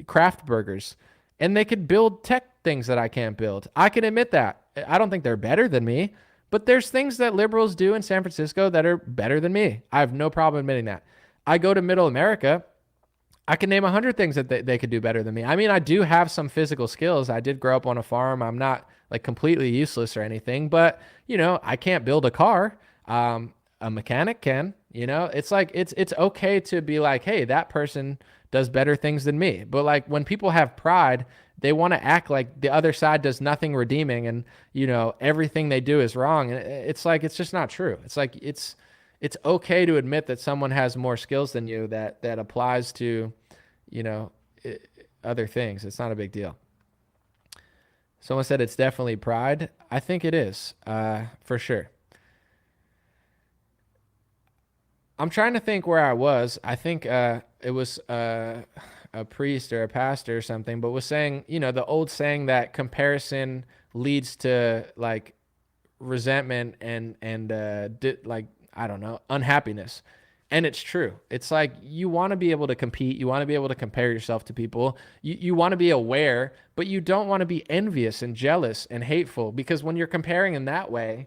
craft burgers, and they could build tech things that I can't build. I can admit that. I don't think they're better than me, but there's things that liberals do in San Francisco that are better than me. I have no problem admitting that. I go to Middle America. I can name 100 things that they could do better than me. I mean, I do have some physical skills. I did grow up on a farm. I'm not like completely useless or anything, but I can't build a car. A mechanic can, it's like, it's okay to be like, hey, that person does better things than me. But like when people have pride, they want to act like the other side does nothing redeeming and, everything they do is wrong. And it's like, it's just not true. It's like, it's okay to admit that someone has more skills than you that applies to, other things. It's not a big deal. Someone said it's definitely pride. I think it is, for sure. I'm trying to think where I was. I think it was a priest or a pastor or something, but was saying, the old saying that comparison leads to like resentment and I don't know, unhappiness. And it's true. It's like you want to be able to compete. You want to be able to compare yourself to people. You want to be aware, but you don't want to be envious and jealous and hateful, because when you're comparing in that way,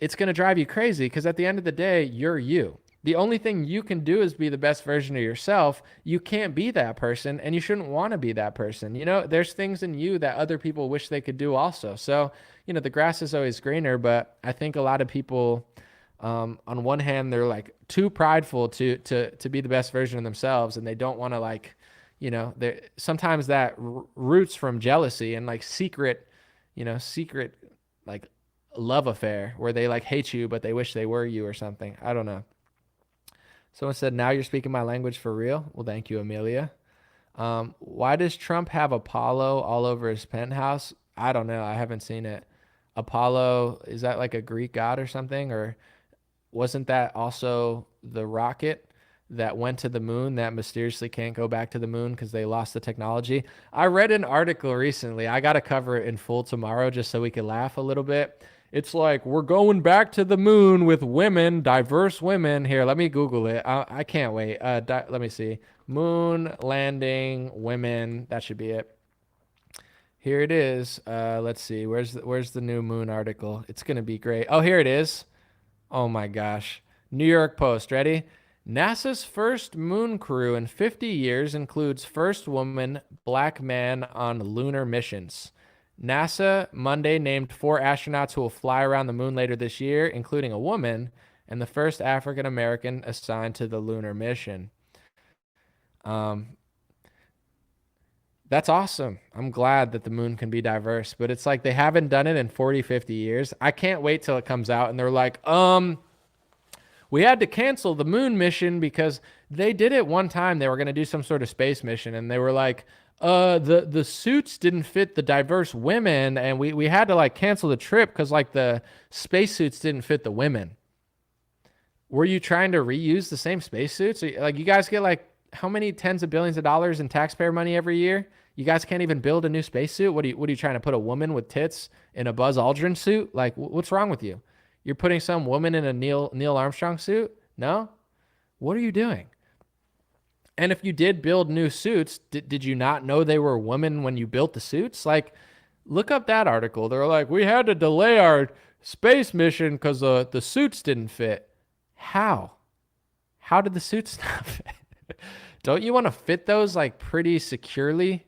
it's going to drive you crazy, because at the end of the day, you're you. The only thing you can do is be the best version of yourself. You can't be that person, and you shouldn't want to be that person. There's things in you that other people wish they could do also. So, the grass is always greener, but I think a lot of people, on one hand, they're like too prideful to be the best version of themselves, and they don't want to like, sometimes that roots from jealousy and like secret like love affair where they like hate you, but they wish they were you or something. I don't know. Someone said, now you're speaking my language for real. Well, thank you, Amelia. Why does Trump have Apollo all over his penthouse? I don't know. I haven't seen it. Apollo, is that like a Greek god or something? Or wasn't that also the rocket that went to the moon that mysteriously can't go back to the moon because they lost the technology. I read an article recently. I got to cover it in full tomorrow just so we can laugh a little bit. It's like, we're going back to the moon with women, diverse women. Here, let me Google it. I can't wait. Let me see. Moon landing women. That should be it. Here it is. Let's see. Where's the new moon article? It's going to be great. Oh, here it is. Oh my gosh. New York Post. Ready? NASA's first moon crew in 50 years includes first woman, black man on lunar missions. NASA Monday named 4 astronauts who will fly around the moon later this year, including a woman, and the first African American assigned to the lunar mission. That's awesome. I'm glad that the moon can be diverse, but it's like they haven't done it in 40, 50 years. I can't wait till it comes out and they're like, we had to cancel the moon mission because they did it one time. They were going to do some sort of space mission and they were like, the suits didn't fit the diverse women and we had to like cancel the trip because like the spacesuits didn't fit the women. Were you trying to reuse the same spacesuits? Like you guys get like how many tens of billions of dollars in taxpayer money every year? You guys can't even build a new spacesuit? What are you trying to put a woman with tits in a Buzz Aldrin suit? Like what's wrong with you? You're putting some woman in a Neil Armstrong suit? No? What are you doing? And if you did build new suits, did you not know they were women when you built the suits? Like, look up that article. They're like, we had to delay our space mission because the suits didn't fit. How? How did the suits not fit? Don't you want to fit those like pretty securely?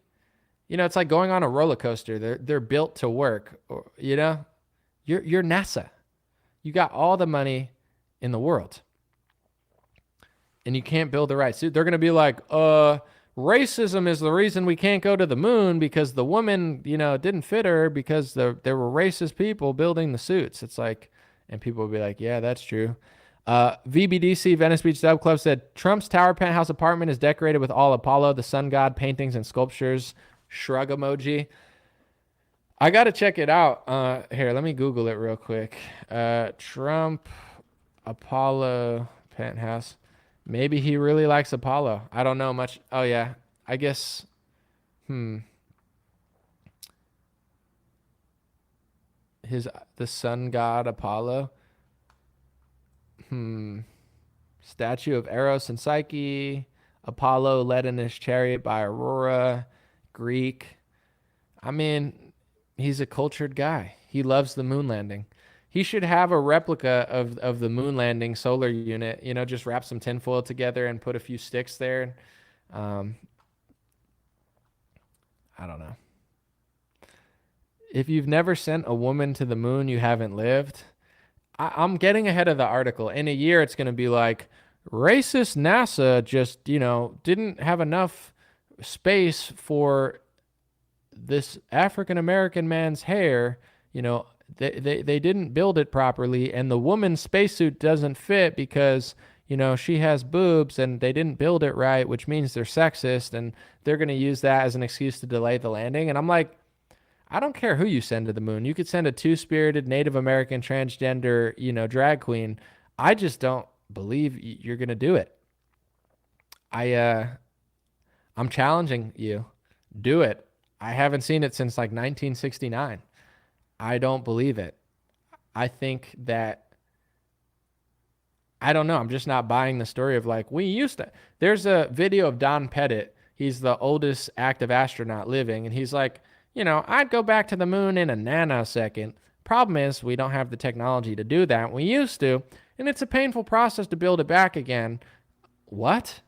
You know, it's like going on a roller coaster. They're built to work. You know, you're NASA. You got all the money in the world. And you can't build the right suit. They're going to be like, racism is the reason we can't go to the moon because the woman, you know, didn't fit her because there were racist people building the suits. It's like, and people will be like, yeah, that's true. VBDC, Venice Beach Dub Club, said Trump's tower penthouse apartment is decorated with all Apollo, the sun god, paintings and sculptures. Shrug emoji. I got to check it out. Here, let me Google it real quick. Trump Apollo penthouse. Maybe he really likes Apollo. I don't know much. Oh, yeah. I guess. The sun god Apollo. Statue of Eros and Psyche. Apollo led in his chariot by Aurora. Greek. I mean, he's a cultured guy. He loves the moon landing. He should have a replica of the moon landing solar unit, you know, just wrap some tinfoil together and put a few sticks there. I don't know. If you've never sent a woman to the moon, you haven't lived. I'm getting ahead of the article. In a year, it's going to be like, racist NASA just, you know, didn't have enough space for this African-American man's hair, you know, they didn't build it properly, and the woman's spacesuit doesn't fit because, you know, she has boobs and they didn't build it right, which means they're sexist, and they're going to use that as an excuse to delay the landing. And I'm like, I don't care who you send to the moon. You could send a two-spirited Native American transgender, you know, drag queen. I just don't believe you're going to do it. I'm challenging you. Do it. I haven't seen it since like 1969. I don't believe it. I think that, I don't know. I'm just not buying the story of like, we used to. There's a video of Don Pettit. He's the oldest active astronaut living. And he's like, you know, I'd go back to the moon in a nanosecond. Problem is, we don't have the technology to do that. We used to. And it's a painful process to build it back again. What?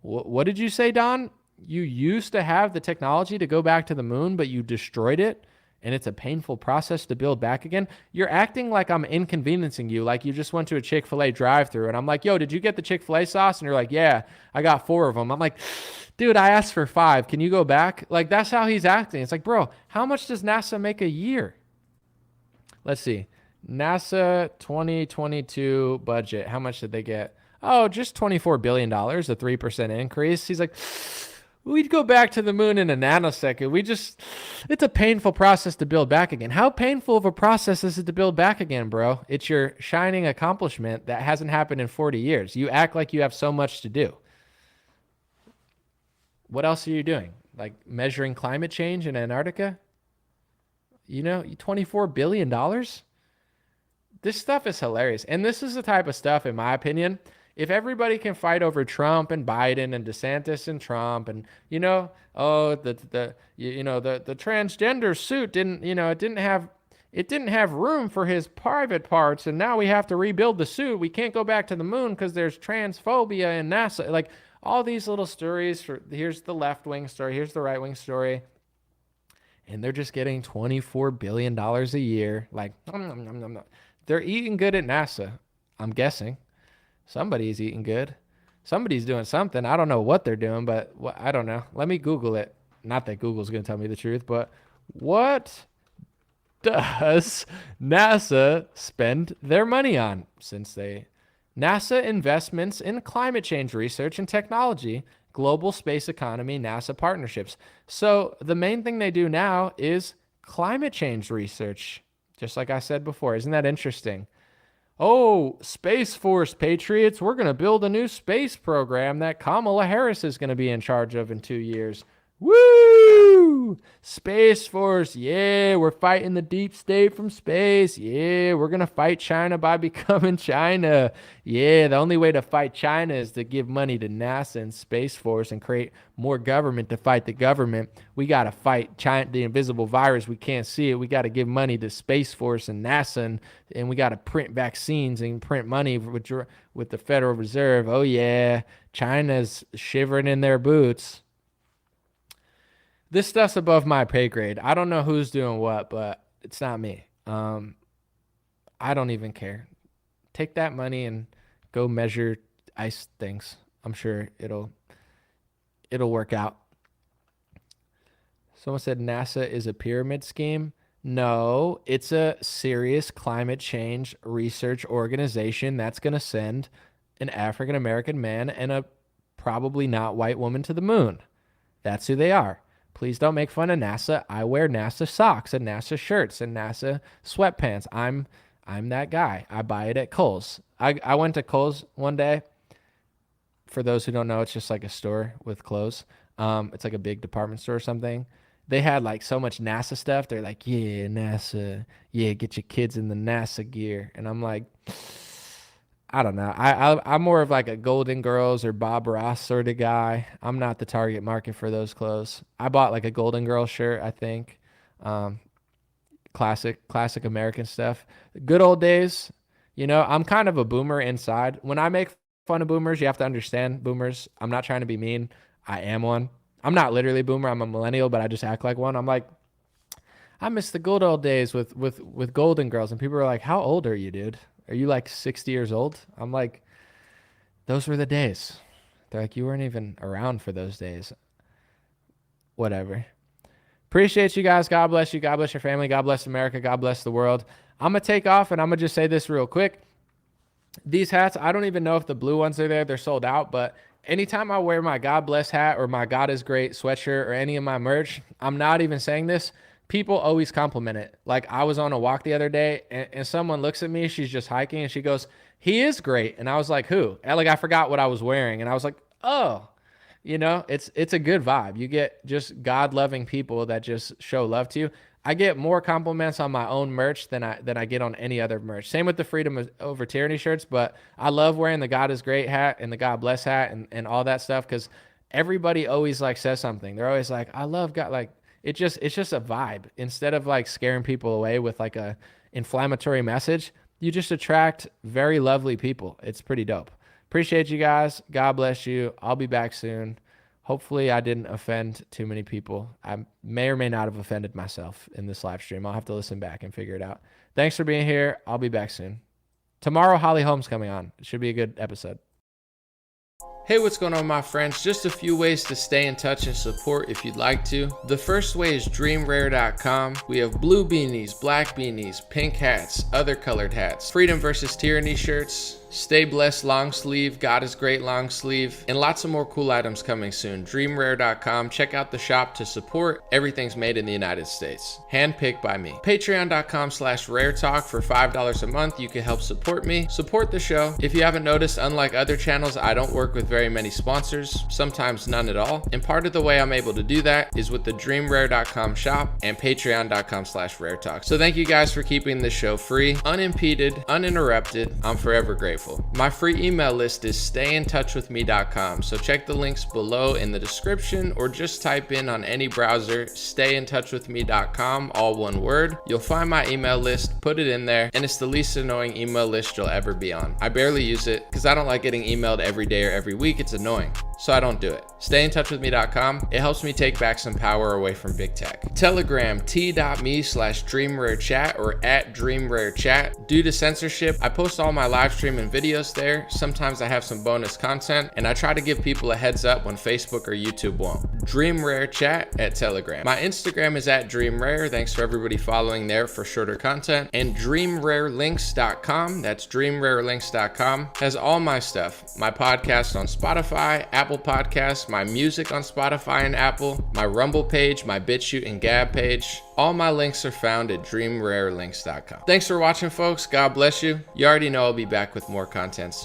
What did you say, Don? You used to have the technology to go back to the moon, but you destroyed it? And it's a painful process to build back again? You're acting like I'm inconveniencing you, like you just went to a Chick-fil-A drive-thru, and I'm like, yo, did you get the Chick-fil-A sauce? And you're like, yeah, I got 4 of them. I'm like, dude, I asked for 5. Can you go back? Like, that's how he's acting. It's like, bro, how much does NASA make a year? Let's see. NASA 2022 budget. How much did they get? Oh, just $24 billion, a 3% increase. He's like, we'd go back to the moon in a nanosecond. It's a painful process to build back again. How painful of a process is it to build back again, bro? It's your shining accomplishment that hasn't happened in 40 years. You act like you have so much to do. What else are you doing? Like measuring climate change in Antarctica? You know, $24 billion? This stuff is hilarious. And this is the type of stuff, in my opinion, if everybody can fight over Trump and Biden and DeSantis and Trump and, you know, oh, the transgender suit didn't, you know, it didn't have room for his private parts, and now we have to rebuild the suit. We can't go back to the moon because there's transphobia in NASA. Like all these little stories. Here's the left-wing story. Here's the right-wing story. And they're just getting $24 billion a year. Like, they're eating good at NASA, I'm guessing. Somebody's eating good. Somebody's doing something. I don't know what they're doing, but I don't know. Let me Google it. Not that Google's going to tell me the truth, but what does NASA spend their money on? NASA investments in climate change research and technology, global space economy, NASA partnerships. So the main thing they do now is climate change research, just like I said before. Isn't that interesting? Oh, Space Force patriots, we're going to build a new space program that Kamala Harris is going to be in charge of in 2 years. Woo! Space Force, yeah, we're fighting the deep state from space. Yeah, we're going to fight China by becoming China. Yeah, the only way to fight China is to give money to NASA and Space Force and create more government to fight the government. We got to fight China, the invisible virus. We can't see it. We got to give money to Space Force and NASA, and we got to print vaccines and print money with the Federal Reserve. Oh, yeah, China's shivering in their boots. This stuff's above my pay grade. I don't know who's doing what, but it's not me. I don't even care. Take that money and go measure ice things. I'm sure it'll work out. Someone said NASA is a pyramid scheme. No, it's a serious climate change research organization that's going to send an African-American man and a probably not white woman to the moon. That's who they are. Please don't make fun of NASA. I wear NASA socks and NASA shirts and NASA sweatpants. I'm that guy. I buy it at Kohl's. I went to Kohl's one day. For those who don't know, it's just like a store with clothes. It's like a big department store or something. They had like so much NASA stuff. They're like, yeah, NASA. Yeah, get your kids in the NASA gear. And I'm like, I don't know. I'm more of like a Golden Girls or Bob Ross sort of guy. I'm not the target market for those clothes. I bought like a Golden Girls shirt, I think. Classic American stuff. Good old days. You know, I'm kind of a boomer inside. When I make fun of boomers, you have to understand boomers. I'm not trying to be mean. I am one. I'm not literally a boomer. I'm a millennial, but I just act like one. I'm like, I miss the good old days with Golden Girls. And people are like, how old are you, dude? Are you like 60 years old? I'm like, those were the days. They're like, you weren't even around for those days. Whatever. Appreciate you guys. God bless you. God bless your family. God bless America. God bless the world. I'm going to take off and I'm going to just say this real quick. These hats, I don't even know if the blue ones are there. They're sold out. But anytime I wear my God bless hat or my God is great sweatshirt or any of my merch, I'm not even saying this. People always compliment it. Like I was on a walk the other day and someone looks at me, she's just hiking and she goes, he is great. And I was like, who? And like, I forgot what I was wearing. And I was like, oh, you know, it's a good vibe. You get just God loving people that just show love to you. I get more compliments on my own merch than I get on any other merch. Same with the Freedom Over Tyranny shirts, but I love wearing the God is great hat and the God bless hat and all that stuff. Cause everybody always like says something. They're always like, I love God. Like, it's just a vibe. Instead of like scaring people away with like a inflammatory message, you just attract very lovely people. It's pretty dope. Appreciate you guys. God bless you. I'll be back soon. Hopefully I didn't offend too many people. I may or may not have offended myself in this live stream. I'll have to listen back and figure it out. Thanks for being here. I'll be back soon. Tomorrow, Holly Holmes coming on. It should be a good episode. Hey, what's going on, my friends? Just a few ways to stay in touch and support if you'd like to. The first way is dreamrare.com. We have blue beanies, black beanies, pink hats, other colored hats, Freedom versus Tyranny shirts, Stay Blessed long sleeve, God is Great long sleeve, and lots of more cool items coming soon. DreamRare.com. Check out the shop to support. Everything's made in the United States. Handpicked by me. Patreon.com/RareTalk. For $5 a month, you can help support me, support the show. If you haven't noticed, unlike other channels, I don't work with very many sponsors, sometimes none at all. And part of the way I'm able to do that is with the DreamRare.com shop and Patreon.com/RareTalk. So thank you guys for keeping this show free, unimpeded, uninterrupted. I'm forever grateful. My free email list is stayintouchwithme.com. So check the links below in the description or just type in on any browser, stayintouchwithme.com, all one word. You'll find my email list, put it in there, and it's the least annoying email list you'll ever be on. I barely use it because I don't like getting emailed every day or every week. It's annoying. So I don't do it. Stayintouchwithme.com. It helps me take back some power away from big tech. Telegram, t.me/DreamRareChat or @DreamRareChat. Due to censorship, I post all my live stream and videos there. Sometimes I have some bonus content, and I try to give people a heads up when Facebook or YouTube won't. DreamRareChat at Telegram. My Instagram is @DreamRare. Thanks for everybody following there for shorter content. And DreamRareLinks.com. That's DreamRareLinks.com. Has all my stuff. My podcast on Spotify, Apple Podcasts, my music on Spotify and Apple, my Rumble page, my BitChute and Gab page. All my links are found at DreamRareLinks.com. Thanks for watching, folks. God bless you. You already know I'll be back with more content soon.